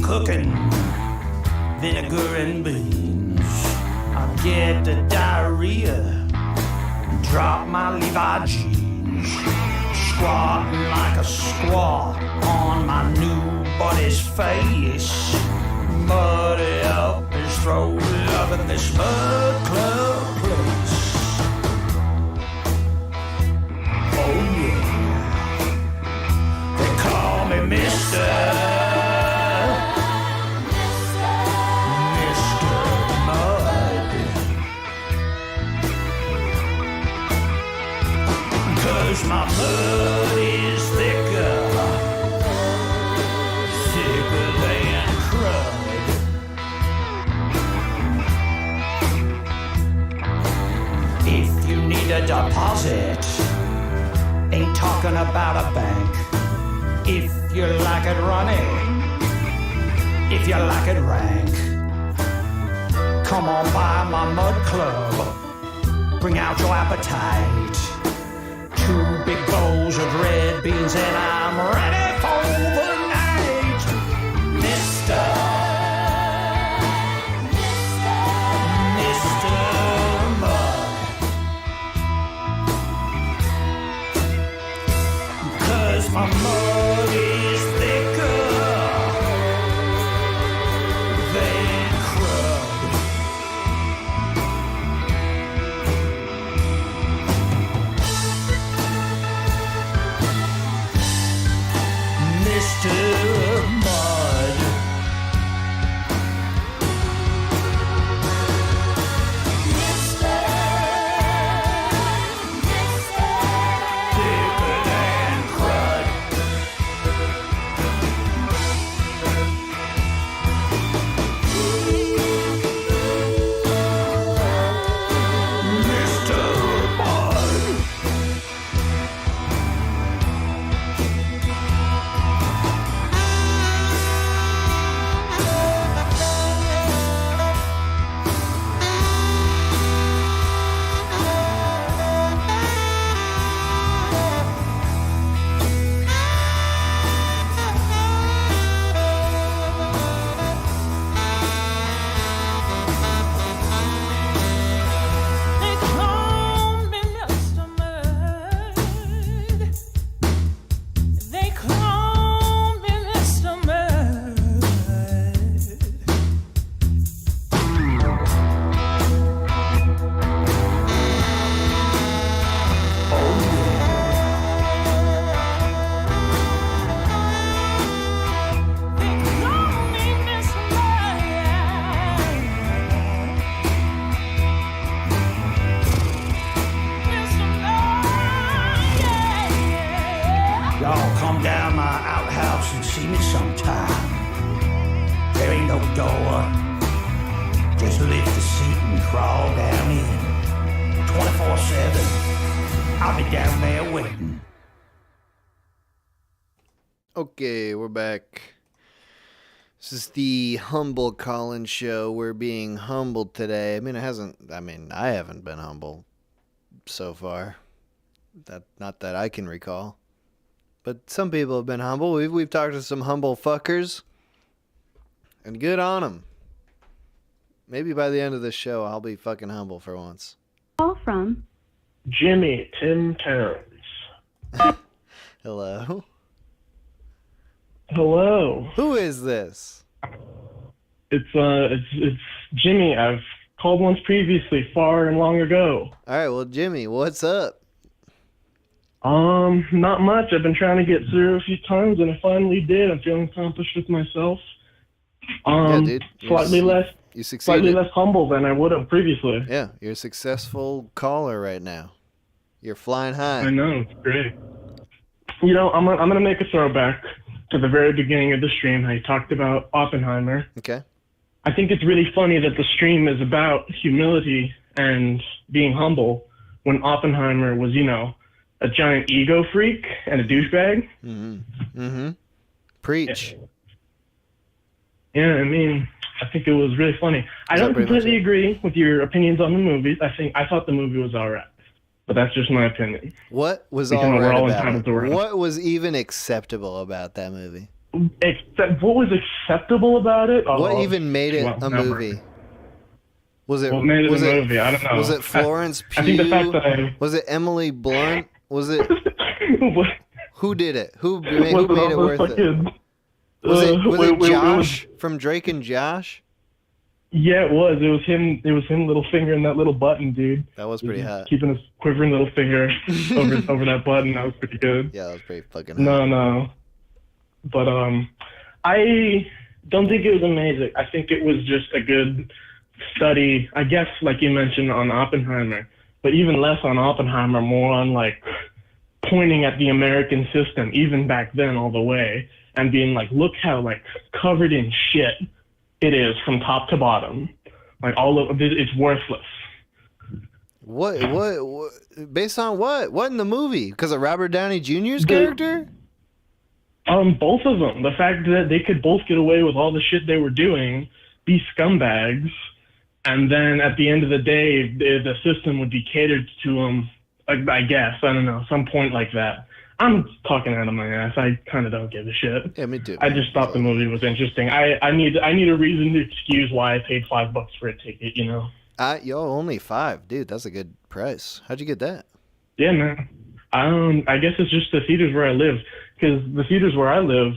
S1: Cooking vinegar and beans. I get the diarrhea, drop my Levi jeans, squatting like a squat on my new buddy's face. Muddy up his throat, loving this mud club place. Oh yeah, they call me Mister. My mud is thicker than crud. If you need a deposit, ain't talking about a bank. If you like it running, if you like it rank, come on by my mud club, bring out your appetite. 2 big bowls of red beans and I'm ready for the night. Mr. Mud. 'Cause my mud is thicker than crud. crawl down in 24/7. I'll be down there waiting.
S2: Okay, we're back. This is the Humble Collins show. We're being humbled today. I haven't been humble so far. Not that I can recall. But some people have been humble. We've talked to some humble fuckers. And good on them. Maybe by the end of this show, I'll be fucking humble for once.
S3: Call from
S12: Jimmy Tim Terrence.
S2: Hello?
S12: Hello.
S2: Who is this?
S12: It's Jimmy. I've called once previously, far and long ago.
S2: All right, well, Jimmy, what's up?
S12: Not much. I've been trying to get through a few times, and I finally did. I'm feeling accomplished with myself.
S2: Yeah, dude.
S12: Slightly less humble than I would have previously.
S2: Yeah, you're a successful caller right now. You're flying high.
S12: I know, it's great. You know, I'm gonna make a throwback to the very beginning of the stream. How you talked about Oppenheimer.
S2: Okay.
S12: I think it's really funny that the stream is about humility and being humble when Oppenheimer was, you know, a giant ego freak and a douchebag.
S2: Preach.
S12: Yeah, I mean, I think it was really funny. I don't completely agree with your opinions on the movies. I thought the movie was all right, but that's just my opinion.
S2: What was
S12: Because
S2: all
S12: we're
S2: right
S12: all
S2: about
S12: entitled
S2: it?
S12: to our-
S2: What was even acceptable about that movie?
S12: What was acceptable about it?
S2: What even made it a movie? Was it?
S12: What made it
S2: was
S12: a
S2: it,
S12: movie? I don't know.
S2: Was it Florence Pugh?
S12: I think the fact that
S2: was it Emily Blunt? Was it? Who did it? Who made it worth it? Was it Josh from Drake and Josh?
S12: Yeah, it was. It was him. It was him, little finger in that little button, dude.
S2: That was pretty hot.
S12: Keeping his quivering little finger over that button. That was pretty good.
S2: Yeah, that was pretty fucking hot.
S12: No. But I don't think it was amazing. I think it was just a good study, I guess, like you mentioned, on Oppenheimer, but even less on Oppenheimer, more on like pointing at the American system, even back then, all the way, and being like, look how like covered in shit it is from top to bottom. Like all of it, it's worthless.
S2: What? Based on what? What in the movie? Because of Robert Downey Jr.'s character?
S12: Both of them. The fact that they could both get away with all the shit they were doing, be scumbags, and then at the end of the day, the system would be catered to them. I guess, I don't know, some point like that. I'm talking out of my ass. I kind of don't give a shit.
S2: Yeah, me too.
S12: I just thought the movie was interesting. I need a reason to excuse why I paid $5 for a ticket. You know.
S2: Only $5, dude. That's a good price. How'd you get that?
S12: Yeah, man. I guess it's just the theaters where I live, because the theaters where I live,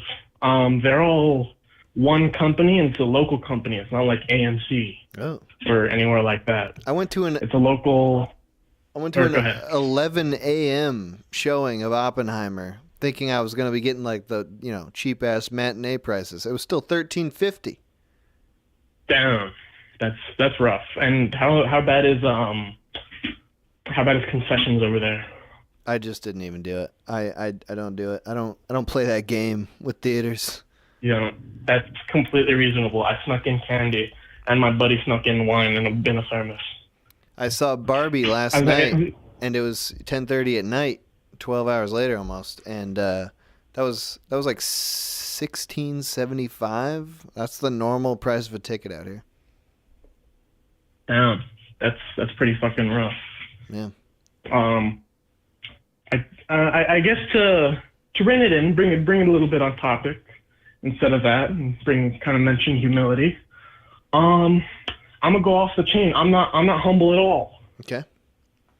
S12: they're all one company, and it's a local company. It's not like AMC or anywhere like that. It's a local.
S2: I went to an 11 a.m. showing of Oppenheimer, thinking I was going to be getting like the cheap ass matinee prices. It was still $13.50.
S12: Damn, that's rough. And how bad is concessions over there?
S2: I just didn't even do it. I don't do it. I don't play that game with theaters.
S12: Yeah, that's completely reasonable. I snuck in candy, and my buddy snuck in wine in a thermos.
S2: I saw Barbie last night, and it was 10:30 at night, 12 hours later almost, and that was like $16.75. That's the normal price of a ticket out here.
S12: Damn, that's pretty fucking rough.
S2: Yeah.
S12: I guess to rein it in, bring it a little bit on topic instead of that, and kind of mention humility. I'm gonna go off the chain. I'm not humble at all.
S2: Okay.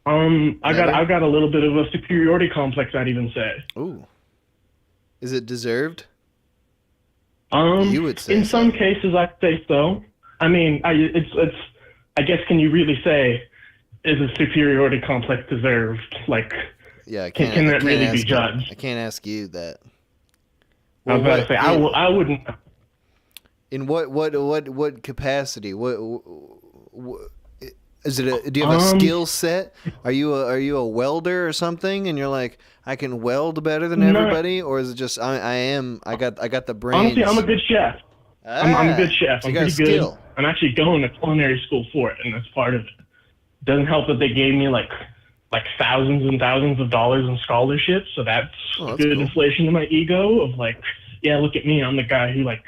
S12: I've got a little bit of a superiority complex, I'd even say.
S2: Ooh. Is it deserved?
S12: You would say in some cases, I'd say so. I mean, it's. I guess, can you really say, is a superiority complex deserved? Like,
S2: yeah,
S12: can that really be judged?
S2: I can't ask you that.
S12: I was about to say, I wouldn't.
S2: In what capacity? What is it? Do you have a skill set? Are you a welder or something? And you're like, I can weld better than everybody, or is it just I got the brains?
S12: Honestly, I'm a good chef. I'm a good chef.
S2: So
S12: I'm
S2: you got a
S12: pretty good.
S2: skill.
S12: I'm actually going to culinary school for it, and that's part of it. Doesn't help that they gave me like thousands and thousands of dollars in scholarships, so that's a good inflation to my ego of like, yeah, look at me, I'm the guy who like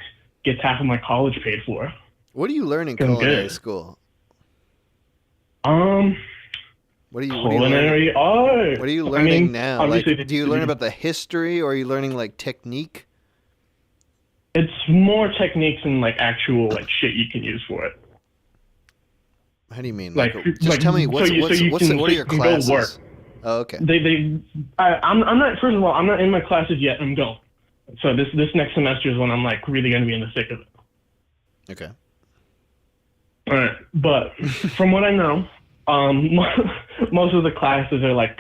S12: gets half of my college paid for.
S2: What do you learn in culinary school? What are you
S12: culinary art.
S2: What are you learning now? Like,
S12: obviously
S2: do you learn about the history, or are you learning like technique?
S12: It's more techniques and like actual like shit you can use for it.
S2: How do you mean?
S12: Like,
S2: just tell me what are your classes?
S12: Go work.
S2: Oh, okay.
S12: I'm not. First of all, I'm not in my classes yet. I'm going. So this next semester is when I'm like really going to be in the thick of it.
S2: Okay.
S12: All right, but from what I know, most of the classes are like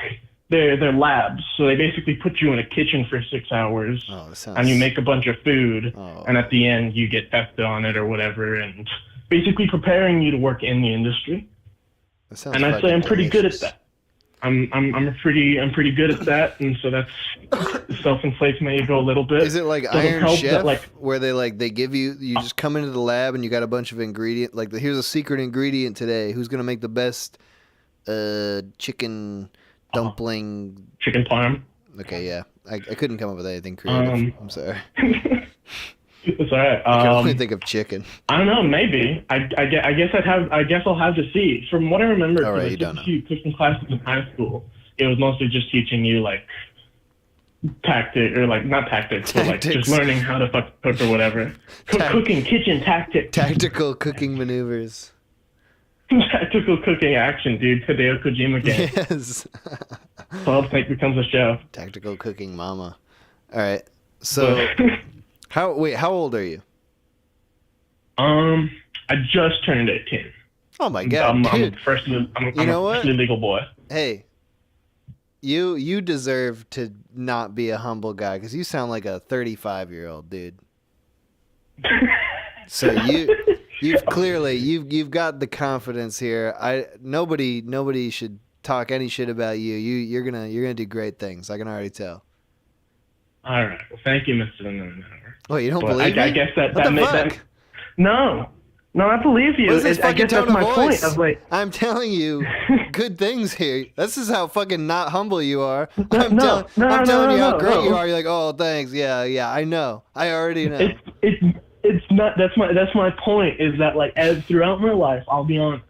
S12: they're labs. So they basically put you in a kitchen for 6 hours, and you make a bunch of food, and at the end you get tested on it or whatever, and basically preparing you to work in the industry. And I'd say I'm pretty good at that. I'm pretty good at that, and so that's self-inflates my ego a little bit.
S2: Is it like Iron Chef, where they give you just come into the lab and you got a bunch of ingredients, like here's a secret ingredient today. Who's gonna make the best chicken dumpling?
S12: Chicken parm.
S2: Okay, yeah, I couldn't come up with anything creative. I'm sorry.
S12: It's all right.
S2: I can only think of chicken.
S12: I don't know. Maybe. I guess I'll have to see. From what I remember,
S2: all right, you don't know.
S12: Cooking classes in high school, it was mostly just teaching you like tactic or like not tactics, but like just learning how to cook or whatever. Cooking kitchen tactics.
S2: Tactical cooking maneuvers.
S12: Tactical cooking action, dude. Hideo Kojima game.
S2: Yes.
S12: 12 Tank becomes a show.
S2: Tactical cooking mama. All right. So. How old are you?
S12: I just turned 18.
S2: Oh my god,
S12: I'm
S2: dude.
S12: a freshly legal boy.
S2: Hey, you deserve to not be a humble guy because you sound like a 35-year-old dude. So you've clearly you've got the confidence here. Nobody should talk any shit about you. You're gonna do great things. I can already tell.
S12: All right. Well, thank you, Mr.
S2: Oh, you don't believe me?
S12: I guess that
S2: fuck?
S12: No, I believe you.
S2: What is this
S12: I guess
S2: fucking tone
S12: that's my
S2: of voice?
S12: point. Of like,
S2: I'm telling you good things here. This is how fucking not humble you are.
S12: I'm telling
S2: you how great you are. You're like, oh, thanks. Yeah, I know. I already know.
S12: It's not. That's my point. Is that like as throughout my life, I'll be honest,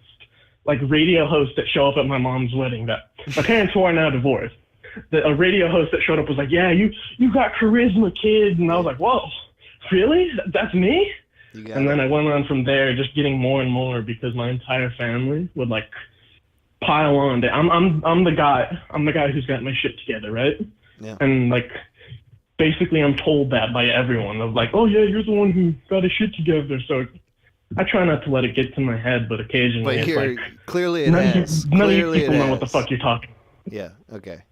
S12: like radio hosts that show up at my mom's wedding. That my parents who are now divorced. A radio host that showed up was like, yeah, you got charisma, kid. And I was like, whoa, really? That's me? And then I went on from there, just getting more and more because my entire family would like pile on. I'm the guy who's got my shit together, right?
S2: Yeah.
S12: And like, basically I'm told that by everyone of like, oh yeah, you're the one who got his shit together. So I try not to let it get to my head, but occasionally it's like,
S2: clearly it has.
S12: None of you people know what the fuck you're talking.
S2: Yeah. Okay.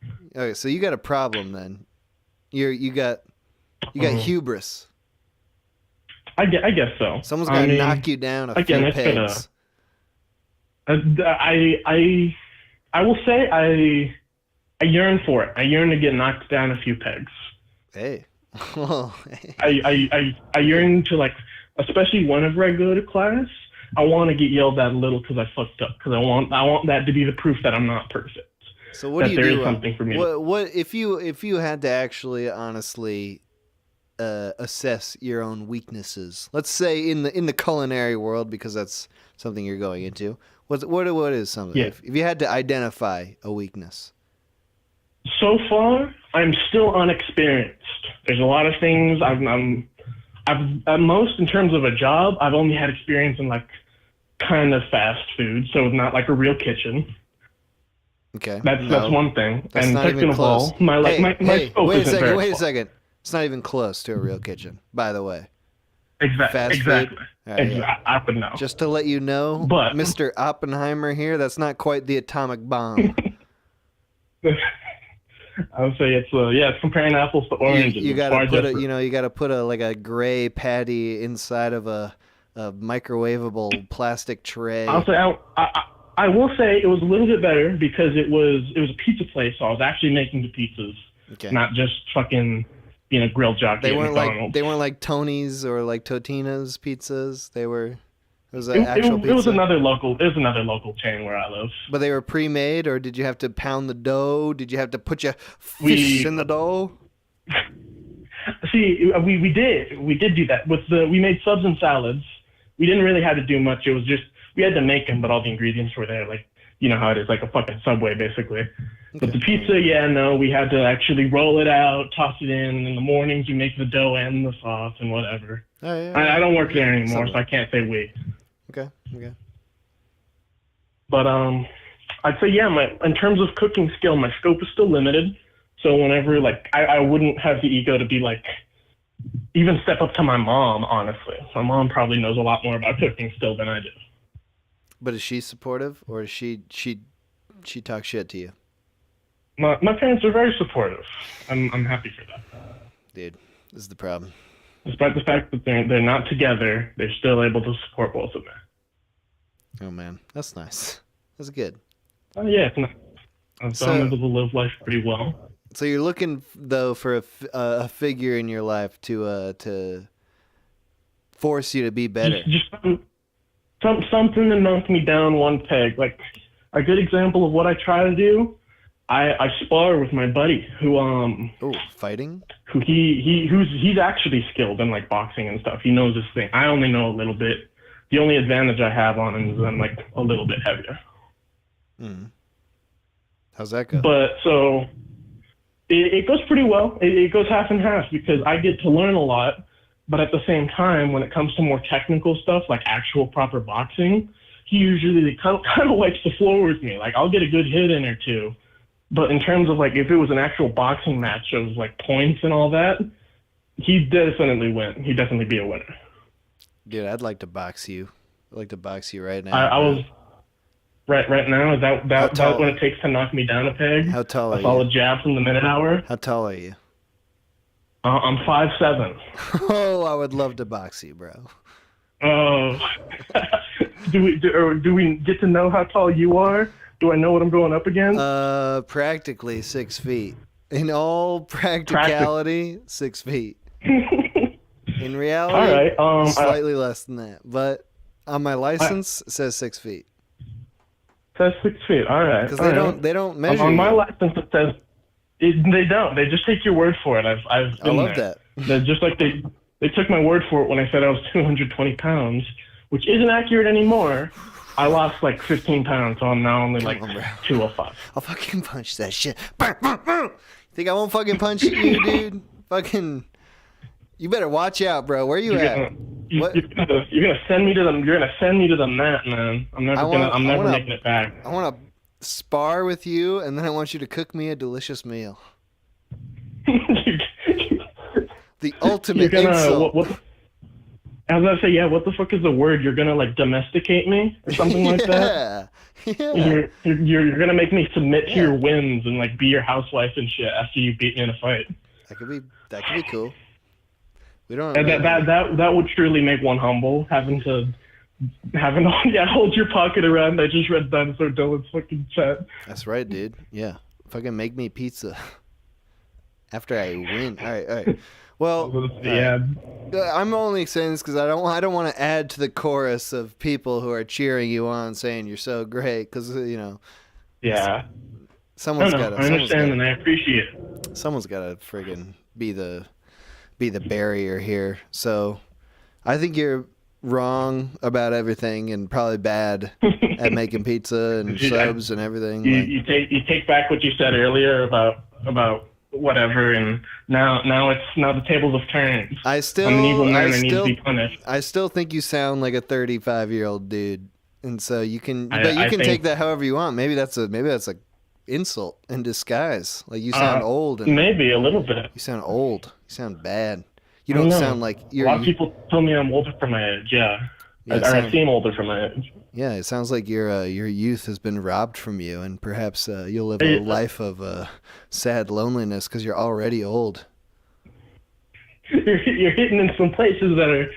S2: So you got a problem then. You got hubris.
S12: I guess so.
S2: Someone's got to knock you down a few pegs.
S12: I will say I yearn for it. I yearn to get knocked down a few pegs.
S2: Hey.
S12: I yearn to like, especially whenever I go to class, I want to get yelled at a little because I fucked up. Because I want that to be the proof that I'm not perfect.
S2: So what do you do?
S12: There is something for me.
S2: What if you had to actually honestly assess your own weaknesses? Let's say in the culinary world, because that's something you're going into. What is something?
S12: Yeah.
S2: If you had to identify a weakness.
S12: So far, I'm still unexperienced. There's a lot of things I've at most in terms of a job, I've only had experience in like kind of fast food, so not like a real kitchen.
S2: Okay.
S12: That's one thing.
S2: That's
S12: and
S2: not even close.
S12: All, my scope
S2: wait
S12: isn't
S2: a second. It's not even close to a real kitchen, by the way.
S12: Exactly.
S2: Right, yeah.
S12: I would know.
S2: Just to let you know,
S12: but
S2: Mr. Oppenheimer here, that's not quite the atomic bomb.
S12: I would say it's comparing apples to oranges.
S2: You gotta put a gray patty inside of a microwavable plastic tray.
S12: I'll say I will say it was a little bit better because it was a pizza place, so I was actually making the pizzas, not just fucking being a grill jockey
S2: They
S12: at
S2: weren't
S12: McDonald's.
S2: like Tony's or like Totino's pizzas. They were. It was an actual pizza.
S12: It was another local chain where I live.
S2: But they were pre-made, or did you have to pound the dough? Did you have to put your fish in the dough?
S12: See, we did do that. We made subs and salads. We didn't really have to do much. It was just, we had to make them, but all the ingredients were there. Like, you know how it is, like a fucking Subway, basically. Okay. But the pizza, we had to actually roll it out, toss it in the mornings we make the dough and the sauce and whatever.
S2: Oh, yeah.
S12: I don't work there anymore, so I can't say we.
S2: Okay.
S12: But I'd say, in terms of cooking skill, my scope is still limited. So whenever, like, I wouldn't have the ego to be like, even step up to my mom, honestly. My mom probably knows a lot more about cooking still than I do.
S2: But is she supportive, or is she talk shit to you?
S12: My parents are very supportive. I'm happy for that.
S2: Dude, this is the problem.
S12: Despite the fact that they're not together, they're still able to support both of them.
S2: Oh man, that's nice. That's good.
S12: Yeah, it's nice. So I'm able to live life pretty well.
S2: So you're looking though for a figure in your life to force you to be better.
S12: Just something to knock me down one peg. Like a good example of what I try to do. I spar with my buddy who
S2: fighting.
S12: Who he's actually skilled in like boxing and stuff. He knows his thing. I only know a little bit. The only advantage I have on him is I'm like a little bit heavier.
S2: How's that go?
S12: But so it goes pretty well. It goes half and half because I get to learn a lot. But at the same time, when it comes to more technical stuff like actual proper boxing, he usually kind of wipes the floor with me. Like I'll get a good hit in or two. But in terms of like if it was an actual boxing match of like points and all that, he'd definitely win. He'd definitely be a winner.
S2: Dude, I'd like to box you. I'd like to box you right now.
S12: I was right now. Is that what it takes to knock me down a peg?
S2: How tall are you?
S12: A solid jab from the minute hour.
S2: How tall are you?
S12: I'm 5'7".
S2: Oh, I would love to box you, bro.
S12: Oh, do we get to know how tall you are? Do I know what I'm going up against?
S2: Practically 6 feet. In all practicality, 6 feet. In reality,
S12: all right,
S2: slightly less than that. But on my license, it says 6 feet.
S12: Says 6 feet. All right.
S2: Because they don't measure.
S12: On my license, it says they don't. They just take your word for it. I've been
S2: love
S12: there.
S2: that.
S12: They're just like they took my word for it when I said I was 220 pounds, which isn't accurate anymore. I lost like 15 pounds, so I'm now only like 205.
S2: I'll fucking punch that shit. Think I won't fucking punch you, dude? Fucking. You better watch out, bro. Where you at?
S12: You're gonna send me to the mat, man. I'm never making it back.
S2: I want to spar with you, and then I want you to cook me a delicious meal. The ultimate insult.
S12: I was gonna say, what the fuck is the word? You're gonna like domesticate me or something like that?
S2: Yeah.
S12: You're gonna make me submit to your whims and like be your housewife and shit after you beat me in a fight.
S2: That could be cool. We don't.
S12: That would truly make one humble, having to hold your pocket around. I just read Dinosaur Dylan's fucking chat.
S2: That's right, dude. Yeah, fucking make me pizza after I win. All right. Well,
S12: yeah.
S2: I'm only saying this because I don't want to add to the chorus of people who are cheering you on, saying you're so great. Because
S12: Yeah.
S2: Someone's got to.
S12: I understand and I appreciate it.
S2: Someone's got to friggin' be the barrier here. So, I think you're wrong about everything and probably bad at making pizza and subs and everything.
S12: You take back what you said earlier about whatever, and now the tables have turned. I'm an evil man. I need to be punished.
S2: I still think you sound like a 35-year-old dude, and so you can take that however you want. Maybe that's a insult in disguise. Like you sound old. And
S12: maybe a little bit.
S2: You sound old. You sound bad. You don't sound like you're.
S12: A lot of people tell me I'm older for my age. Yeah, I seem older for my age.
S2: Yeah, it sounds like your youth has been robbed from you, and perhaps you'll live a life of sad loneliness because you're already old.
S12: You're hitting in some places that are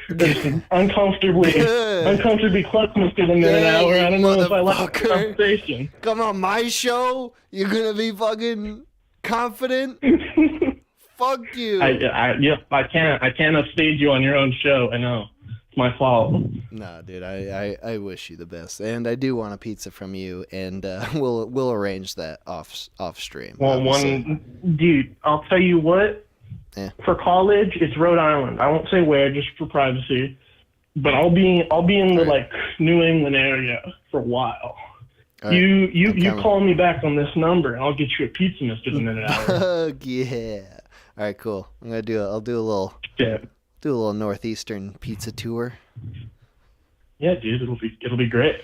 S12: uncomfortably close to the minute hour. I don't know if I like the conversation.
S2: Come on my show, you're gonna be fucking confident. Fuck you.
S12: I can't upstage you on your own show. I know. It's my fault.
S2: No, dude, I wish you the best, and I do want a pizza from you, and we'll arrange that off stream.
S12: Well, dude, I'll tell you what.
S2: Yeah.
S12: For college, it's Rhode Island. I won't say where, just for privacy. But I'll be in the like New England area for a while. Right. You call me back on this number, and I'll get you a pizza in just a minute.
S2: Fuck yeah! All right, cool. I'll do a little northeastern pizza tour.
S12: Yeah, dude, it'll be great.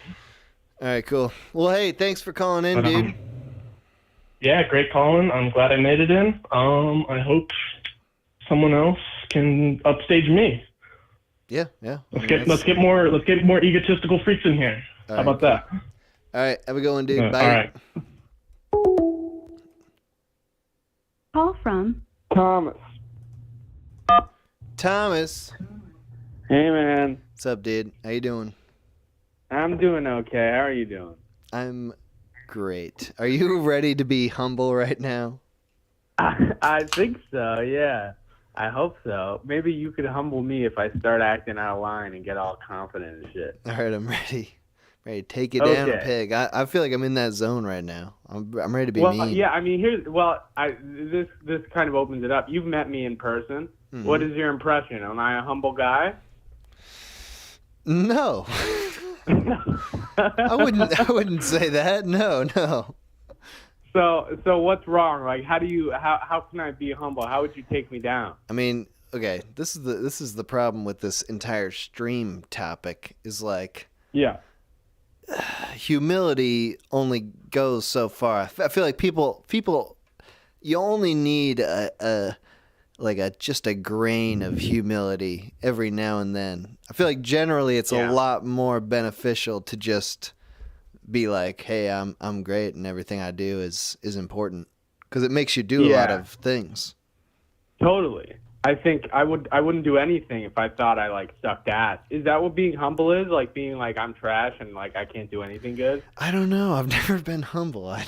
S2: All right, cool. Well, hey, thanks for calling in, dude.
S12: Yeah, great calling. I'm glad I made it in. I hope someone else can upstage me.
S2: Yeah.
S12: Let's get more egotistical freaks in here.
S2: All
S12: How about that?
S2: All right, have a good one, dude. Bye.
S12: All right.
S3: Call from
S2: Thomas.
S13: Hey, man.
S2: What's up, dude? How you doing?
S13: I'm doing okay. How are you doing?
S2: I'm great. Are you ready to be humble right now?
S13: I think so, yeah. I hope so. Maybe you could humble me if I start acting out of line and get all confident and shit.
S2: All right, I'm ready. Ready to take it down, pig. I feel like I'm in that zone right now. I'm ready to be mean.
S13: Yeah, I mean, this kind of opens it up. You've met me in person. Mm-hmm. What is your impression? Am I a humble guy?
S2: No. I wouldn't say that. No.
S13: So what's wrong? Like, how can I be humble? How would you take me down?
S2: I mean, okay, this is the problem with this entire stream topic is like,
S13: yeah,
S2: humility only goes so far. I feel like people, you only need just a grain of humility every now and then. I feel like generally it's a lot more beneficial to just be like, hey, I'm great and everything I do is important, because it makes you do a lot of things.
S13: Totally. I think I wouldn't do anything if I thought I like sucked ass. Is that what being humble is? Like being like I'm trash and like I can't do anything good?
S2: I don't know. I've never been humble. I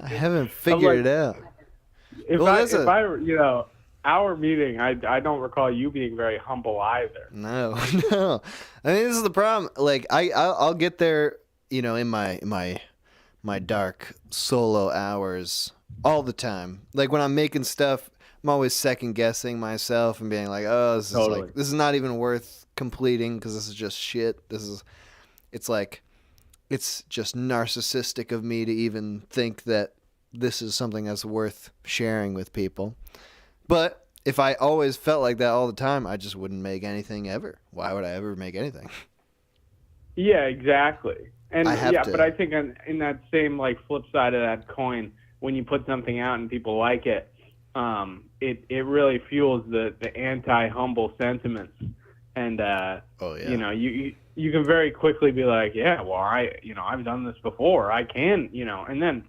S2: haven't figured it out.
S13: If I our meeting, I don't recall you being very humble either.
S2: No. I mean, this is the problem. Like I'll get there, in my dark solo hours all the time. Like when I'm making stuff, I'm always second guessing myself and being like, oh, this is not even worth completing because this is just shit. It's just narcissistic of me to even think that this is something that's worth sharing with people. But if I always felt like that all the time, I just wouldn't make anything ever. Why would I ever make anything?
S13: Yeah, exactly. And but I think in that same like flip side of that coin, when you put something out and people like it, it really fuels the anti-humble sentiments. And you can very quickly be like, yeah, well, I've done this before. I can, and then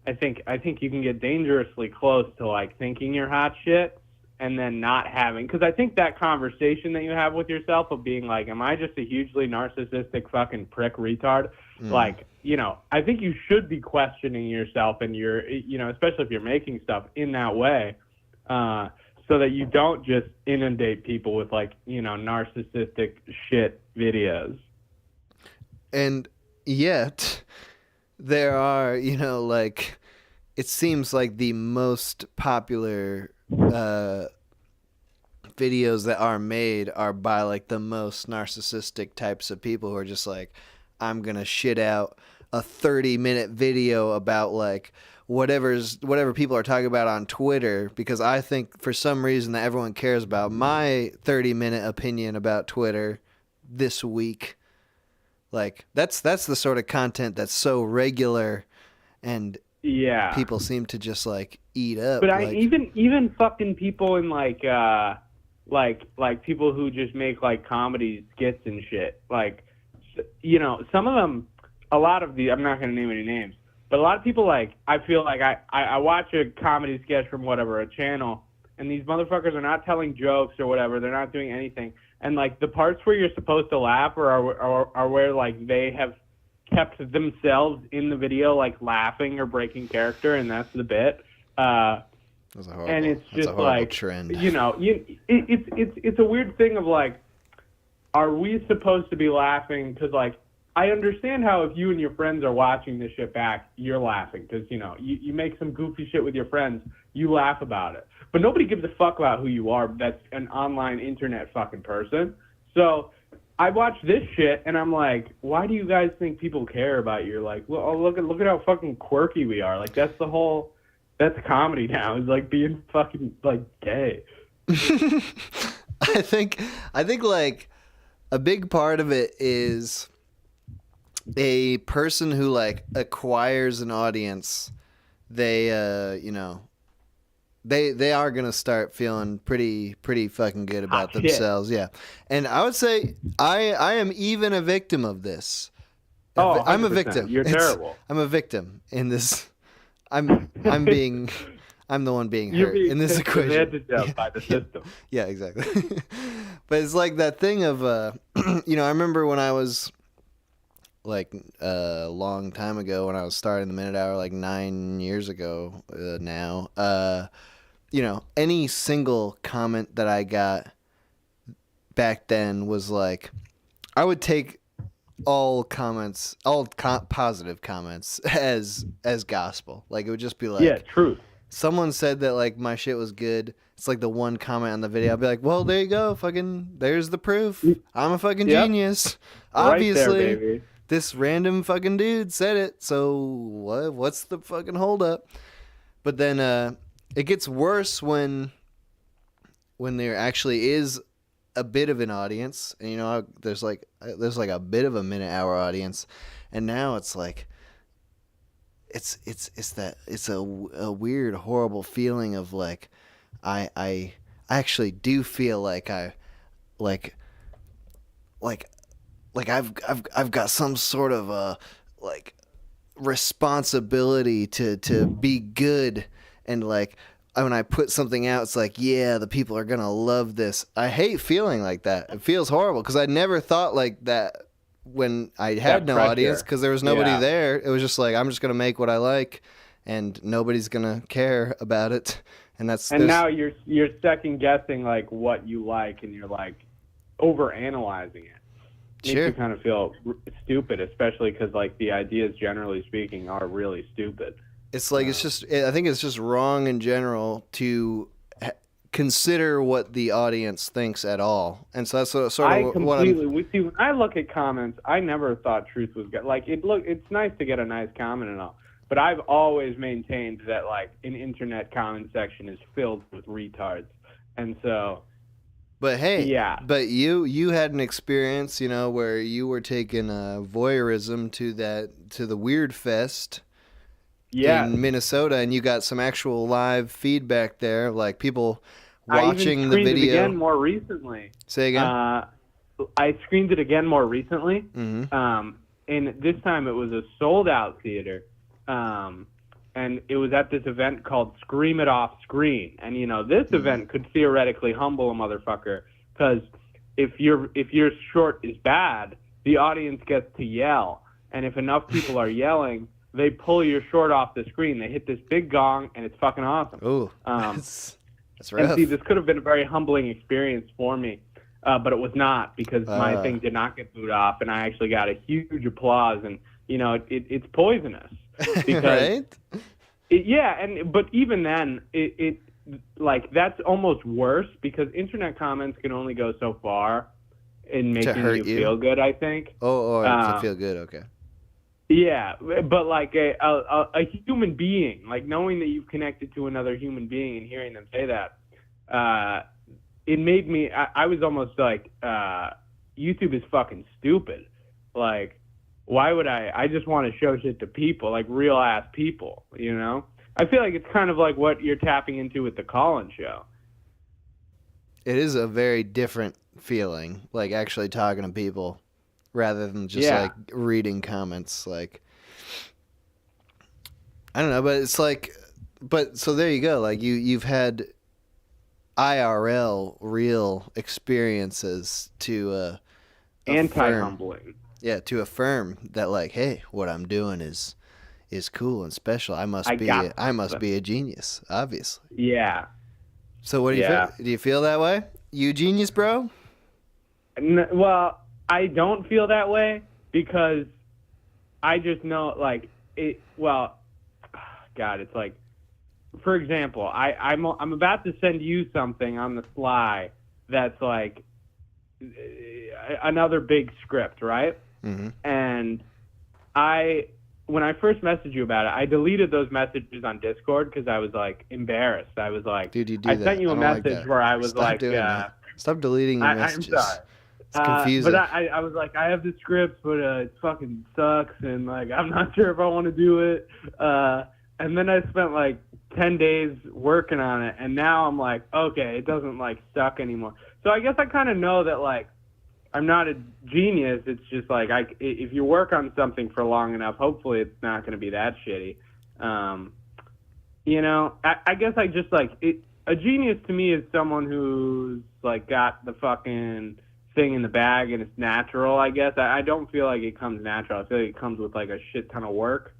S13: I think you can get dangerously close to like thinking you're hot shit and then not having, because I think that conversation that you have with yourself of being like, am I just a hugely narcissistic fucking prick retard? Like, I think you should be questioning yourself and your, especially if you're making stuff in that way, so that you don't just inundate people with like, narcissistic shit videos.
S2: And yet there are, like, it seems like the most popular videos that are made are by like the most narcissistic types of people who are just like, I'm gonna shit out a 30-minute video about like whatever people are talking about on Twitter, because I think for some reason that everyone cares about my 30-minute opinion about Twitter this week. Like that's the sort of content that's so regular, and people seem to just like eat up.
S13: But even fucking people in like people who just make like comedy skits and shit, like, some of them, a lot of I'm not going to name any names, but a lot of people, like, I feel like I watch a comedy sketch from whatever, a channel, and these motherfuckers are not telling jokes or whatever. They're not doing anything. And, like, the parts where you're supposed to laugh are where, like, they have kept themselves in the video, like, laughing or breaking character, and that's the bit.
S2: That's a horrible,
S13: and it's
S2: that's
S13: just
S2: a horrible
S13: like
S2: trend.
S13: it's a weird thing of like, are we supposed to be laughing? Because like, I understand how if you and your friends are watching this shit back, you're laughing because you make some goofy shit with your friends, you laugh about it. But nobody gives a fuck about who you are. That's an online internet fucking person. So I watch this shit and I'm like, why do you guys think people care about you? Like, well, oh, look at how fucking quirky we are. Like that's comedy now. Is like being fucking like gay.
S2: I think like a big part of it is a person who like acquires an audience. They they are gonna start feeling pretty fucking good about themselves. Yeah, and I would say I am even a victim of this.
S13: Oh,
S2: I'm a
S13: 100%.
S2: victim.
S13: You're terrible.
S2: I'm a victim in this. I'm the one being hurt in this equation.
S13: By the system.
S2: Yeah, exactly. But it's like that thing of I remember when I was like a long time ago when I was starting the Minute Hour, like 9 years ago now. Any single comment that I got back then was like, I would take all comments, positive comments as gospel. Like it would just be like,
S13: yeah, truth.
S2: Someone said that like my shit was good. It's like the one comment on the video. I'll be like, well, there you go. Fucking, there's the proof. I'm a fucking genius. Obviously,
S13: right there, baby.
S2: This random fucking dude said it. So what's the fucking holdup? But then it gets worse when there actually is a bit of an audience, and there's like a bit of a Minute Hour audience, and now it's like it's a weird, horrible feeling of like I actually do feel like I've got some sort of like responsibility to be good, and like when I put something out, it's like, yeah, the people are gonna love this. I hate feeling like that. It feels horrible because I never thought like that when I had no audience because there was nobody there. It was just like, I'm just gonna make what I like, and nobody's gonna care about it. And
S13: now you're second guessing like what you like, and you're like over analyzing it. Makes you kind of feel stupid, especially because like the ideas, generally speaking, are really stupid.
S2: It's like I think it's just wrong in general to consider what the audience thinks at all, and so that's sort of what I'm.
S13: See, when I look at comments, I never thought truth was good. Like it's nice to get a nice comment and all, but I've always maintained that like an internet comment section is filled with retards, and so.
S2: But hey,
S13: yeah.
S2: But you had an experience, where you were taking voyeurism to the Weird Fest.
S13: Yeah.
S2: In Minnesota, and you got some actual live feedback there, like people watching the video.
S13: I even screened it again more recently.
S2: Say again?
S13: I screened it again more recently,
S2: mm-hmm.
S13: And this time it was a sold-out theater, and it was at this event called Scream It Off Screen. And, this event could theoretically humble a motherfucker, because if your short is bad, the audience gets to yell. And if enough people are yelling, they pull your short off the screen. They hit this big gong, and it's fucking awesome.
S2: Ooh, that's rough.
S13: And see, this could have been a very humbling experience for me, but it was not, because my thing did not get booed off, and I actually got a huge applause. And it's poisonous. Because
S2: right?
S13: But even then, it like that's almost worse, because internet comments can only go so far in making you feel good, I think.
S2: Oh, to feel good, okay.
S13: Yeah, but like a human being, like knowing that you've connected to another human being and hearing them say that, it made me, I was almost like, YouTube is fucking stupid. Like, why would I just want to show shit to people, like real ass people, I feel like it's kind of like what you're tapping into with the call-in show.
S2: It is a very different feeling, like actually talking to people. Rather than just like reading comments, like I don't know, but it's like, so there you go. Like you've had IRL real experiences to
S13: anti-humbling.
S2: Yeah, to affirm that like, hey, what I'm doing is is cool and special. I must be a genius, obviously.
S13: Yeah.
S2: So what do you feel? Do you feel that way? You genius, bro?
S13: Well, I don't feel that way because I just know, like, it. Well, God, it's like, for example, I'm about to send you something on the fly that's like another big script, right?
S2: Mm-hmm.
S13: And when I first messaged you about it, I deleted those messages on Discord because I was like embarrassed. I was like,
S2: dude, you do
S13: I
S2: that.
S13: sent you a message where I was
S2: Stop doing that. Stop deleting your messages.
S13: I'm sorry.
S2: It's confusing.
S13: But I was like, I have the script, but it fucking sucks, and like I'm not sure if I want to do it. And then I spent like 10 days working on it, and now I'm like, okay, it doesn't like suck anymore. So I guess I kind of know that like I'm not a genius. It's just like if you work on something for long enough, hopefully it's not going to be that shitty. You know, I guess I just like it. A genius to me is someone who's like got the fucking thing in the bag and it's natural, I guess. I don't feel like it comes natural. I feel like it comes with like a shit ton of work,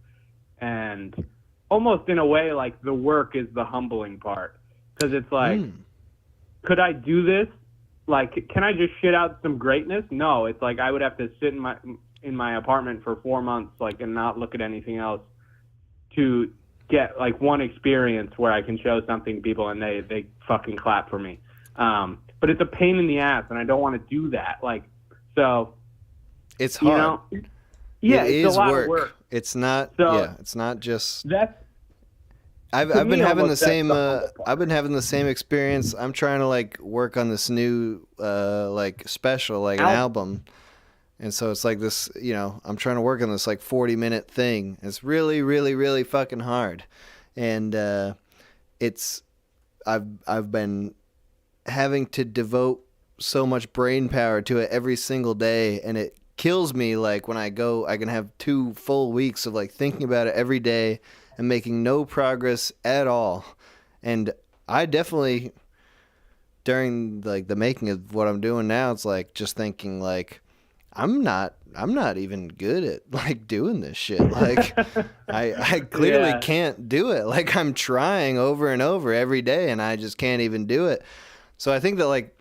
S13: and almost in a way like the work is the humbling part, because it's like, could I do this? Like, can I just shit out some greatness? No, it's like I would have to sit in my apartment for 4 months, like, and not look at anything else to get like one experience where I can show something to people and they fucking clap for me. But it's a pain in the ass, and I don't want to do that. Like, so
S2: it's hard.
S13: You know, yeah,
S2: it
S13: it's
S2: is
S13: a lot of work.
S2: It's not.
S13: So,
S2: yeah, it's not just.
S13: That's.
S2: I've been having the same. I've been having the same experience. I'm trying to like work on this new like special, like an album. And so it's like this, you know, I'm trying to work on this like 40-minute thing. It's really, really, really fucking hard. And I've been having to devote so much brain power to it every single day, and it kills me. Like when I can have 2 full weeks of like thinking about it every day and making no progress at all. And I definitely, during like the making of what I'm doing now, it's like just thinking like, I'm not even good at like doing this shit. Like I clearly can't do it. Like I'm trying over and over every day and I just can't even do it. So I think that like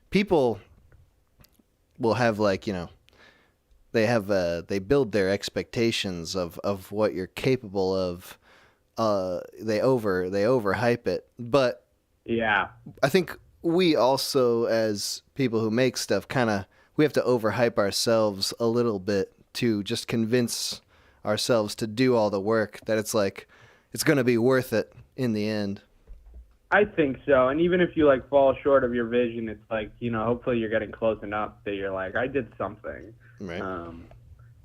S2: people will have like, you know, they build their expectations of what you're capable of. They overhype it. But
S13: yeah,
S2: I think we also, as people who make stuff, we have to overhype ourselves a little bit to just convince ourselves to do all the work that it's like it's going to be worth it in the end.
S13: I think so. And even if you like fall short of your vision, it's like, you know, hopefully you're getting close enough that you're like, I did something.
S2: Right.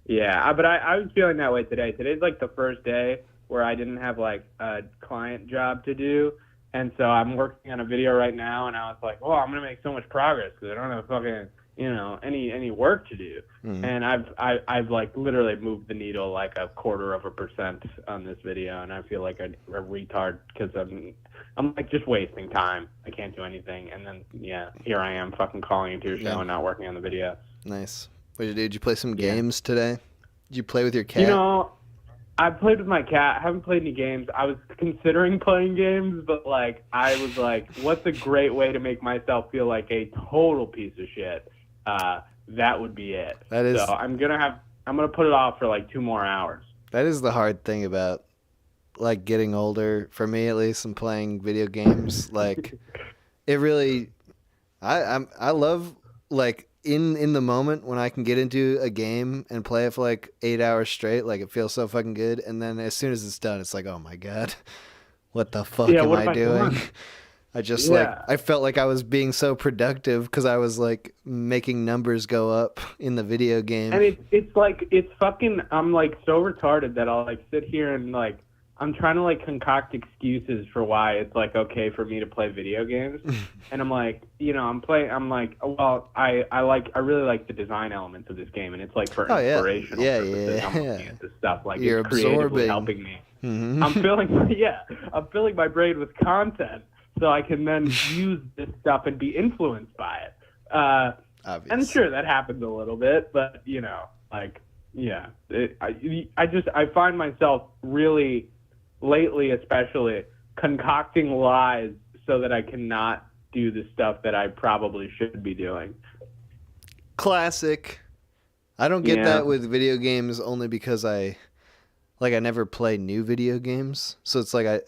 S13: Yeah, but I was feeling that way today. Today's like the first day where I didn't have like a client job to do. And so I'm working on a video right now, and I was like, oh, I'm going to make so much progress because I don't have fucking, you know, any work to do. Mm-hmm. And I've like literally moved the needle like 0.25% on this video, and I feel like a retard because I'm like just wasting time. I can't do anything. And then, yeah, here I am fucking calling into your show and not working on the video.
S2: Nice. What did you do? Did you play some games today? Did you play with your cat?
S13: You know, I played with my cat. I haven't played any games. I was considering playing games, but like I was like, what's a great way to make myself feel like a total piece of shit? That would be it.
S2: That is.
S13: So I'm gonna put it off for like 2 more hours.
S2: That is the hard thing about like getting older, for me at least, and playing video games. Like it really, I love like in the moment when I can get into a game and play it for like 8 hours straight. Like it feels so fucking good, and then as soon as it's done, it's like, oh my god, what the fuck am I doing? I just like I felt like I was being so productive because I was like making numbers go up in the video game.
S13: And it's like it's fucking. I'm like so retarded that I'll like sit here and like I'm trying to like concoct excuses for why it's like okay for me to play video games. And I'm like, you know, I'm like, well, I really like the design elements of this game, and it's like for inspirational purposes. I'm looking at this stuff like
S2: you're
S13: it's creatively
S2: absorbing.
S13: helping me.
S2: Mm-hmm.
S13: I'm filling my brain with content so I can then use this stuff and be influenced by it. And sure, that happens a little bit, but you know, like Yeah, I find myself really lately, especially concocting lies so that I cannot do the stuff that I probably should be doing.
S2: Classic. I don't get that with video games only because I never play new video games. So it's like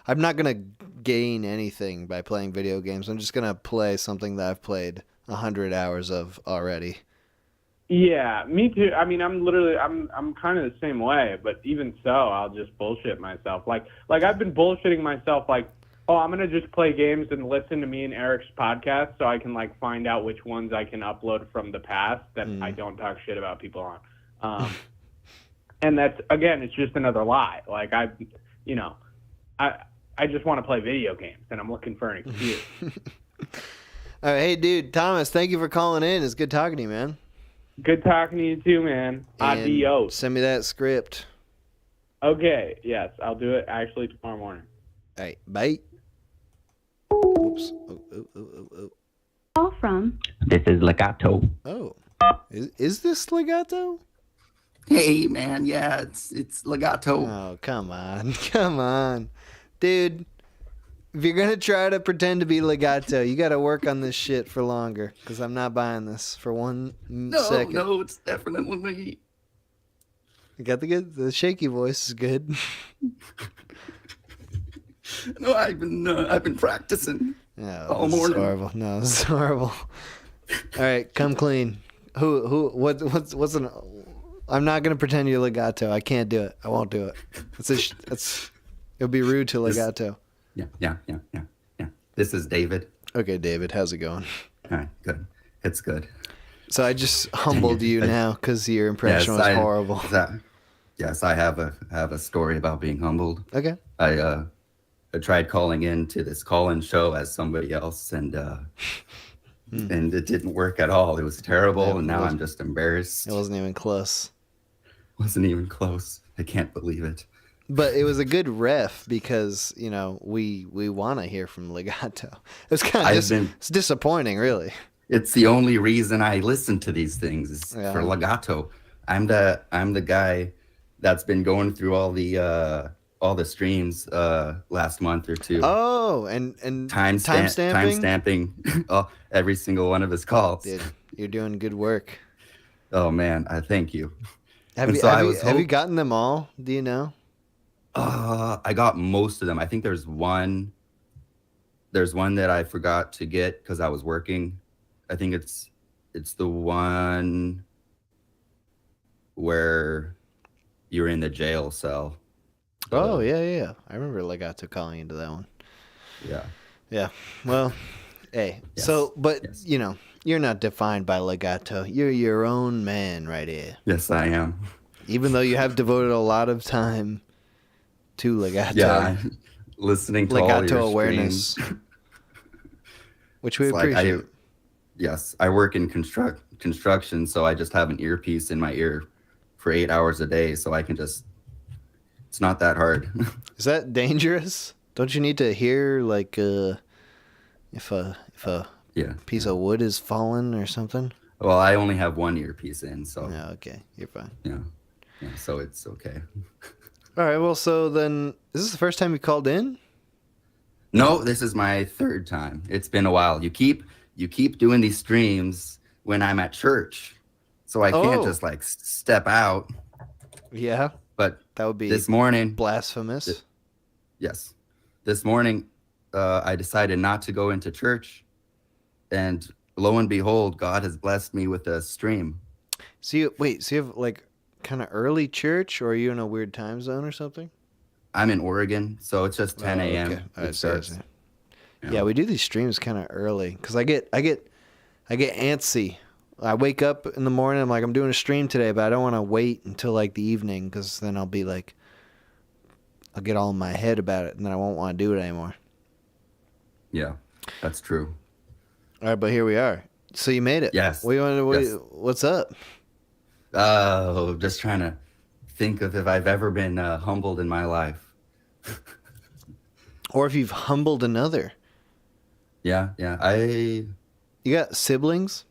S2: I'm not going to gain anything by playing video games. I'm just going to play something that I've played 100 hours of already.
S13: Yeah, me too. I mean, I'm kind of the same way, but even so, I'll just bullshit myself. Like I've been bullshitting myself like, oh, I'm going to just play games and listen to me and Eric's podcast so I can like find out which ones I can upload from the past that I don't talk shit about people on. And that's, again, it's just another lie. Like I just want to play video games and I'm looking for an excuse.
S2: All right, hey dude, Thomas, thank you for calling in. It's good talking to you, man.
S13: Good talking to you too, man.
S2: And
S13: Adios.
S2: send me that script.
S13: Okay, yes, I'll do it actually tomorrow morning.
S2: All right, bye. Oops. Oh.
S3: Call from.
S14: This is Legato.
S2: Oh, is this Legato?
S14: Hey man, yeah, it's Legato.
S2: Oh, come on, dude. If you're gonna try to pretend to be Legato, you got to work on this shit for longer. Because I'm not buying this for one second.
S14: No, it's definitely me.
S2: You got the shaky voice is good.
S14: No, I've been practicing all morning.
S2: This is horrible. No, this is horrible. All right, come clean. What's an? I'm not gonna pretend you're Legato. I can't do it. I won't do it. It'll be rude to Legato.
S14: Yeah. This is David.
S2: Okay, David, how's it going?
S14: All right, good. It's good.
S2: So I just humbled you now because your impression was horrible.
S14: Yes, I have a story about being humbled.
S2: Okay.
S14: I tried calling in to this call-in show as somebody else, and it didn't work at all. It was terrible, and now I'm just embarrassed.
S2: It wasn't even close.
S14: Wasn't even close. I can't believe it.
S2: But it was a good ref because, we want to hear from Legato. It was kind of it's disappointing, really.
S14: It's the only reason I listen to these things is for Legato. I'm the guy that's been going through all the streams last month or two.
S2: Oh, and
S14: timestamping every single one of his calls.
S2: Dude, you're doing good work.
S14: Oh man, I thank you.
S2: Have you gotten them all? Do you know?
S14: I got most of them. I think there's one that I forgot to get because I was working. I think it's the one where you're in the jail cell.
S2: Oh, yeah. I remember Legato calling into that one. Yeah. Well, hey. Yes. So, but, you're not defined by Legato. You're your own man right here.
S14: Yes, I am.
S2: Even though you have devoted a lot of time to Legato.
S14: Yeah, listening to Legato all your
S2: awareness. Which we appreciate.
S14: Yes, I work in construction, so I just have an earpiece in my ear for 8 hours a day, so I can just... It's not that hard.
S2: Is that dangerous? Don't you need to hear if a piece of wood is fallen or something?
S14: Well, I only have one earpiece in, so.
S2: Yeah, okay, you're fine.
S14: Yeah, so it's okay.
S2: All right. Well, so then, is this the first time you called in?
S14: No, this is my third time. It's been a while. You keep doing these streams when I'm at church, so I can't just step out.
S2: Yeah.
S14: But
S2: that would be
S14: this morning
S2: blasphemous.
S14: Yes, this morning I decided not to go into church, and lo and behold, God has blessed me with a stream.
S2: So you have kind of early church, or are you in a weird time zone or something?
S14: I'm in Oregon, so it's just 10 a.m.
S2: Okay. Yeah, we do these streams kind of early because I get antsy. I wake up in the morning, I'm like, I'm doing a stream today, but I don't want to wait until the evening because then I'll be I'll get all in my head about it and then I won't want to do it anymore.
S14: Yeah, that's true.
S2: All right, but here we are. So you made it.
S14: Yes.
S2: What's up?
S14: Oh, just trying to think of if I've ever been humbled in my life.
S2: Or if you've humbled another.
S14: Yeah.
S2: You got siblings?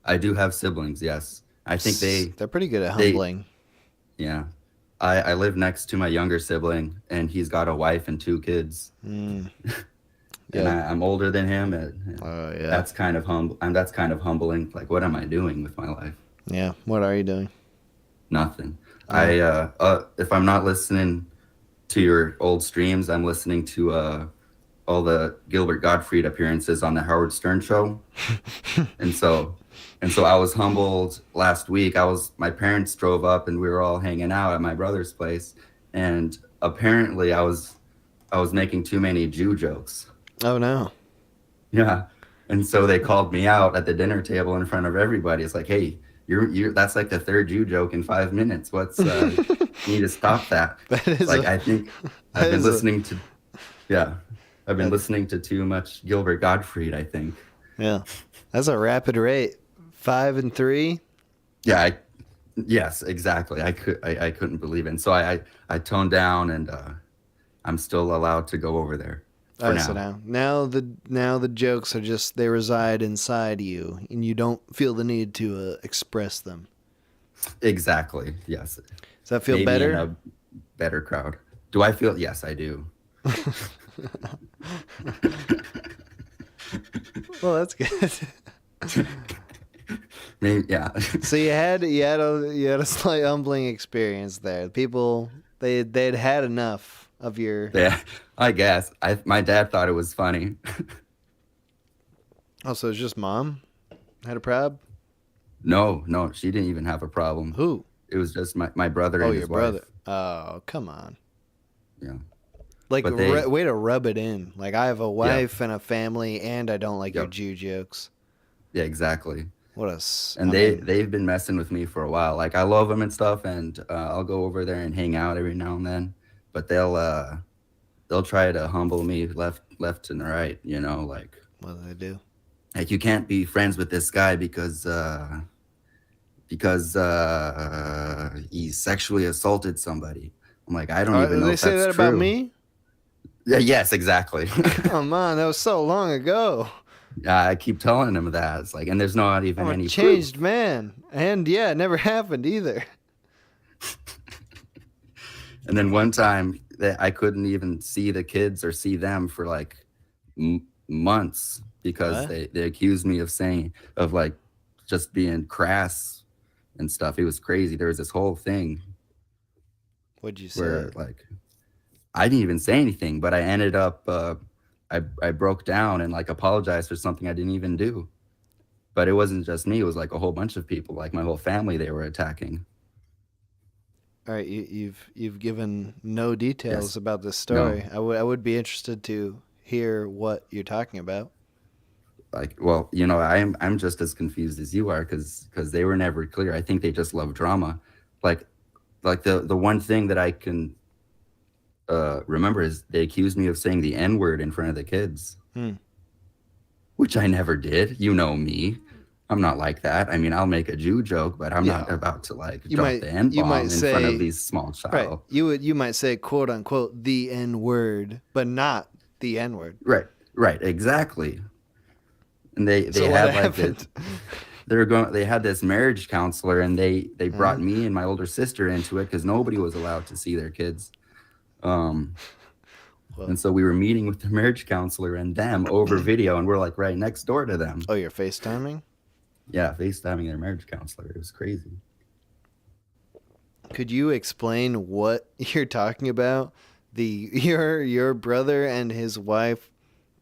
S14: I do have siblings, yes. I think
S2: they're pretty good at humbling.
S14: Yeah. I live next to my younger sibling, and he's got a wife and 2 kids.
S2: Mm.
S14: And I'm older than him. And
S2: yeah.
S14: That's kind of that's kind of humbling. Like, what am I doing with my life?
S2: Yeah. What are you doing?
S14: Nothing. If I'm not listening to your old streams, I'm listening to all the Gilbert Gottfried appearances on the Howard Stern show. and so I was humbled last week. My parents drove up and we were all hanging out at my brother's place, and apparently I was making too many Jew jokes.
S2: Oh no.
S14: Yeah. And so they called me out at the dinner table in front of everybody. It's like, hey, you're that's like the 3rd Jew joke in 5 minutes. What's you need to stop that. I think I've been listening to I've been listening to too much Gilbert Gottfried, I think.
S2: Yeah. That's a rapid rate. 5 and 3.
S14: Yeah, yes, exactly. I couldn't believe it. And so I toned down, and I'm still allowed to go over there. For now.
S2: So now the jokes are just, they reside inside you, and you don't feel the need to express them.
S14: Exactly. Yes.
S2: Does that feel better?
S14: In a better crowd. Do I feel? Yes, I do.
S2: Well, that's good.
S14: Maybe, yeah.
S2: So you had a slight humbling experience there. People they'd had enough of your.
S14: Yeah, I guess. My dad thought it was funny.
S2: Oh, so it's just mom had a prob?
S14: No, she didn't even have a problem.
S2: Who?
S14: It was just my brother and his
S2: your brother.
S14: wife.
S2: Oh, come on.
S14: Yeah.
S2: Like, way to rub it in. Like, I have a wife and a family, and I don't like your Jew jokes.
S14: Yeah, exactly.
S2: They've
S14: been messing with me for a while. Like, I love them and stuff, and I'll go over there and hang out every now and then. But they'll try to humble me left and right. You know, like.
S2: What do they do?
S14: Like, you can't be friends with this guy because he sexually assaulted somebody. I'm like, I don't even know if that's true.
S2: They say that about me?
S14: Yeah, yes, exactly.
S2: Come on, that was so long ago.
S14: Yeah, I keep telling him that. It's like, and there's not even any
S2: changed
S14: proof.
S2: Man. And yeah, it never happened either.
S14: And then one time that I couldn't even see the kids or see them for like months because they accused me of like just being crass and stuff. It was crazy. There was this whole thing.
S2: What'd you say?
S14: Where like I didn't even say anything, but I ended up I broke down and like apologized for something I didn't even do. But it wasn't just me, it was like a whole bunch of people, like my whole family they were attacking.
S2: All right, you've given no details about this story. No. I would be interested to hear what you're talking about.
S14: Like, well, you know, I'm just as confused as you are because they were never clear. I think they just love drama. Like the one thing that I can remember is they accused me of saying the N-word in front of the kids, which I never did. You know me. I'm not like that. I mean, I'll make a Jew joke, but I'm not about to like drop the N-bomb in front of these small child.
S2: Right. You might say, quote unquote, the N-word, but not the N-word.
S14: Right, exactly. And they had like this, they had this marriage counselor, and they brought me and my older sister into it because nobody was allowed to see their kids. And so we were meeting with the marriage counselor and them over video, and we're like right next door to them.
S2: Oh, you're FaceTiming?
S14: Yeah, FaceTiming their marriage counselor. It was crazy.
S2: Could you explain what you're talking about? Your brother and his wife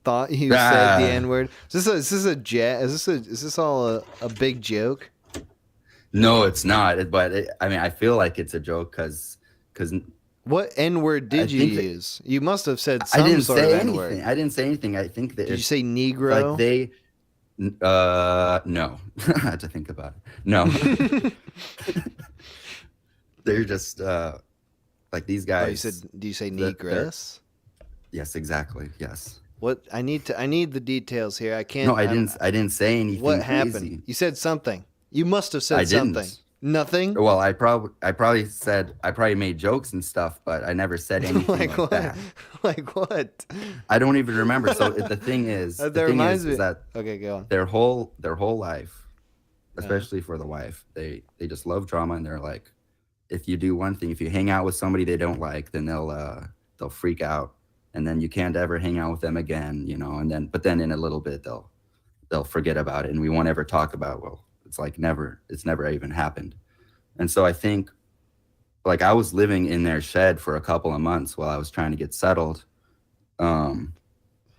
S2: thought you said the N-word. Is this all a big joke?
S14: No, it's not. But I mean, I feel like it's a joke because.
S2: What N-word did you use? You must have said some sort of N-word.
S14: I didn't say anything. I think that.
S2: Did you say Negro?
S14: Like they. No. I had to think about it. No. They're just like these guys.
S2: Do you say Negress?
S14: Yes, exactly. Yes.
S2: What I need the details here. I can't.
S14: No, I didn't say anything.
S2: What happened? You said something. You must have said something. Nothing.
S14: Well, I probably made jokes and stuff, but I never said anything like that.
S2: Like what?
S14: I don't even remember. So the thing is,
S2: that reminds me.
S14: Is that
S2: okay, go on.
S14: Their whole life, especially for the wife. They just love drama, and they're like, if you do one thing, if you hang out with somebody they don't like, then they'll freak out, and then you can't ever hang out with them again, you know. And then, but then in a little bit they'll forget about it, and we won't ever talk about. Well, it's never even happened. And so I think, like, I was living in their shed for a couple of months while I was trying to get settled. And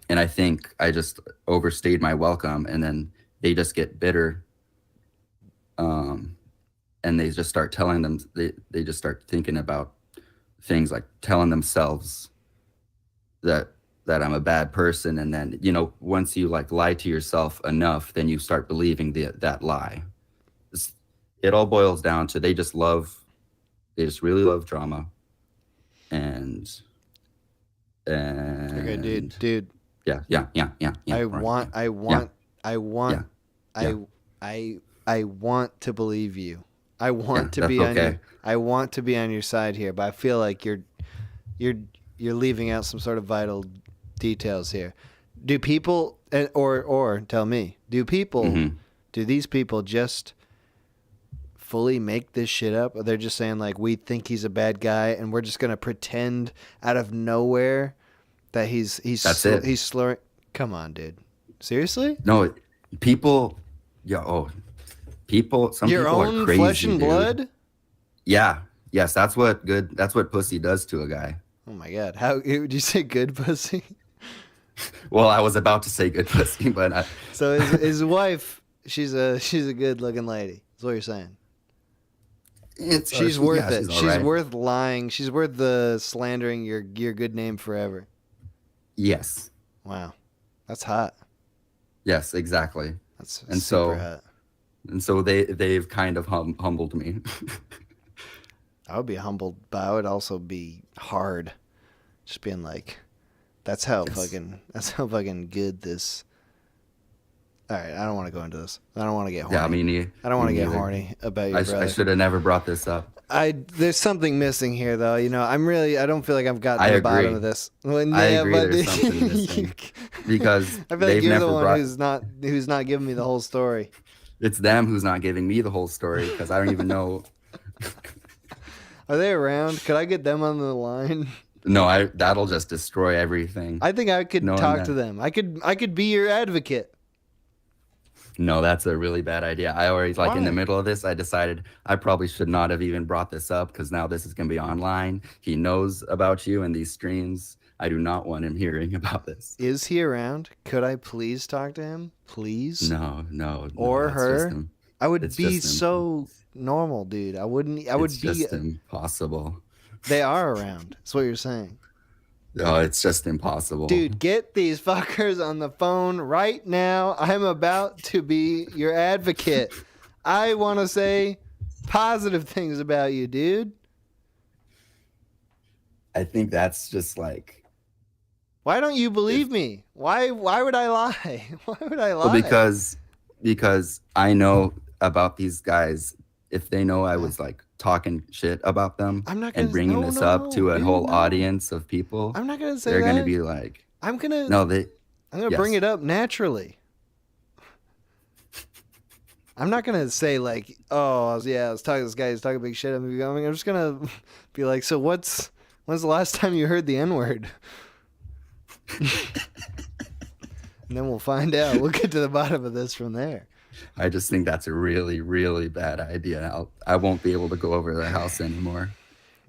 S14: I think I just overstayed my welcome, and then they just get bitter. And they just start telling them, they just start thinking about things, like telling themselves that I'm a bad person. And then, you know, once you like lie to yourself enough, then you start believing that lie. It all boils down to they just really love drama. And
S2: Okay, dude.
S14: Yeah.
S2: I want to believe you. I want to be on I want to be on your side here, but I feel like you're leaving out some sort of vital details here. Do people, or tell me, do these people just fully make this shit up? Or they're just saying, like, we think he's a bad guy and we're just going to pretend out of nowhere that he's slurring? Come on, dude. Seriously?
S14: No, people, people, some
S2: your
S14: people
S2: own
S14: are crazy,
S2: flesh and
S14: dude.
S2: blood?
S14: Yeah. Yes, that's what pussy does to a guy.
S2: Oh my God. How did you say good pussy?
S14: Well, I was about to say good pussy, but
S2: So his wife, she's a good looking lady. That's what you're saying. She's worth it. She's worth lying. She's worth the slandering your good name forever.
S14: Yes.
S2: Wow. That's hot.
S14: Yes, exactly.
S2: That's
S14: and
S2: super hot.
S14: And so they've kind of humbled me.
S2: I would be humbled, but I would also be hard. Just being like, that's how fucking good this. All right, I don't want to go into this. I don't want to get horny.
S14: Yeah,
S2: I don't want to get horny about your brother.
S14: I should have never brought this up.
S2: There's something missing here, though. You know, I don't feel like I've gotten to the bottom of this.
S14: I agree. There's something missing because
S2: I feel like you're the one who's not giving me the whole story.
S14: It's them who's not giving me the whole story because I don't even know.
S2: Are they around? Could I get them on the line?
S14: No, that'll just destroy everything.
S2: I think I could talk to them. I could be your advocate.
S14: No, that's a really bad idea. I already, like, in the middle of this, I decided I probably should not have even brought this up because now this is going to be online. He knows about you and these streams. I do not want him hearing about this.
S2: Is he around? Could I please talk to him? Please?
S14: No.
S2: Or her? I would be so normal, dude. I would be.
S14: It's just impossible.
S2: They are around. That's what you're saying.
S14: No, it's just impossible.
S2: Dude, get these fuckers on the phone right now. I'm about to be your advocate. I want to say positive things about you, dude.
S14: I think that's just like...
S2: Why don't you believe me? Why would I lie? Why would I lie?
S14: Well, because I know about these guys. If they know I was like talking shit about them and bringing this up to a whole audience of people,
S2: I'm not gonna say
S14: they're
S2: that.
S14: gonna be like,
S2: I'm gonna bring it up naturally. I'm not gonna say like, oh yeah, I was talking to this guy, he's talking big shit. I'm just gonna be like, so when's the last time you heard the N-word? And then we'll find out. We'll get to the bottom of this from there.
S14: I just think that's a really, really bad idea. I won't be able to go over to the house anymore.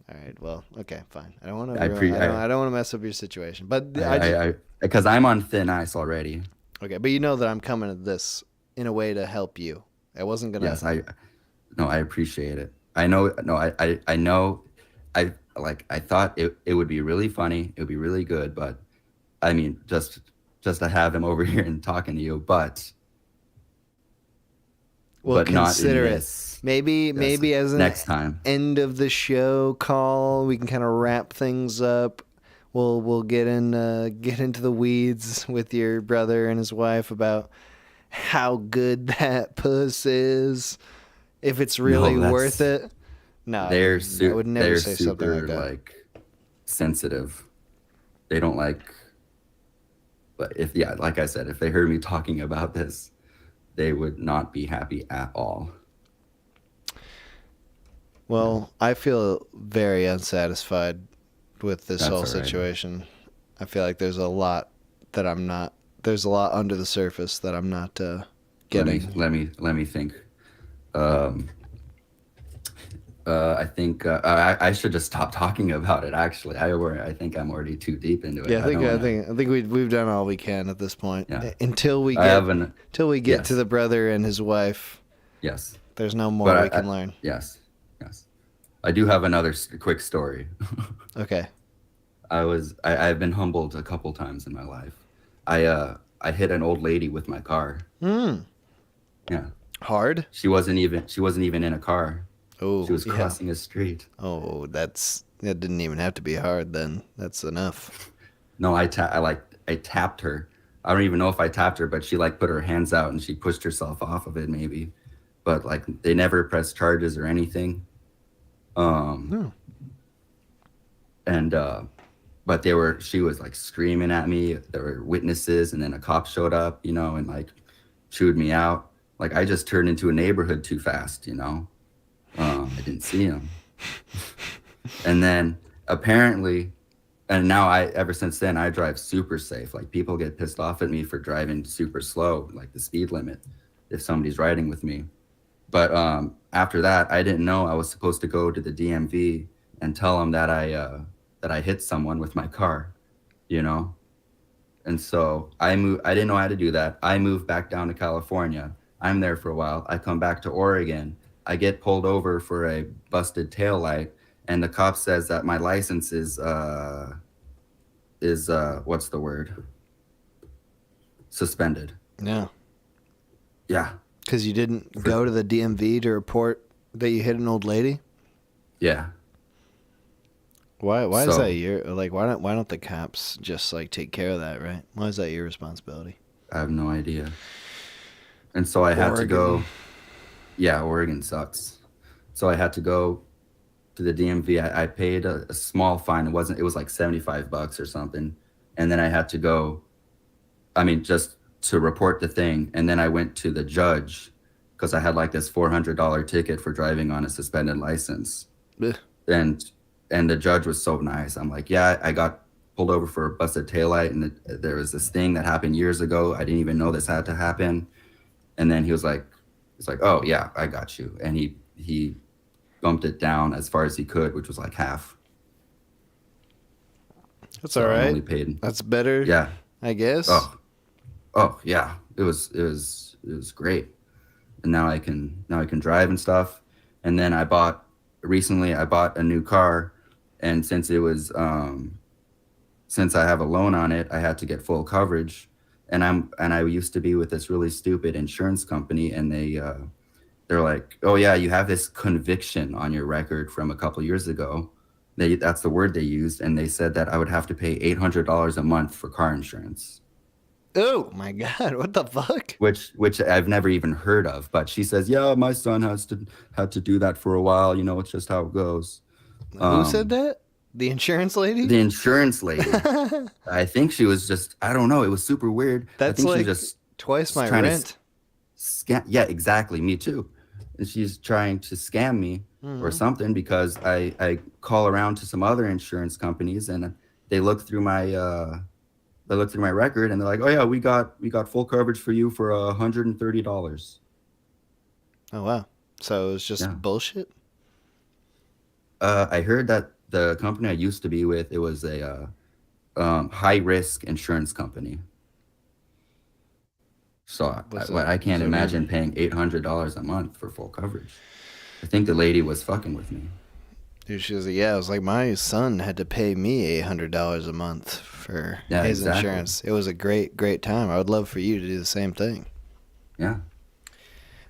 S2: All right. Well, okay, fine. I don't want to. I don't want to mess up your situation, but
S14: because I'm on thin ice already.
S2: Okay, but you know that I'm coming to this in a way to help you. I wasn't gonna.
S14: Yes, I appreciate it. I know. No, I know. I thought it would be really funny. It would be really good, but I mean, just to have him over here and talking to you, but.
S2: We'll consider it. Maybe as an
S14: next time
S2: end of the show call, we can kind of wrap things up. We'll get into the weeds with your brother and his wife about how good that puss is, if it's really worth it. No, I would never say something like that.
S14: Like sensitive. They don't like. But like I said, if they heard me talking about this, they would not be happy at all.
S2: Well, I feel very unsatisfied with this
S14: That's
S2: whole
S14: all right.
S2: situation. I feel like there's a lot that I'm not. There's a lot under the surface that I'm not getting.
S14: Let me think. I think I should just stop talking about it. Actually, I think I'm already too deep into it.
S2: Yeah, I think we've done all we can at this point.
S14: Yeah.
S2: Until we get
S14: Yes.
S2: to the brother and his wife.
S14: Yes.
S2: There's no more we can learn.
S14: Yes. I do have another quick story.
S2: Okay.
S14: I've been humbled a couple times in my life. I hit an old lady with my car. Yeah.
S2: Hard?
S14: She wasn't even in a car.
S2: Oh,
S14: she was crossing a street.
S2: Oh, that didn't even have to be hard then. That's enough.
S14: No, I tapped her. I don't even know if I tapped her, but she like put her hands out and she pushed herself off of it maybe. But like they never pressed charges or anything. And but she was like screaming at me. There were witnesses, and then a cop showed up, and like chewed me out. Like I just turned into a neighborhood too fast, I didn't see him. And then apparently, and now ever since then I drive super safe. Like people get pissed off at me for driving super slow, like the speed limit, if somebody's riding with me. But after that, I didn't know I was supposed to go to the DMV and tell them that I hit someone with my car, And so I didn't know how to do that. I moved back down to California. I'm there for a while. I come back to Oregon. I get pulled over for a busted taillight, and the cop says that my license is what's the word? Suspended.
S2: Yeah.
S14: Yeah.
S2: Because you didn't go to the DMV to report that you hit an old lady?
S14: Yeah.
S2: Why is that why don't the cops just like take care of that, right? Why is that your responsibility?
S14: I have no idea. And so I had to go. Yeah, Oregon sucks. So I had to go to the DMV. I paid a small fine. It was like $75 or something. And then I had to go, just to report the thing. And then I went to the judge because I had like this $400 ticket for driving on a suspended license.
S2: Ugh.
S14: And the judge was so nice. I'm like, yeah, I got pulled over for a busted taillight, and there was this thing that happened years ago. I didn't even know this had to happen. And then he was like, oh yeah, I got you. And he bumped it down as far as he could, which was like half.
S2: That's all right.
S14: I only paid.
S2: That's better.
S14: Yeah.
S2: I guess.
S14: Oh yeah. It was great. And now I can drive and stuff. And then recently I bought a new car, and since it was since I have a loan on it, I had to get full coverage. And I used to be with this really stupid insurance company, and they're like, oh yeah, you have this conviction on your record from a couple years ago. That's the word they used, and they said that I would have to pay $800 a month for car insurance.
S2: Oh my God, what the fuck?
S14: Which I've never even heard of. But she says, yeah, my son had to do that for a while. It's just how it goes.
S2: Who said that? The insurance lady?
S14: The insurance lady. I think she was just, I don't know. It was super weird.
S2: That's
S14: I think
S2: like
S14: she was just
S2: twice my
S14: trying
S2: rent.
S14: Yeah, exactly. Me too. And she's trying to scam me or something, because I call around to some other insurance companies, and they look through my record, and they're like, oh yeah, we got full coverage for you for $130.
S2: Oh wow. So it was just bullshit?
S14: I heard that the company I used to be with, it was a high risk insurance company. So I can't imagine paying $800 a month for full coverage. I think the lady was fucking with me.
S2: Dude, she was like, yeah, it was like my son had to pay me $800 a month for his insurance. It was a great, great time. I would love for you to do the same thing.
S14: Yeah.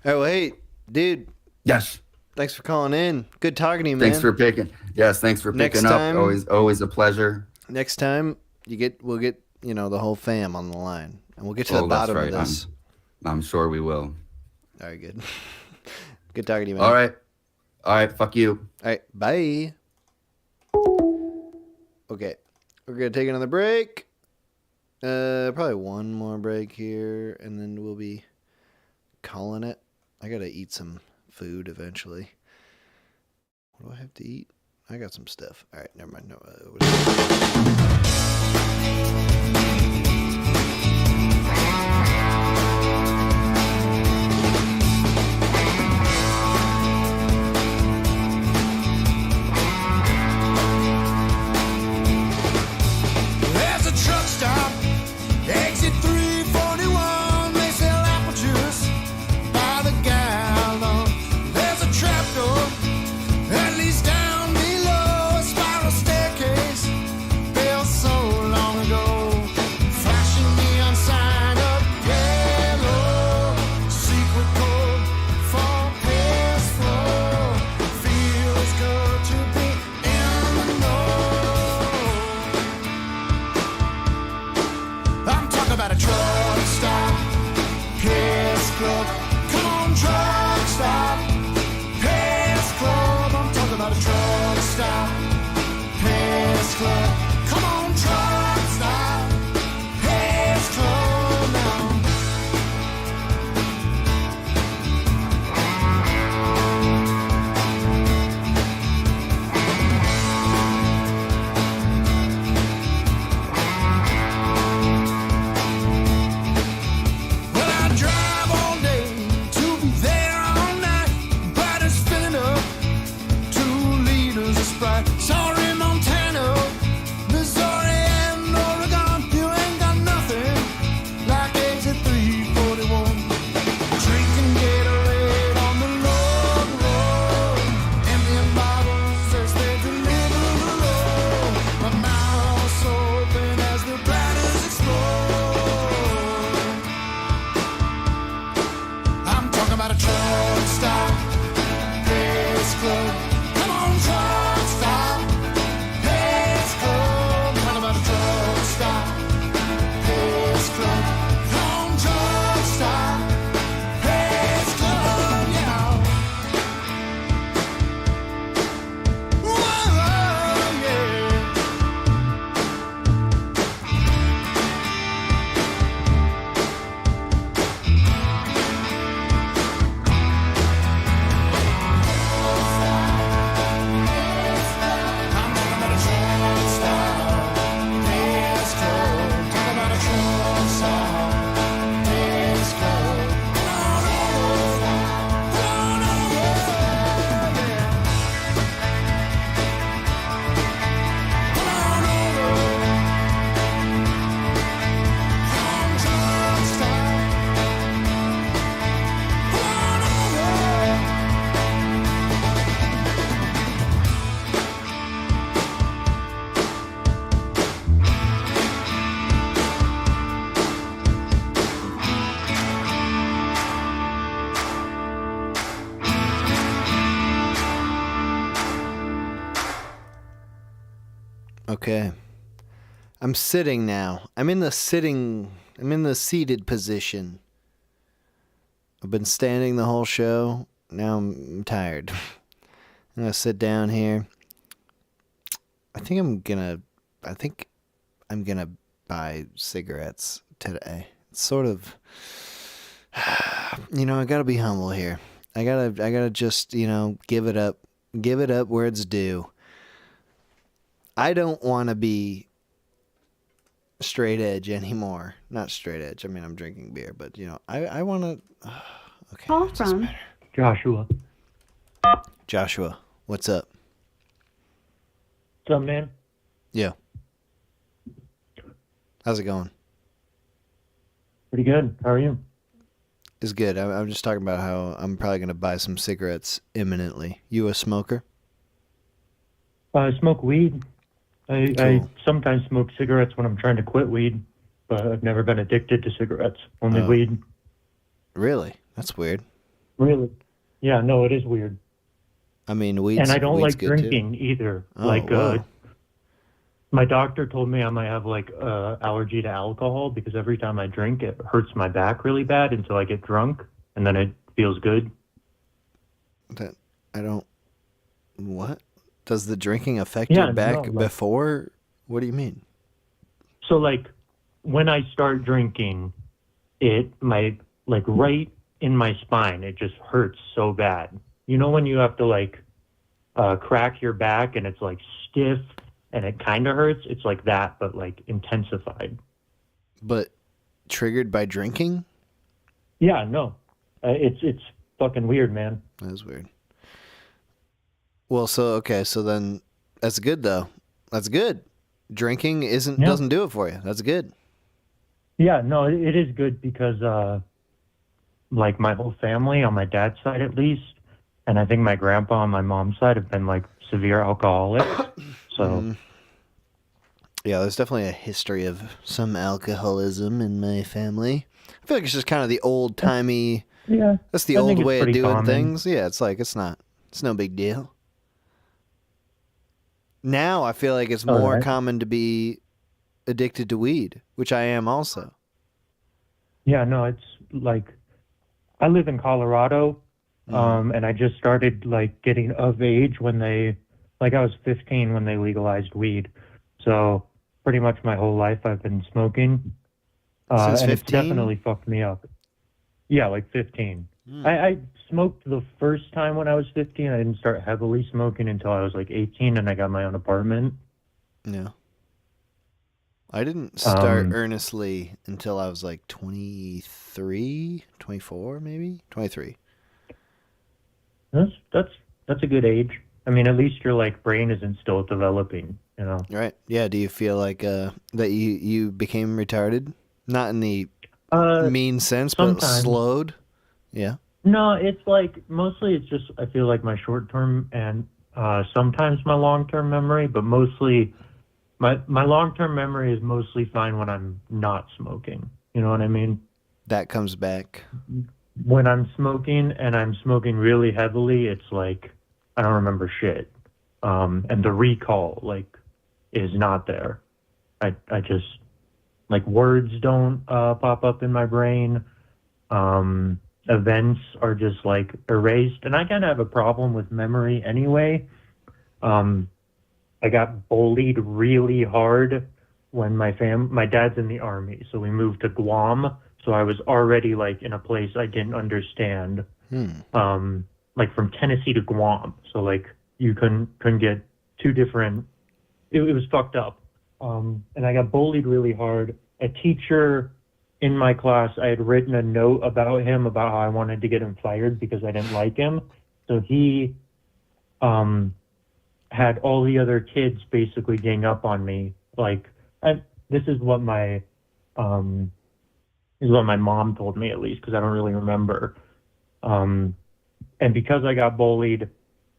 S2: Oh, hey, dude.
S14: Yes.
S2: Thanks for calling in. Good talking to you, man.
S14: Thanks for picking. Yes, thanks for picking up. Always a pleasure.
S2: Next time we'll get the whole fam on the line, and we'll get to the bottom of this.
S14: I'm sure we will.
S2: All right, good. Good talking to you, man.
S14: All right. Fuck you.
S2: All right. Bye. Okay, we're gonna take another break. Probably one more break here, and then we'll be calling it. I gotta eat some food eventually. What do I have to eat? I got some stuff. All right, never mind. No,
S1: There's a truck stop, exit 341. They sell apple juice by the gallon. There's a trap door, at least down below. A spiral staircase built so long ago. Flashing neon sign up yellow. Secret code for piss flow. Feels good to be in the know. I'm talking about a truck stop, piss club. Come on, truck stop, piss club. I'm talking about a truck stop, piss club. Come on, truck stop, piss club now. Well, I drive all day to be there all night. Body's filling up 2 liters of Sprite. Sorry, Montana, Missouri, and Oregon. You ain't got nothing like exit 341. Drinking Gatorade on the long road. Emptying bottles as they deliver the load. My mouth's open as the bladders explode. I'm talking about a truck stop, piss club. Come on, truck stop, piss club. Talking about a truck stop, piss club. Come on, truck stop, piss club. Yeah. Whoa, yeah.
S2: Okay. I'm sitting now. I'm in the seated position. I've been standing the whole show. Now I'm tired. I'm gonna sit down here. I think I'm gonna buy cigarettes today. It's sort of, I gotta be humble here. I gotta just, give it up where it's due. I don't want to be straight edge anymore. Not straight edge. I mean, I'm drinking beer, but I want to. Okay.
S3: Call from
S15: Joshua.
S2: Joshua, what's up?
S15: What's up, man?
S2: Yeah. How's it going?
S15: Pretty good. How are you?
S2: It's good. I'm just talking about how I'm probably gonna buy some cigarettes imminently. You a smoker?
S15: I smoke weed. I
S2: Cool.
S15: sometimes smoke cigarettes when I'm trying to quit weed, but I've never been addicted to cigarettes. Only
S2: Oh.
S15: weed.
S2: Really? That's weird.
S15: Really? Yeah, no, it is weird.
S2: I mean, weed's
S15: And I don't
S2: weed's
S15: like
S2: good too.
S15: drinking either.
S2: Oh,
S15: Like,
S2: whoa.
S15: my doctor told me I might have allergy to alcohol because every time I drink, it hurts my back really bad until I get drunk, and then it feels good.
S2: That I don't. What? Does the drinking affect
S15: Yeah,
S2: your back
S15: no, like-
S2: before? What do you mean?
S15: So, like, when I start drinking, right in my spine. It just hurts so bad. You know when you have to like crack your back and it's like stiff and it kind of hurts? It's like that, but like intensified.
S2: But triggered by drinking?
S15: Yeah, no. It's fucking weird, man.
S2: That is weird. Well, so then that's good though. That's good. Drinking doesn't do it for you. That's good.
S15: Yeah, no, it is good because like my whole family on my dad's side at least, and I think my grandpa on my mom's side have been like severe alcoholics. So
S2: yeah, there's definitely a history of some alcoholism in my family. I feel like it's just kind of the old timey.
S15: Yeah,
S2: that's the old way of doing things. Yeah, it's like it's no big deal. Now I feel like it's more common to be addicted to weed, which I am also.
S15: Yeah, no, it's like I live in Colorado, and I just started like getting of age when I was 15 when they legalized weed. So pretty much my whole life I've been smoking.
S2: Since
S15: and
S2: 15?
S15: it's definitely fucked me up. Yeah, like 15. I smoked the first time when I was 15. I didn't start heavily smoking until I was like 18 and I got my own apartment.
S2: Yeah. I didn't start earnestly until I was like 23, 24 maybe? 23.
S15: That's a good age. I mean, at least your like brain isn't still developing, you know.
S2: Right. Yeah, do you feel like that you became retarded? Not in the mean sense, but slowed? Yeah.
S15: No, it's like mostly it's just I feel like my short-term and sometimes my long-term memory, but mostly my long-term memory is mostly fine when I'm not smoking. You know what I mean?
S2: That comes back.
S15: When I'm smoking and I'm smoking really heavily, it's like I don't remember shit. And the recall like is not there. I just like words don't pop up in my brain. Events are just like erased, and I kind of have a problem with memory anyway. I got bullied really hard when my dad's in the army, so we moved to Guam. So I was already like in a place I didn't understand, like from Tennessee to Guam. So like you couldn't get two different. It was fucked up, and I got bullied really hard. A teacher in my class, I had written a note about him about how I wanted to get him fired because I didn't like him. So he had all the other kids basically gang up on me. Like, this is what my mom told me, at least, because I don't really remember. And because I got bullied,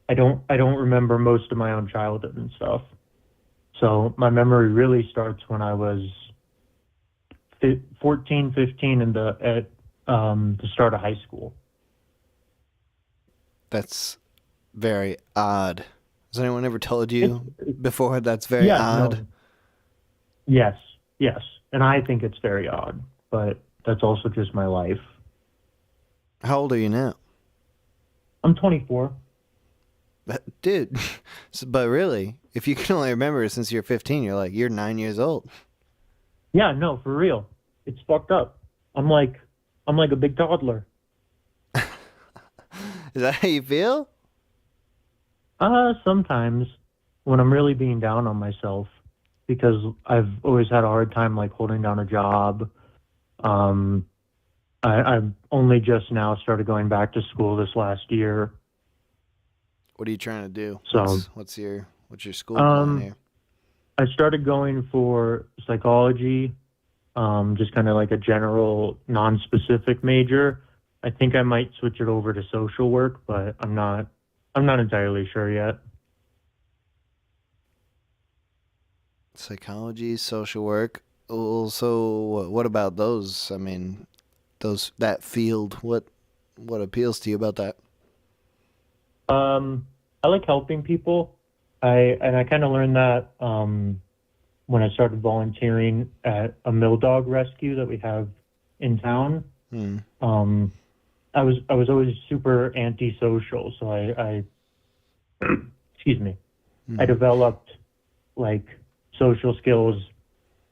S15: I don't remember most of my own childhood and stuff. So my memory really starts when I was 14, 15 at the start of high school.
S2: That's very odd. Has anyone ever told you before that's very odd?
S15: No. Yes. And I think it's very odd, but that's also just my life.
S2: How old are you now?
S15: I'm 24.
S2: Dude, but really, if you can only remember since you're 15, you're 9 years old.
S15: Yeah, no, for real. It's fucked up. I'm like a big toddler.
S2: Is that how you feel?
S15: Sometimes when I'm really being down on myself, because I've always had a hard time like holding down a job. I've only just now started going back to school this last year.
S2: What are you trying to do?
S15: So
S2: what's your school plan here?
S15: I started going for psychology, just kind of like a general non-specific major. I think I might switch it over to social work, but I'm not entirely sure yet.
S2: Psychology, social work. Also, what about those? I mean, that field. What appeals to you about that?
S15: I like helping people. I kind of learned that when I started volunteering at a mill dog rescue that we have in town. I was always super antisocial, so I excuse me. I developed like social skills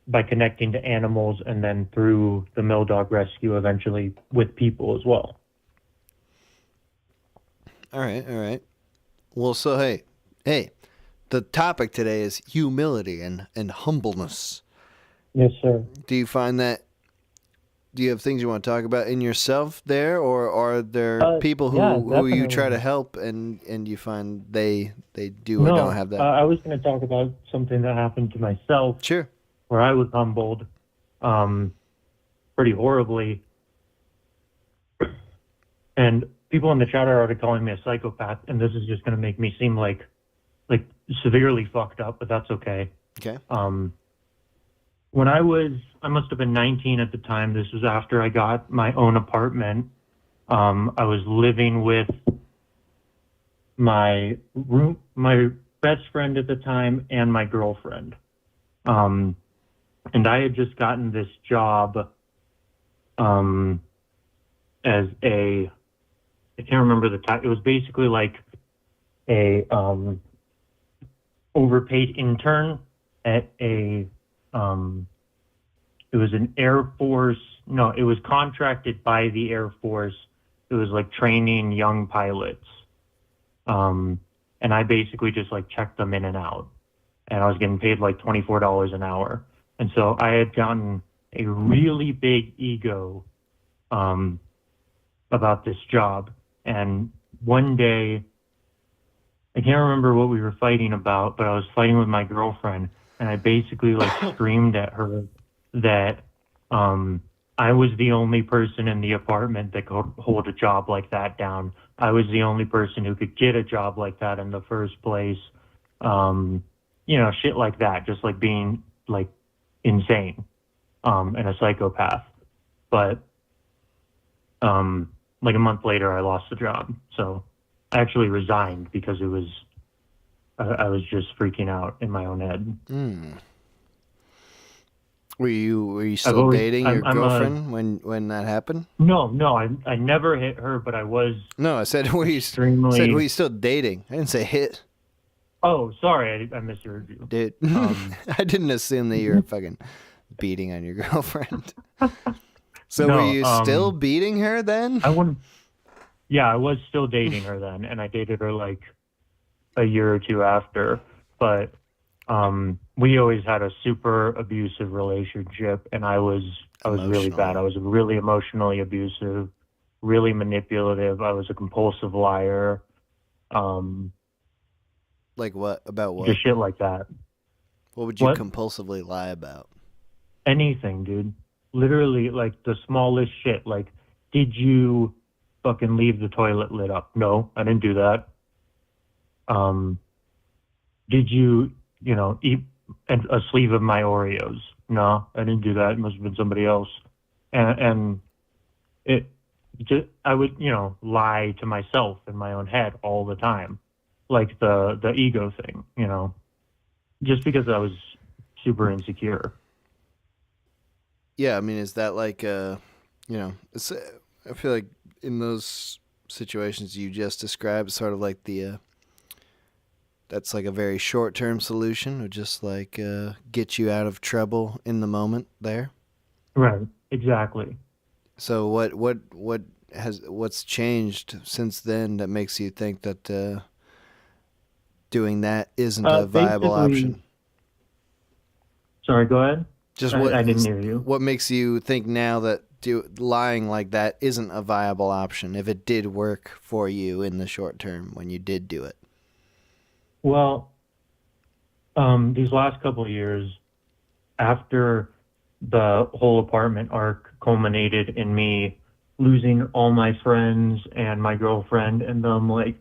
S15: by connecting to animals, and then through the mill dog rescue, eventually with people as well.
S2: All right. Well, so hey, the topic today is humility and humbleness.
S15: Yes, sir.
S2: Do you find that? Do you have things you want to talk about in yourself there, or are there people who you try to help and you find they do or don't have that?
S15: I was going to talk about something that happened to myself.
S2: Sure.
S15: Where I was humbled, pretty horribly, and people in the chat are already calling me a psychopath, and this is just going to make me seem like severely fucked up, but that's okay.
S2: Okay.
S15: When I must have been 19 at the time. This was after I got my own apartment. I was living with my best friend at the time and my girlfriend. And I had just gotten this job as I can't remember the title. It was basically like a overpaid intern at a it was an Air Force. No, it was contracted by the Air Force. It was like training young pilots. And I basically just like checked them in and out. And I was getting paid like $24 an hour. And so I had gotten a really big ego about this job. And one day, I can't remember what we were fighting about, but I was fighting with my girlfriend. And I basically like screamed at her that I was the only person in the apartment that could hold a job like that down. I was the only person who could get a job like that in the first place. Shit like that, just like being like insane and a psychopath. But like a month later, I lost the job. So I actually resigned because it was I was just freaking out in my own head.
S2: Were you still dating your girlfriend when that happened?
S15: No, I never hit her, but I was.
S2: No, I said were you still dating? I didn't say hit.
S15: Oh, sorry, I misheard you,
S2: dude. I didn't assume that you were fucking beating on your girlfriend. So
S15: no,
S2: were you still beating her then?
S15: Yeah, I was still dating her then, and I dated her like a year or two after. But we always had a super abusive relationship, and I was really bad. I was really emotionally abusive, really manipulative. I was a compulsive liar.
S2: Like what? About what?
S15: Just shit like that.
S2: What would you compulsively lie about?
S15: Anything, dude. Literally, like the smallest shit. Like, did you fucking leave the toilet lit up? No, I didn't do that. Did you, eat a sleeve of my Oreos? No, I didn't do that. It must have been somebody else. And I would, lie to myself in my own head all the time. Like the ego thing, just because I was super insecure.
S2: Yeah, I mean, is that like, I feel like in those situations you just described, sort of like that's like a very short-term solution, or just like get you out of trouble in the moment there.
S15: Right. Exactly.
S2: So what's changed since then that makes you think that doing that isn't a viable option?
S15: Sorry, go ahead.
S2: Just
S15: I didn't hear you.
S2: What makes you think now that lying like that isn't a viable option if it did work for you in the short term when you did do it?
S15: Well, these last couple of years, after the whole apartment arc culminated in me losing all my friends and my girlfriend and them like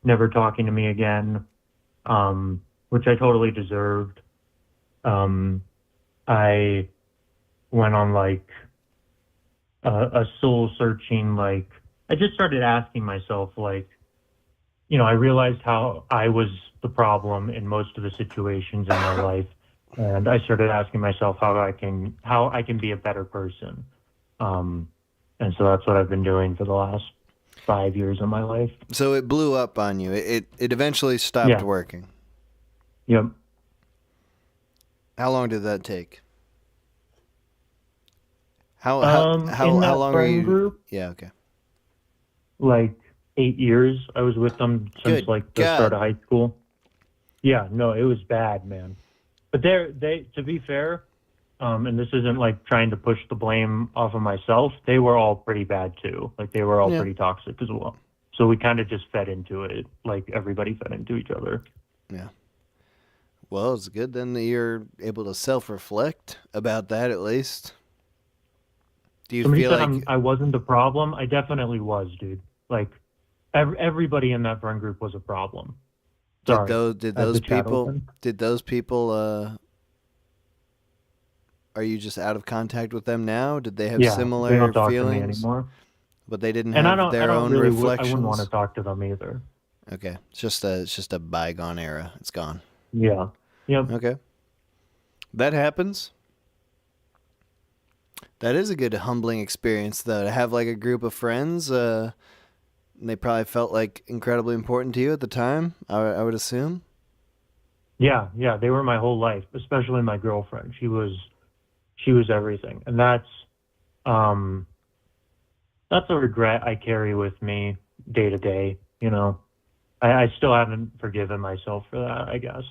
S15: never talking to me again, which I totally deserved. I went on like a soul searching, like I just started asking myself, like, I realized how I was the problem in most of the situations in my life. And I started asking myself how I can be a better person. And so that's what I've been doing for the last 5 years of my life.
S2: So it blew up on you. It eventually stopped working.
S15: Yep.
S2: How long did that take? How
S15: in that
S2: long are
S15: friend
S2: you?
S15: Group,
S2: Yeah. Okay.
S15: like 8 years. I was with them since
S2: Good
S15: like the
S2: God.
S15: start of high school. Yeah, no, it was bad, man. But they to be fair, and this isn't like trying to push the blame off of myself, they were all pretty bad too. Like they were all
S2: Yeah.
S15: pretty toxic as well. So we kind of just fed into it, like everybody fed into each other.
S2: Yeah. Well, it's good then that you're able to self-reflect about that at least. Do you
S15: Somebody
S2: feel
S15: said
S2: like
S15: I wasn't the problem. I definitely was, dude. Like everybody in that friend group was a problem. Sorry.
S2: did
S15: I have
S2: those
S15: the chat
S2: people
S15: open.
S2: are you just out of contact with them now? Did they have
S15: Yeah,
S2: similar
S15: they don't talk to me
S2: feelings?
S15: anymore.
S2: But they didn't
S15: And
S2: have
S15: I
S2: their
S15: don't
S2: own
S15: really
S2: reflections.
S15: I wouldn't want to talk to them either.
S2: Okay, it's just a bygone era. It's gone.
S15: Yeah. Yep.
S2: Okay. That happens. That is a good humbling experience, though, to have like a group of friends. And they probably felt like incredibly important to you at the time. I would assume.
S15: Yeah, they were my whole life, especially my girlfriend. She was everything. And that's a regret I carry with me day to day, you know. I still haven't forgiven myself for that, I guess.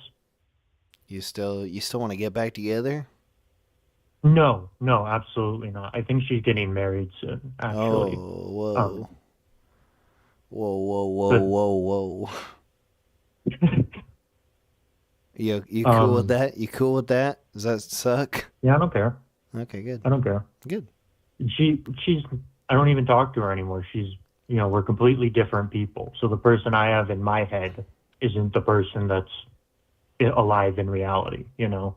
S2: You still want to get back together?
S15: No, absolutely not. I think she's getting married soon, actually.
S2: Oh, whoa. Whoa. You cool with that? You cool with that? Does that suck?
S15: Yeah, I don't care.
S2: Okay, good.
S15: I don't care.
S2: Good.
S15: She's I don't even talk to her anymore. She's, you know, we're completely different people. So the person I have in my head isn't the person that's alive in reality, you know?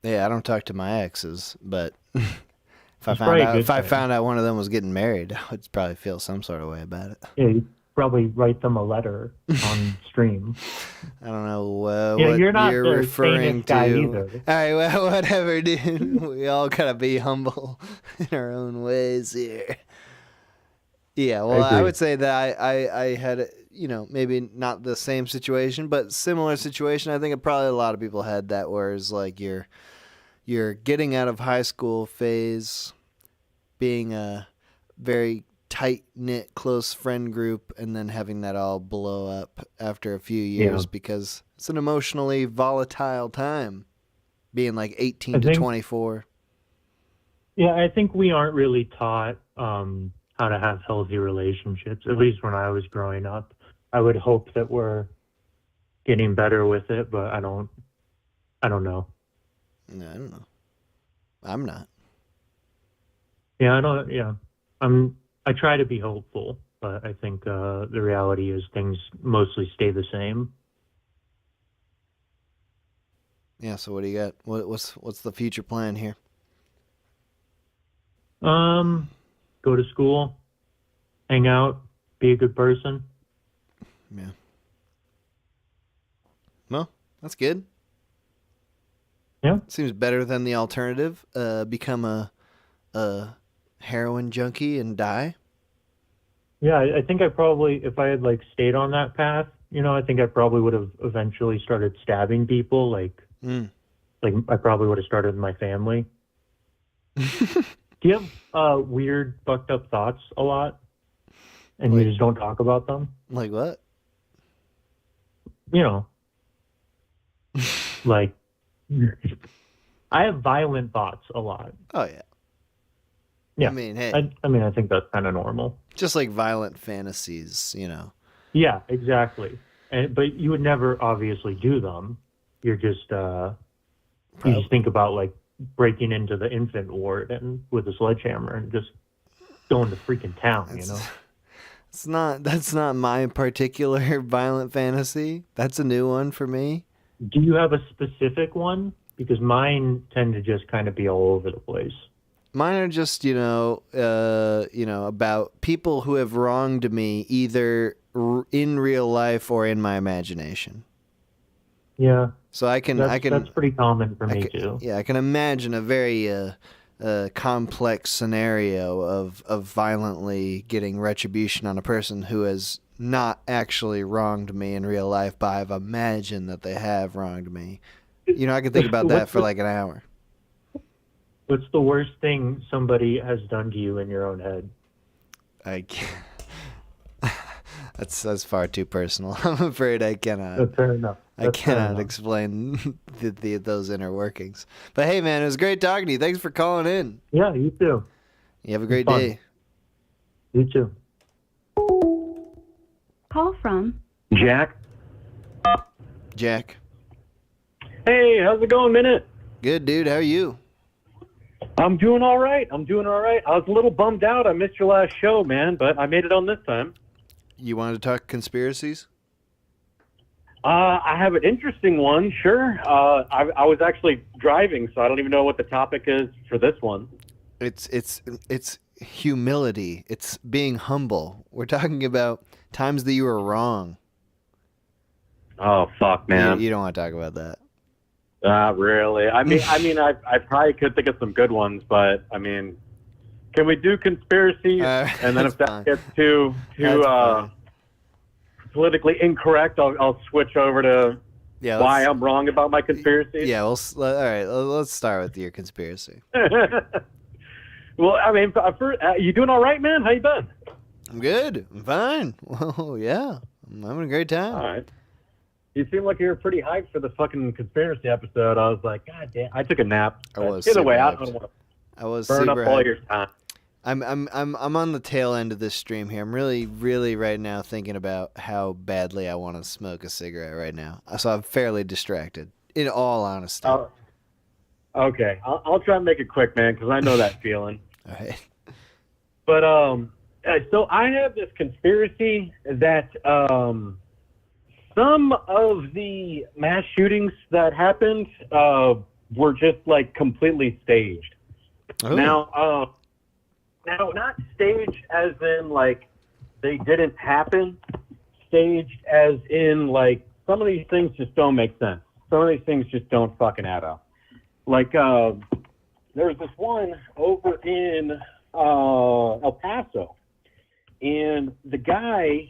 S2: Yeah, I don't talk to my exes, but if I
S15: It's probably a good thing.
S2: found out one of them was getting married, I would probably feel some sort of way about it.
S15: Yeah, you probably write them a letter on stream.
S2: I don't know
S15: Yeah,
S2: what
S15: you're not
S2: you're
S15: the
S2: referring
S15: sanest guy
S2: to.
S15: either.
S2: All right, well, whatever, dude. We all gotta be humble in our own ways here. Yeah, well, I
S15: agree.
S2: would say that I had, you know, maybe not the same situation, but similar situation. I think probably a lot of people had that, where it's like you're getting out of high school phase, being a very tight-knit, close friend group, and then having that all blow up after a few years because it's an emotionally volatile time, being like 18 to 24.
S15: Yeah, I think we aren't really taught how to have healthy relationships, at least when I was growing up. I would hope that we're getting better with it, but I don't know.
S2: No, I don't know. I'm not.
S15: Yeah, I try to be hopeful, but I think the reality is things mostly stay the same.
S2: Yeah, so what do you got? What's the future plan here?
S15: Go to school, hang out, be a good person.
S2: Yeah. Well, that's good.
S15: Yeah.
S2: Seems better than the alternative. Become a heroin junkie and die.
S15: Yeah, I think I probably, if I had like stayed on that path, you know, I think I probably would have eventually started stabbing people. Like I probably would have started my family. Do you have weird, fucked up thoughts a lot, and you just don't talk about them?
S2: Like what?
S15: You know, like I have violent thoughts a lot.
S2: Oh yeah.
S15: Yeah.
S2: I mean, hey.
S15: I think that's kind of normal.
S2: Just like violent fantasies, you know.
S15: Yeah, exactly. But you would never obviously do them. You're just you just think about like breaking into the infant ward and with a sledgehammer and just going to freaking town, you know.
S2: That's not my particular violent fantasy. That's a new one for me.
S15: Do you have a specific one? Because mine tend to just kind of be all over the place.
S2: Mine are just, about people who have wronged me either in real life or in my imagination.
S15: Yeah.
S2: So
S15: that's pretty common for me too.
S2: Yeah, I can imagine a very complex scenario of violently getting retribution on a person who has not actually wronged me in real life, but I've imagined that they have wronged me. You know, I could think about that for like an hour.
S15: What's the worst thing somebody has done to you in your own head?
S2: That's far too personal. I'm afraid I cannot.
S15: That's fair enough.
S2: I cannot explain those inner workings. But hey, man, it was great talking to you. Thanks for calling in.
S15: Yeah, you too.
S2: You have a great day.
S15: You too.
S3: Call from
S16: Jack.
S2: Jack.
S16: Hey, how's it going, Minute?
S2: Good, dude. How are you?
S16: I'm doing all right. I was a little bummed out. I missed your last show, man, but I made it on this time.
S2: You wanted to talk conspiracies?
S16: I have an interesting one, sure. I was actually driving, so I don't even know what the topic is for this one.
S2: It's humility. It's being humble. We're talking about times that you were wrong.
S16: Oh, fuck, man.
S2: You don't want to talk about that.
S16: Not really. I mean, I probably could think of some good ones, but I mean, can we do conspiracies? And then if that gets too politically incorrect, I'll switch over to why I'm wrong about my conspiracies.
S2: Yeah. All right. Let's start with your conspiracy.
S16: Well, I mean, you doing all right, man? How you been?
S2: I'm good. I'm fine. Well, yeah. I'm having a great time.
S16: All right. You seem like you were pretty hyped for the fucking conspiracy episode. I was like, God damn! I took a nap.
S2: I was
S16: Either way, I
S2: hyped.
S16: don't want to
S2: I was
S16: burn up
S2: super
S16: all
S2: hyped.
S16: your time.
S2: I'm on the tail end of this stream here. I'm really right now thinking about how badly I want to smoke a cigarette right now. So I'm fairly distracted, in all honesty.
S16: Okay, I'll try and make it quick, man, because I know that feeling.
S2: All right.
S16: But so I have this conspiracy that some of the mass shootings that happened were just like completely staged.
S2: Oh.
S16: Now, not staged as in like they didn't happen. Staged as in like some of these things just don't make sense. Some of these things just don't fucking add up. Like there was this one over in El Paso, and the guy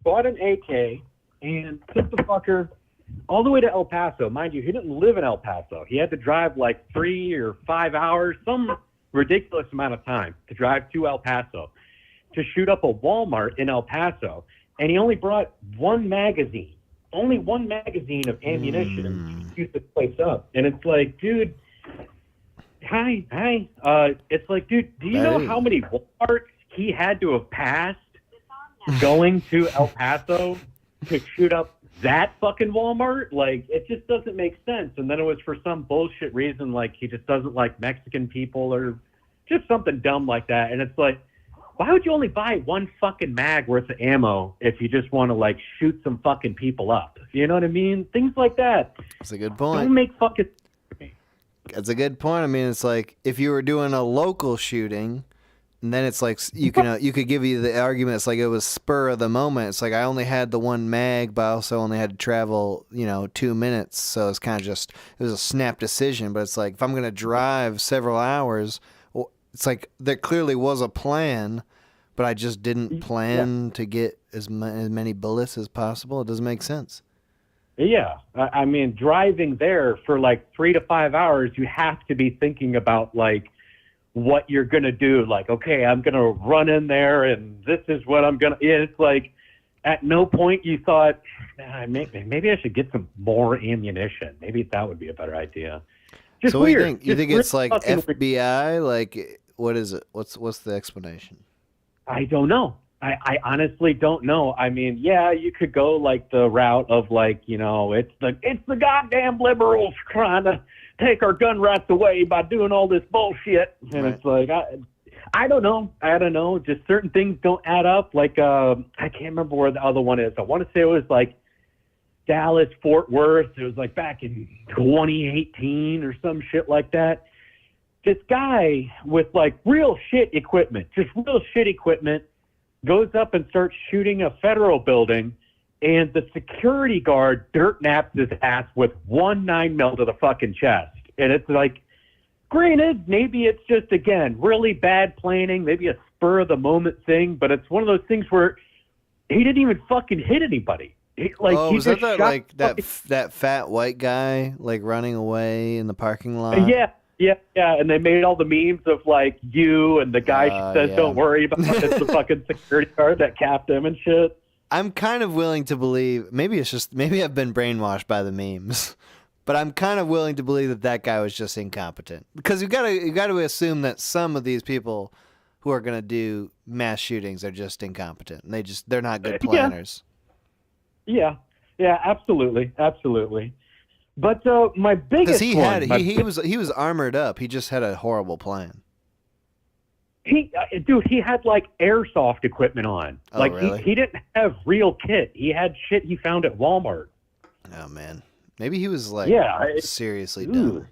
S16: bought an AK and took the fucker all the way to El Paso. Mind you, he didn't live in El Paso. He had to drive like 3 or 5 hours, some ridiculous amount of time to drive to El Paso to shoot up a Walmart in El Paso. And he only brought one magazine of ammunition to shoot the place up. And it's like, dude, hi. It's like, dude, do you know how many Walmarts he had to have passed going to El Paso to shoot up that fucking Walmart? Like, it just doesn't make sense. And then it was for some bullshit reason, like he just doesn't like Mexican people or just something dumb like that. And it's like, why would you only buy one fucking mag worth of ammo if you just want to like shoot some fucking people up? You know what I mean? Things like that.
S2: That's a good point.
S16: Don't make fucking...
S2: That's a good point. I mean, it's like if you were doing a local shooting, and then it's like you could give you the argument. It's like it was spur of the moment. It's like I only had the one mag, but I also only had to travel 2 minutes. So it's kind of just it was a snap decision. But it's like if I'm gonna drive several hours, well, it's like there clearly was a plan, but I just didn't plan to get as many bullets as possible. It doesn't make sense.
S16: Yeah, I mean, driving there for like 3 to 5 hours, you have to be thinking about like what you're gonna do. Like, okay, I'm gonna run in there, and this is what I'm gonna. Yeah, it's like at no point you thought, maybe I should get some more ammunition. Maybe that would be a better idea. Just
S2: so what
S16: weird.
S2: do you think? You think it's like
S16: fucking
S2: FBI? Like, what is it? What's the explanation?
S16: I don't know. I honestly don't know. I mean, yeah, you could go like the route of like, it's the goddamn liberals trying to take our gun rights away by doing all this bullshit. And It's like, I don't know. Just certain things don't add up. Like, I can't remember where the other one is. I want to say it was like Dallas, Fort Worth. It was like back in 2018 or some shit like that. This guy with like real shit equipment, goes up and starts shooting a federal building, and the security guard dirt naps his ass with 1 9mm to the fucking chest. And it's like, granted, maybe it's just, again, really bad planning, maybe a spur of the moment thing, but it's one of those things where he didn't even fucking hit anybody.
S2: Was that fat white guy like running away in the parking lot?
S16: Yeah, and they made all the memes of like you and the guy says, "Don't worry about it." It's the fucking security guard that capped him and shit.
S2: I'm kind of willing to believe, maybe I've been brainwashed by the memes, but I'm kind of willing to believe that guy was just incompetent. Because you gotta assume that some of these people who are gonna do mass shootings are just incompetent. And they're not good planners.
S16: Yeah, absolutely. But my biggest
S2: because he was armored up. He just had a horrible plan.
S16: He had like airsoft equipment on.
S2: Oh,
S16: like
S2: really?
S16: he didn't have real kit. He had shit he found at Walmart.
S2: Oh man, maybe he was like seriously
S16: ooh.
S2: dumb.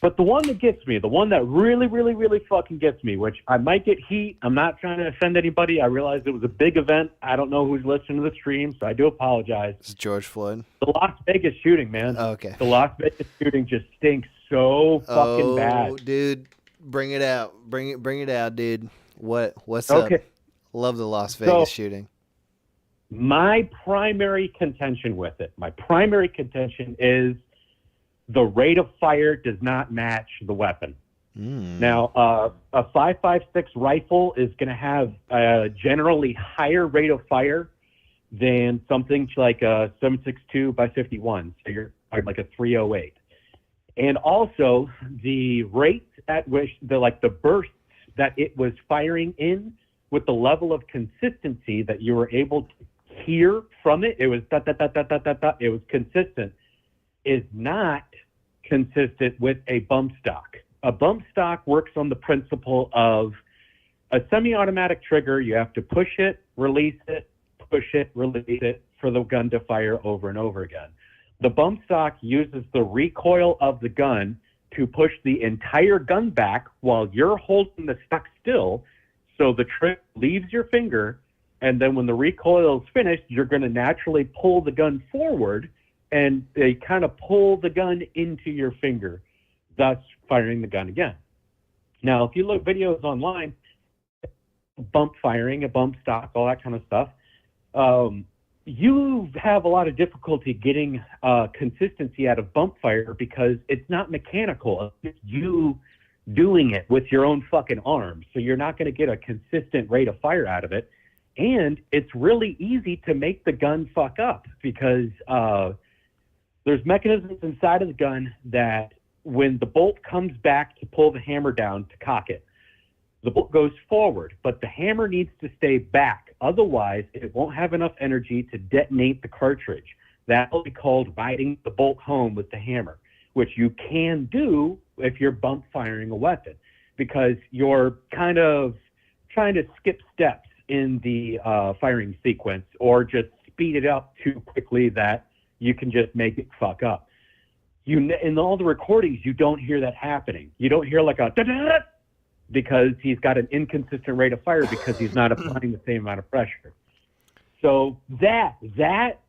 S16: But the one that gets me, the one that really, really, really fucking gets me, which I might get heat. I'm not trying to offend anybody. I realize it was a big event. I don't know who's listening to the stream, so I do apologize.
S2: It's George Floyd.
S16: The Las Vegas shooting, man.
S2: Oh, okay.
S16: The Las Vegas shooting just stinks so fucking bad.
S2: Dude, bring it out. Bring it out, dude. What's up? Love the Las Vegas shooting.
S16: My primary contention is the rate of fire does not match the weapon. Now, a 5.56 rifle is going to have a generally higher rate of fire than something like a 7.62 by 51. So you're like a 308. And also the rate at which the bursts that it was firing in with the level of consistency that you were able to hear from it, it was it was consistent, is not consistent with a bump stock. A bump stock works on the principle of a semi-automatic trigger. You have to push it, release it, push it, release it for the gun to fire over and over again. The bump stock uses the recoil of the gun to push the entire gun back while you're holding the stock still, so the trigger leaves your finger, and then when the recoil is finished, you're going to naturally pull the gun forward, and they kind of pull the gun into your finger, thus firing the gun again. Now, if you look videos online, bump firing, a bump stock, all that kind of stuff, you have a lot of difficulty getting consistency out of bump fire because it's not mechanical. It's you doing it with your own fucking arms. So you're not going to get a consistent rate of fire out of it. And it's really easy to make the gun fuck up because there's mechanisms inside of the gun that when the bolt comes back to pull the hammer down to cock it, the bolt goes forward, but the hammer needs to stay back. Otherwise, it won't have enough energy to detonate the cartridge. That will be called riding the bolt home with the hammer, which you can do if you're bump firing a weapon, because you're kind of trying to skip steps in the firing sequence or just speed it up too quickly that you can just make it fuck up. In all the recordings, you don't hear that happening. You don't hear like a da-da-da, because he's got an inconsistent rate of fire because he's not applying the same amount of pressure. So that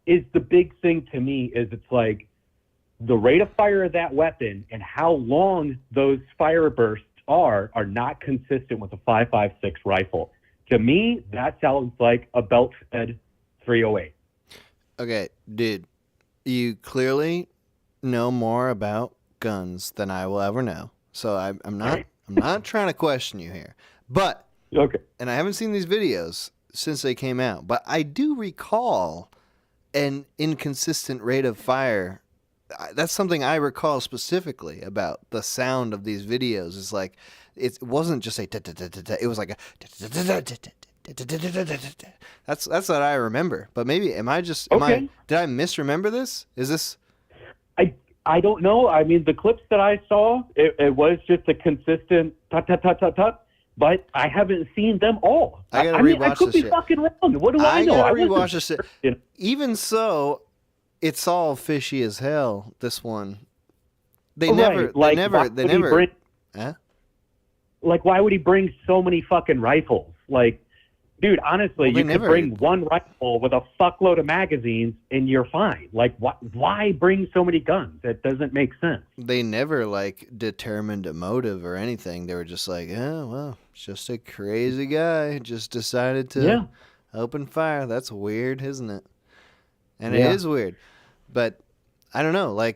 S16: is the big thing to me, is it's like the rate of fire of that weapon and how long those fire bursts are not consistent with a 5.56 rifle. To me, that sounds like a belt-fed 308.
S2: Okay, dude, you clearly know more about guns than I will ever know. So I'm not trying to question you here, but and I haven't seen these videos since they came out, but I do recall an inconsistent rate of fire. That's something I recall specifically about the sound of these videos. Is like it wasn't just a it was like a that's what I remember. But maybe did I misremember this? Is this?
S16: I don't know. I mean, the clips that I saw, it was just a consistent tut, but I haven't seen them all.
S2: I gotta rewatch
S16: I could be fucking wrong. What do I know?
S2: I gotta rewatch this shit. Even so, it's all fishy as hell. This one, they never. Huh?
S16: Like, why would he bring so many fucking rifles? Like, dude, honestly, you could bring one rifle with a fuckload of magazines and you're fine. Like, why bring so many guns? That doesn't make sense.
S2: They never, determined a motive or anything. They were just like, oh, well, it's just a crazy guy. Just decided to open fire. That's weird, isn't it? And it is weird. But, I don't know. I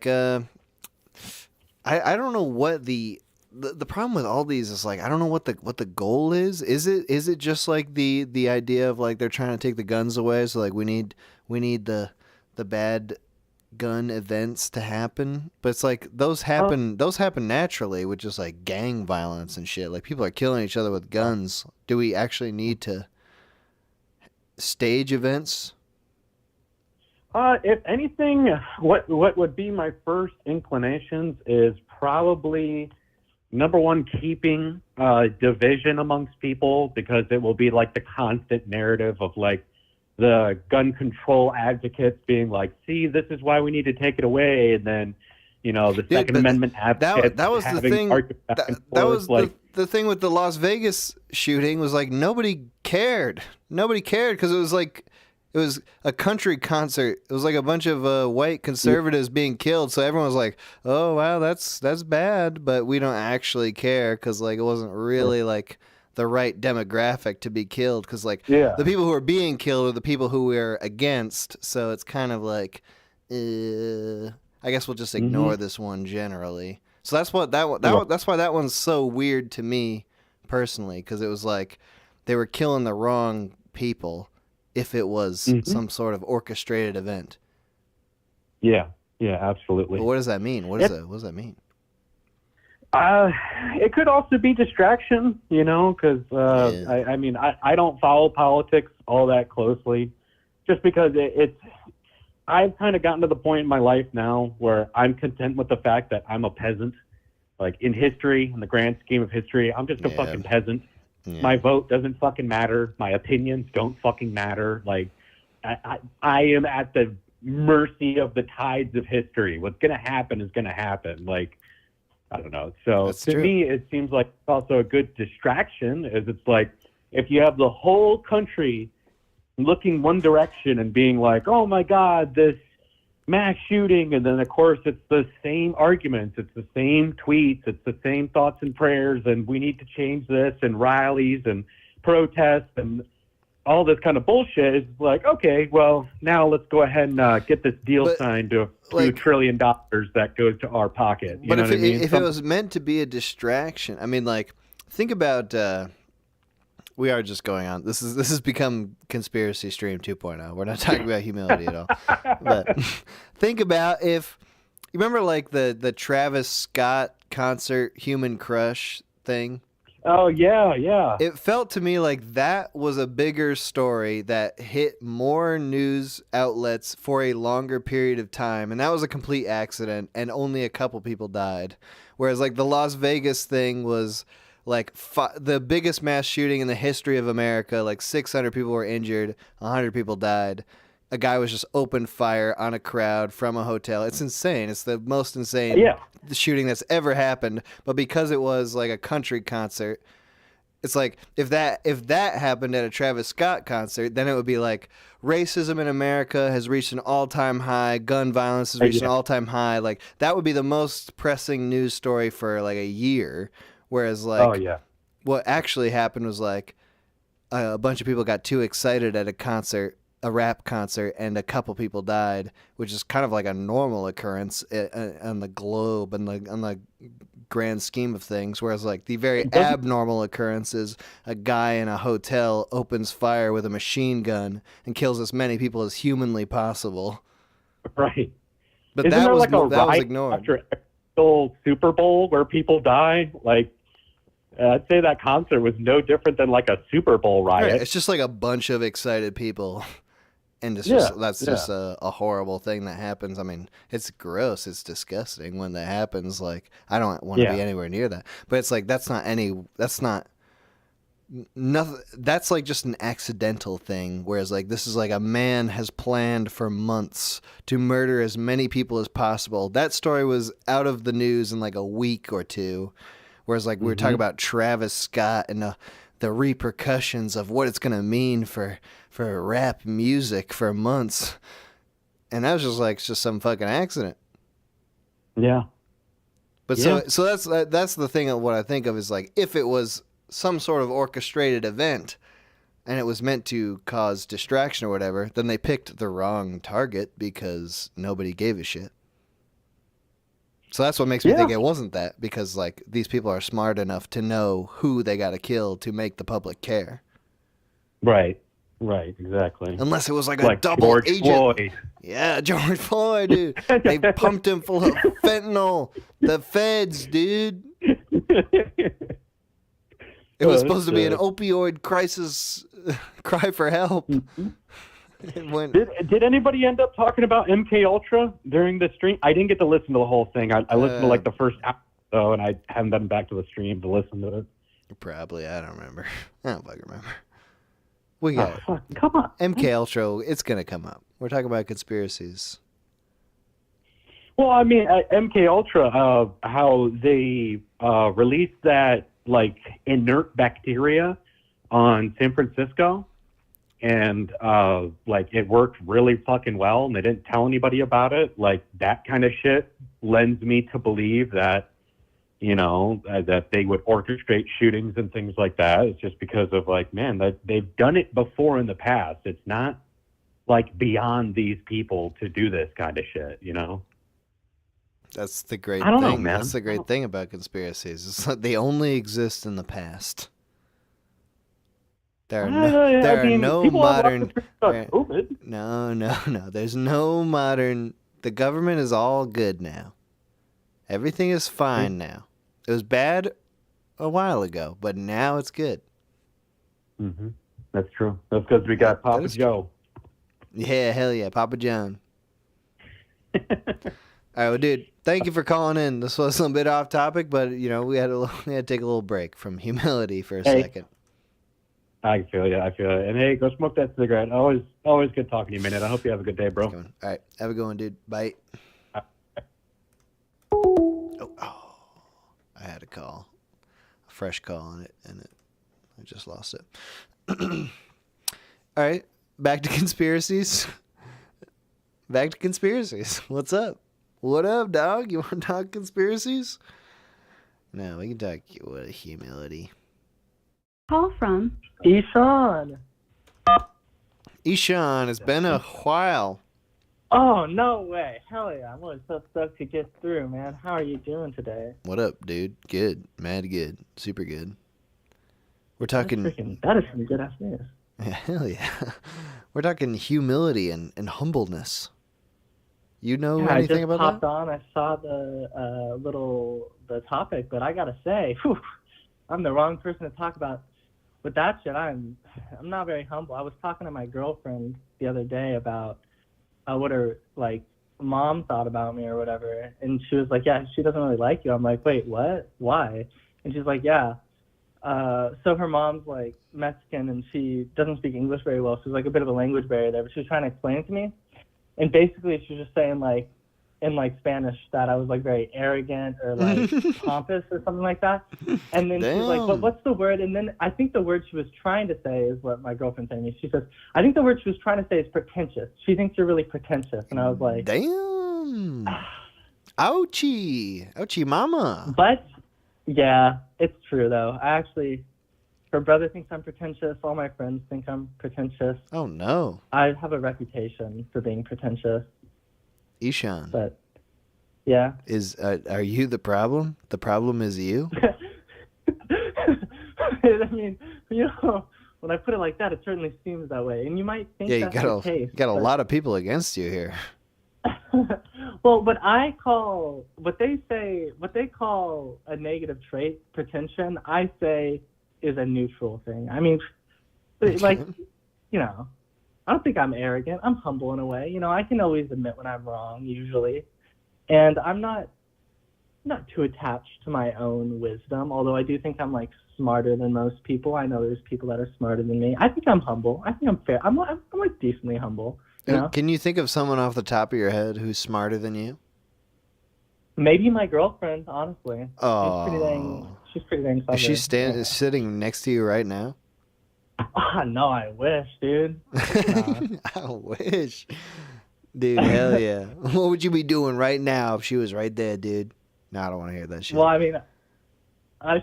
S2: don't know what the the problem with all these is like I don't know what the goal is. Is it just like the idea of like they're trying to take the guns away? So like we need the bad gun events to happen, but it's like those happen naturally with just like gang violence and shit. Like people are killing each other with guns. Do we actually need to stage events?
S16: If anything, what would be my first inclinations is probably number one, keeping division amongst people, because it will be like the constant narrative of like the gun control advocates being like, see, this is why we need to take it away, and then the Second Amendment advocates
S2: that was the thing. That was like the thing with the Las Vegas shooting was like nobody cared. Nobody cared because it was like it was a country concert. It was like a bunch of white conservatives being killed. So everyone was like, "Oh wow, that's bad," but we don't actually care because like it wasn't really like the right demographic to be killed. Because like the people who are being killed are the people who we're against. So it's kind of like, I guess we'll just ignore this one generally. So that's what that's why that one's so weird to me personally, because it was like they were killing the wrong people if it was some sort of orchestrated event.
S16: Yeah, absolutely.
S2: But what does that mean? What does that mean?
S16: It could also be distraction, because I don't follow politics all that closely, just because I've kind of gotten to the point in my life now where I'm content with the fact that I'm a peasant. Like in history, in the grand scheme of history, I'm just a fucking peasant. Yeah. My vote doesn't fucking matter. My opinions don't fucking matter. Like I am at the mercy of the tides of history. What's going to happen is going to happen. Like, I don't know. So to me, it seems like it's also a good distraction, as it's like if you have the whole country looking one direction and being like, oh my God, this mass shooting. And then of course it's the same arguments. It's the same tweets. It's the same thoughts and prayers. And we need to change this, and rallies and protests and all this kind of bullshit. Is like, okay, well now let's go ahead and get this deal signed to $2 trillion that goes to our pocket. You know what I mean?
S2: If it was meant to be a distraction, I mean, like, think about, we are just going on. This has become Conspiracy Stream 2.0. We're not talking about humility at all. But think about if you remember like the Travis Scott concert Human Crush thing.
S16: Oh yeah.
S2: It felt to me like that was a bigger story that hit more news outlets for a longer period of time, and that was a complete accident and only a couple people died. Whereas like the Las Vegas thing was like the biggest mass shooting in the history of America. Like 600 people were injured, 100 people died. A guy was just opened fire on a crowd from a hotel. It's insane. It's the most insane shooting that's ever happened. But because it was like a country concert, it's like if that happened at a Travis Scott concert, then it would be like racism in America has reached an all-time high, gun violence has reached an all-time high. Like that would be the most pressing news story for like a year. Whereas like what actually happened was like a bunch of people got too excited at a concert, a rap concert, and a couple people died, which is kind of like a normal occurrence on the globe and on the grand scheme of things. Whereas like the very abnormal occurrence is a guy in a hotel opens fire with a machine gun and kills as many people as humanly possible.
S16: Right.
S2: But
S16: Isn't
S2: that
S16: there
S2: was
S16: like a
S2: that was
S16: riot
S2: ignored.
S16: After the Super Bowl where people die? Like I'd say that concert was no different than like a Super Bowl riot.
S2: Right. It's just like a bunch of excited people. And it's just a horrible thing that happens. I mean, it's gross. It's disgusting when that happens. Like, I don't want to be anywhere near that. But it's like, that's like just an accidental thing. Whereas like, this is like a man has planned for months to murder as many people as possible. That story was out of the news in like a week or two. Whereas like, we were talking about Travis Scott and the repercussions of what it's going to mean for rap music for months. And that was just like, it's just some fucking accident.
S16: Yeah.
S2: But so that's the thing of what I think of is like, if it was some sort of orchestrated event and it was meant to cause distraction or whatever, then they picked the wrong target because nobody gave a shit. So that's what makes me
S6: Yeah.
S2: think it wasn't that, because like these people are smart enough to know who they got to kill to make the public care.
S16: Right. Right. Exactly.
S2: Unless it was like a double
S16: George
S2: agent.
S16: Floyd.
S2: Yeah, George Floyd, dude. They pumped him full of fentanyl. The feds, dude. It was supposed to be an opioid crisis cry for help. It went...
S16: Did anybody end up talking about MK Ultra during the stream? I didn't get to listen to the whole thing. I listened to like the first hour or so, and I haven't been back to the stream to listen to it.
S2: Probably, I don't remember. I don't fucking remember. We got
S16: fuck, come on.
S2: MK Ultra. It's gonna come up. We're talking about conspiracies.
S16: Well, I mean, MK Ultra, how they released that like inert bacteria on San Francisco, and like it worked really fucking well, and they didn't tell anybody about it. Like that kind of shit lends me to believe that, you know, that they would orchestrate shootings and things like that. It's just because of like, man, that they've done it before in the past. It's not like beyond these people to do this kind of shit, you know?
S2: That's the great
S16: I don't
S2: thing.
S16: know, man.
S2: That's the great thing about conspiracies. It's like they only exist in the past. There are no modern. No. There's no modern. The government is all good now. Everything is fine now. It was bad a while ago, but now it's good.
S16: Mm-hmm. That's true. That's because we got Papa Joe.
S2: Yeah, hell yeah, Papa John. All right, well, dude, thank you for calling in. This was a little bit off topic, but you know we had to take a little break from humility for a second.
S16: I feel you. And hey, go smoke that cigarette. Always good talking to you, man. I hope you have a good day, bro.
S2: All right, have a good one, dude. Bye. I had a call, a fresh call on it, and I just lost it. All right, back to conspiracies. What's up? What up, dog? You want to talk conspiracies? No, we can talk humility.
S3: Call from
S17: Ishan.
S2: Ishan, it's been a while.
S17: Oh, no way. Hell yeah. I'm really so stoked to get through, man. How are you doing today?
S2: What up, dude? Good. Mad good. Super good. We're talking...
S17: That is some good ass news.
S2: Yeah, hell yeah. We're talking humility and humbleness. You know anything about that?
S17: I just popped on. I saw the topic, but I gotta say, I'm the wrong person to talk about with that shit. I'm not very humble. I was talking to my girlfriend the other day about what her like mom thought about me or whatever, and she was like, "Yeah, she doesn't really like you." I'm like, "Wait, what? Why?" And she's like, "Yeah." So her mom's like Mexican and she doesn't speak English very well, so there's like a bit of a language barrier there. But she was trying to explain it to me, and basically she was just saying like in like Spanish that I was like very arrogant or like pompous or something like that. And then she's like, "But what's the word?" And then I think the word she was trying to say is what my girlfriend told me. She says, "I think the word she was trying to say is pretentious. She thinks you're really pretentious." And I was like,
S2: "Damn, ouchie mama."
S17: But yeah, it's true though. Her brother thinks I'm pretentious. All my friends think I'm pretentious.
S2: Oh no.
S17: I have a reputation for being pretentious.
S2: Ishan.
S17: But yeah.
S2: Are you the problem? The problem is you?
S17: I mean, you know, when I put it like that, it certainly seems that way. And you might think that's the case.
S2: You got a lot of people against you here.
S17: Well, what they call a negative trait, pretension, I say is a neutral thing. I mean, like, you know, I don't think I'm arrogant. I'm humble in a way. You know, I can always admit when I'm wrong, usually. And I'm not too attached to my own wisdom, although I do think I'm, like, smarter than most people. I know there's people that are smarter than me. I think I'm humble. I think I'm fair. I'm like, decently humble. You know?
S2: Can you think of someone off the top of your head who's smarter than you?
S17: Maybe my girlfriend, honestly.
S2: Oh.
S17: She's pretty dang clever.
S2: Is she sitting next to you right now?
S17: No, I wish, dude.
S2: I wish. Dude, hell yeah. What would you be doing right now if she was right there, dude? No, I don't want to hear that shit.
S17: Well, I mean,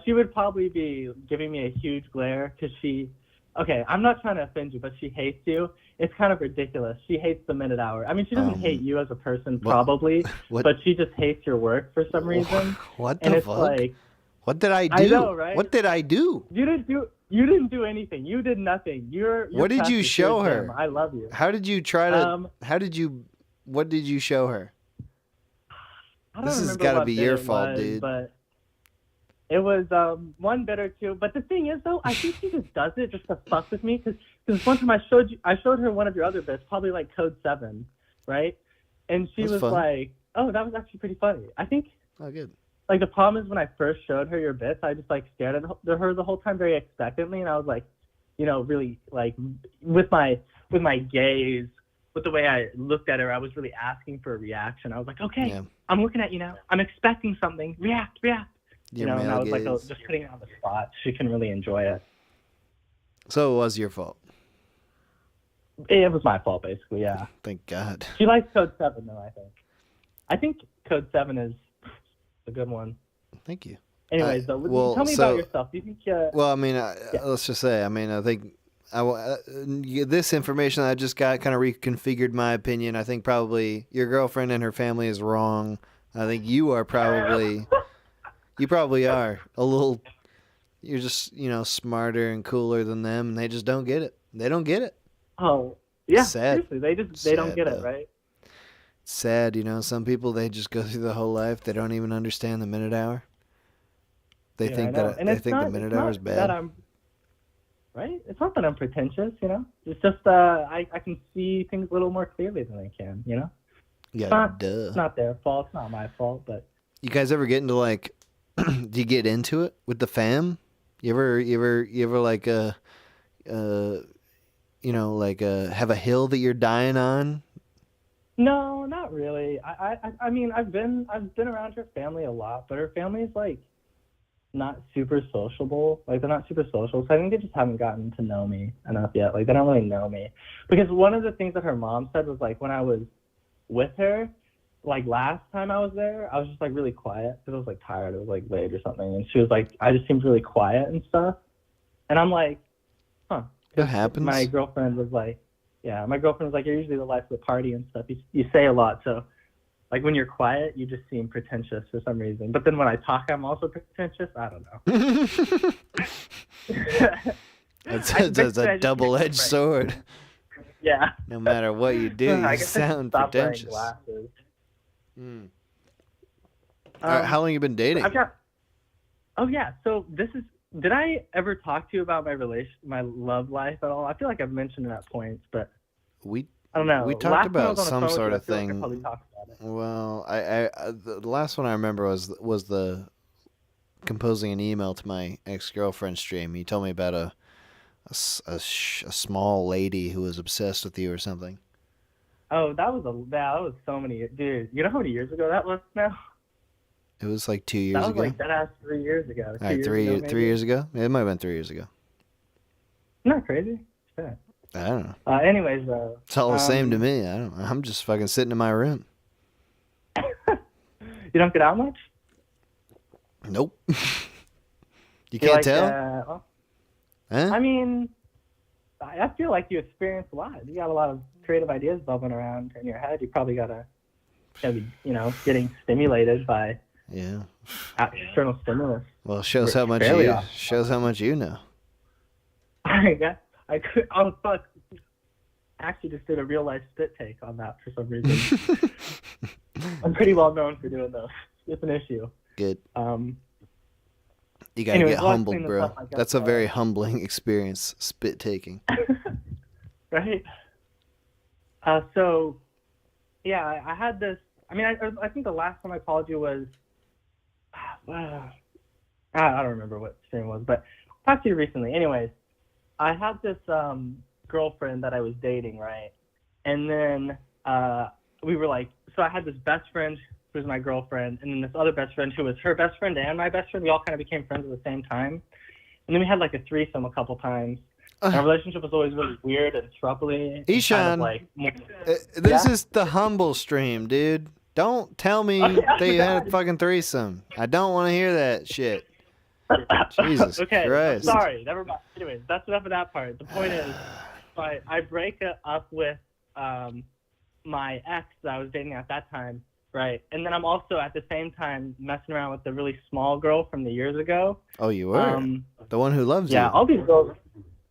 S17: she would probably be giving me a huge glare because she okay, I'm not trying to offend you, but she hates you. It's kind of ridiculous. She hates the minute hour. I mean, she doesn't hate you as a person, probably, but she just hates your work for some reason.
S2: What
S17: and
S2: the
S17: it's
S2: fuck?
S17: Like,
S2: what did I do?
S17: I know, right?
S2: What did I do?
S17: You didn't do anything. You did nothing. You're
S2: what did you
S17: precious.
S2: show
S17: You're
S2: her?
S17: Jim. I love you.
S2: How did you try to? What did you show her?
S17: I don't
S2: This has
S17: remember
S2: got to
S17: what
S2: be
S17: bit
S2: your
S17: it
S2: fault,
S17: was,
S2: dude.
S17: But it was one bit or two. But the thing is, though, I think she just does it just to fuck with me. Because one time I showed her one of your other bits, probably like Code 7, right? And she
S2: That's
S17: was
S2: fun.
S17: like, "Oh, that was actually pretty funny." I think.
S2: Oh, good.
S17: Like the problem is when I first showed her your bits, I just like stared at her the whole time very expectantly, and I was like, you know, really like with my gaze, with the way I looked at her, I was really asking for a reaction. I was like, okay, I'm looking at you now. I'm expecting something. React. You know, and I was like, oh, just putting it on the spot. She can really enjoy it.
S2: So it was your fault.
S17: It was my fault, basically. Yeah.
S2: Thank God.
S17: She likes Code 7, though. I think Code 7 is a good one.
S2: Thank you.
S17: Anyways, though, tell me about yourself. Do you think?
S2: Well, I mean, let's just say, I mean, I think this information that I just got kind of reconfigured my opinion. I think probably your girlfriend and her family is wrong. I think you probably are a little. You're just, you know, smarter and cooler than them, and they just don't get it. They don't get it.
S17: Oh, yeah.
S2: Sad.
S17: Seriously, they don't get it,
S2: though.
S17: right?
S2: It's sad, you know. Some people, they just go through the whole life. They don't even understand the minute hour. They
S17: Yeah,
S2: think
S17: I know.
S2: that
S17: And
S2: they
S17: it's
S2: think the
S17: not-
S2: minute
S17: it's
S2: hour
S17: not
S2: is bad.
S17: that I'm- Right? It's not that I'm pretentious, you know. It's just I can see things a little more clearly than they can, you know.
S2: Yeah,
S17: It's not their fault. It's not my fault, but
S2: You guys ever get into like? Do you get into it with the fam? You ever like you know, like have a hill that you're dying on?
S17: no, not really. I mean, I've been around her family a lot, but her family's like not super sociable. Like they're not super social, so I think they just haven't gotten to know me enough yet. Like they don't really know me. Because one of the things that her mom said was like when I was with her, like last time I was there, I was just like really quiet because I was like tired. It was like late or something, and she was like, I just seemed really quiet and stuff. And I'm like, huh.
S2: That happens.
S17: My girlfriend was like, you're usually the life of the party and stuff. You say a lot, so like when you're quiet, you just seem pretentious for some reason. But then when I talk, I'm also pretentious. I don't know.
S2: That's a double-edged sword.
S17: Yeah.
S2: No matter what you do,
S17: I
S2: you
S17: guess I should
S2: sound
S17: stop wearing
S2: pretentious.
S17: glasses.
S2: All right, how long you been dating?
S17: Oh yeah. So did I ever talk to you about my love life at all? I feel like I've mentioned it at points, but
S2: I
S17: don't know.
S2: We
S17: Last
S2: talked
S17: time I
S2: about
S17: was on the
S2: some
S17: phone with
S2: sort
S17: you,
S2: of
S17: I feel like I
S2: thing.
S17: probably talked about it.
S2: Well, the last one I remember was the composing an email to my ex-girlfriend stream. You told me about a small lady who was obsessed with you or something.
S17: Oh, that was so many. Dude, you know how many years ago that was now?
S2: It was like 2 years
S17: That was
S2: ago.
S17: like deadass 3 years ago.
S2: All right, 3 years ago. It might have been 3 years ago.
S17: Isn't that crazy? Shit.
S2: I don't know.
S17: Anyways,
S2: It's all the same to me. I don't. I'm just fucking sitting in my room.
S17: You don't get out much?
S2: Nope. You can't tell? Huh?
S17: I mean, I feel like you experience a lot. You got a lot of creative ideas bubbling around in your head. You probably gotta be, you know, getting stimulated by external stimulus.
S2: Well, shows how much
S17: Fairly
S2: you
S17: often.
S2: shows how much you know.
S17: I could. Oh fuck! I actually just did a real life spit take on that for some reason. I'm pretty well known for doing those. It's an issue.
S2: Good. You gotta
S17: anyways,
S2: get
S17: let's
S2: humbled,
S17: clean this
S2: bro.
S17: up, I guess,
S2: That's a very humbling experience, spit taking.
S17: Right. So, yeah, I had this. I mean, I think the last time I called you was, I don't remember what stream it was, but I talked to you recently. Anyways, I had this girlfriend that I was dating, right? And then we were like, so I had this best friend who was my girlfriend, and then this other best friend who was her best friend and my best friend. We all kind of became friends at the same time. And then we had like a threesome a couple times. Our relationship was always really weird and troubling.
S2: Ishan, this is the humble stream, dude. Don't tell me that you had a fucking threesome. I don't want to hear that shit. Jesus
S17: okay,
S2: Christ.
S17: sorry, never mind. Anyways, that's enough of that part. The point is, I break up with my ex that I was dating at that time, right? And then I'm also at the same time messing around with the really small girl from the years ago.
S2: Oh, you were? The one who loves
S17: Yeah,
S2: you.
S17: all these girls.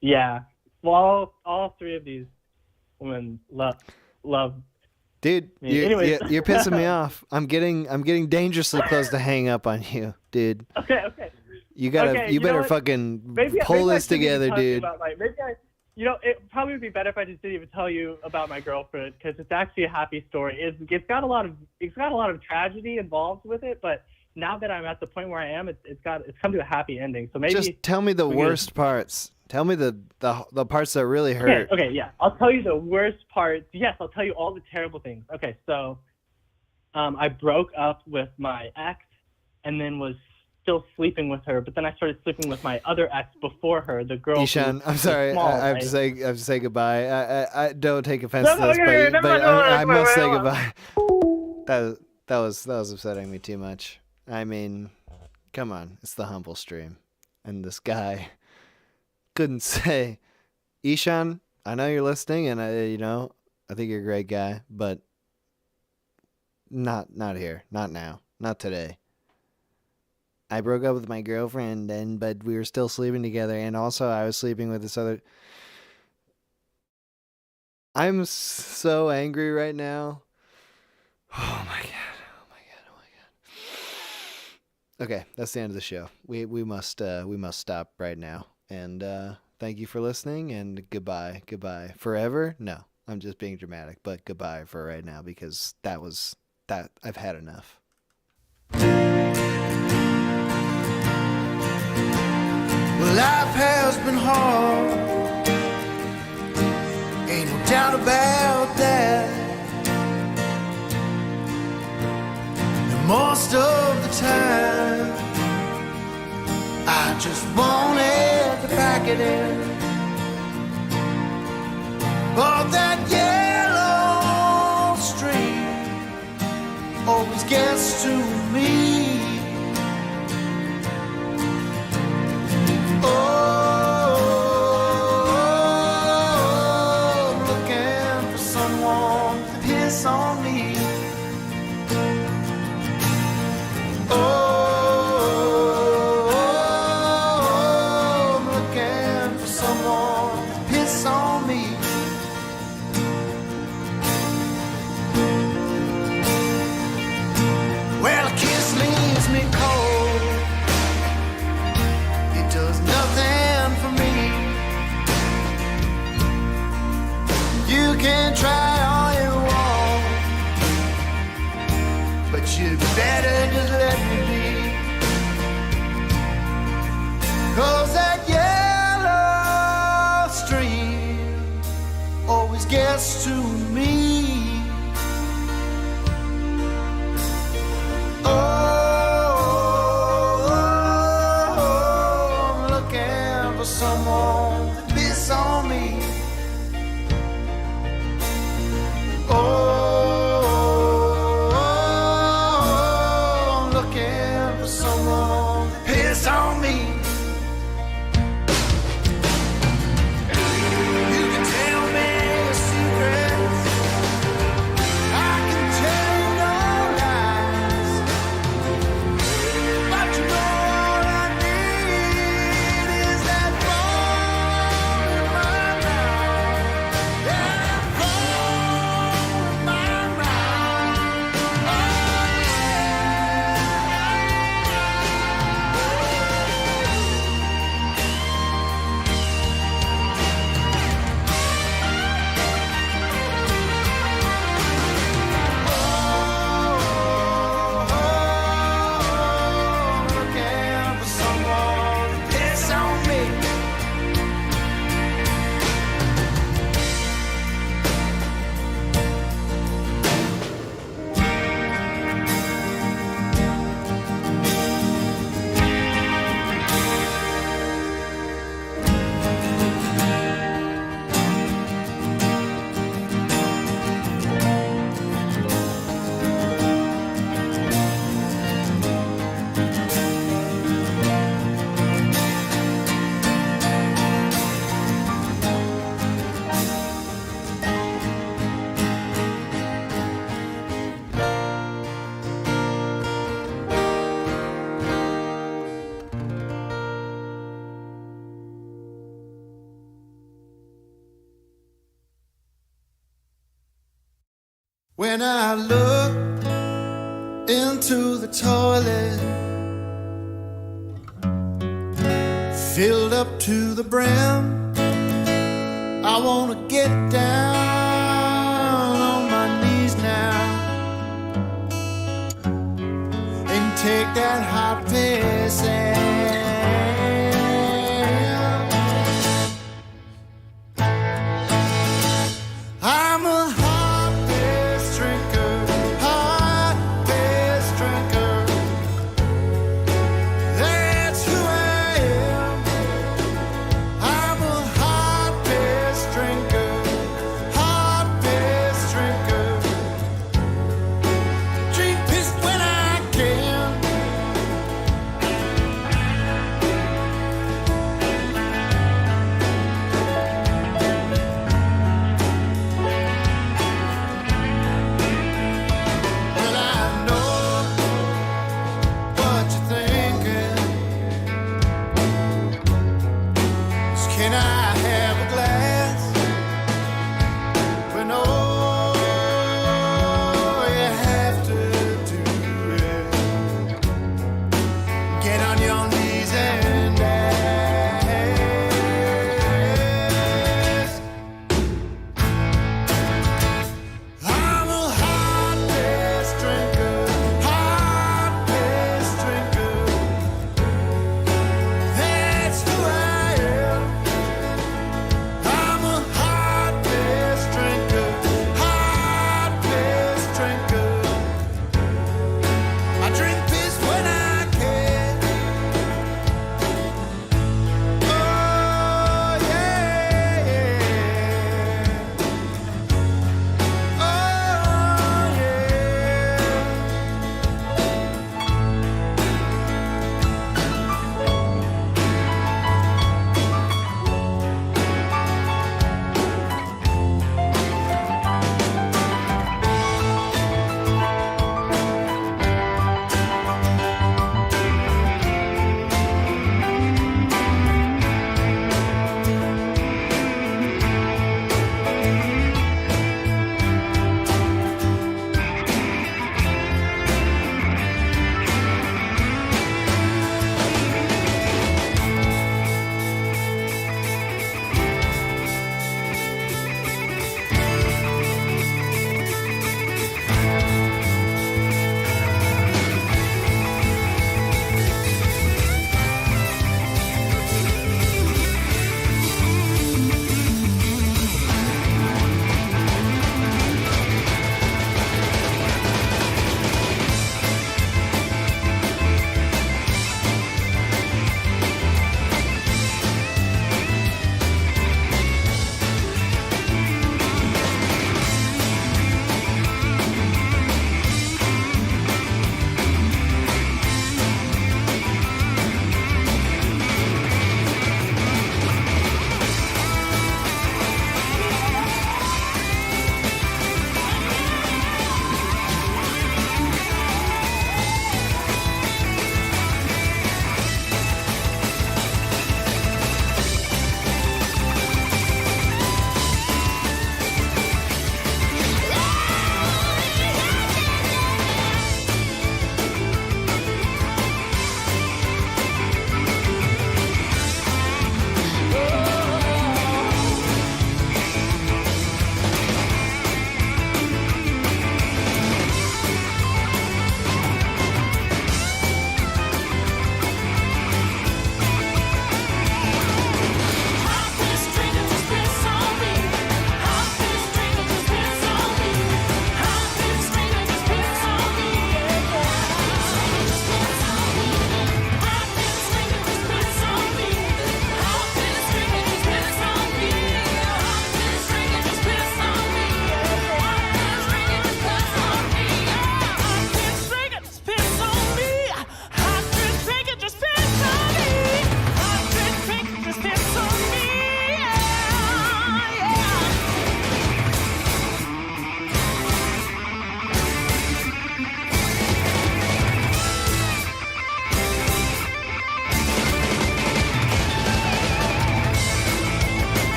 S17: Yeah, well, all three of these women love.
S2: Dude,
S17: me. Anyways.
S2: you're pissing me off. I'm getting dangerously close to hang up on you, dude.
S17: Okay.
S2: You better fucking pull this together, dude.
S17: It probably would be better if I just didn't even tell you about my girlfriend, because it's actually a happy story. It's got a lot of tragedy involved with it, but now that I'm at the point where I am, it's come to a happy ending. So maybe
S2: just tell me the worst parts. Tell me the parts that really hurt.
S17: Okay, yeah. I'll tell you the worst parts. Yes, I'll tell you all the terrible things. Okay, so I broke up with my ex and then was still sleeping with her, but then I started sleeping with my other ex before her, the girl.
S2: Ishan, I'm sorry.
S17: Small,
S2: I have to say goodbye. I don't take offense to this, but I must say goodbye. That was upsetting me too much. I mean, come on, it's the humble stream, and this guy couldn't say, Ishan, I know you're listening, and I think you're a great guy, but not here, not now, not today. I broke up with my girlfriend, but we were still sleeping together, and also I was sleeping with this other. I'm so angry right now. Oh my god. Okay, that's the end of the show. We must stop right now. And thank you for listening, and goodbye. Forever? No, I'm just being dramatic, but goodbye for right now, because I've had enough.
S1: Well, life has been hard, ain't no doubt about that. And most of the time, I just wanted to pack it in. But that yellow stream always gets to me. Oh, looking for someone to piss on me. Oh, looking for someone to piss on me. Well, a kiss leaves me cold. It does nothing for me. You can try all you want, but you better just let me be. 'Cause that yellow stream always gets to me. Oh, I'm looking for someone to piss on me. Oh, I'm looking for someone to piss on me. You can tell me your secrets, When I look into the toilet, filled up to the brim, I wanna get down on my knees now and take that hot piss in. I'm a hot piss drinker, hot piss drinker. That's who I am. I'm a hot piss drinker, hot piss drinker. Drink piss when I can.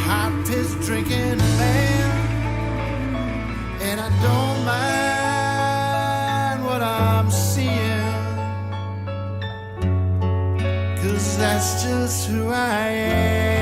S1: hot piss drinking man, and I don't mind what I'm seeing, 'cause that's just who I am.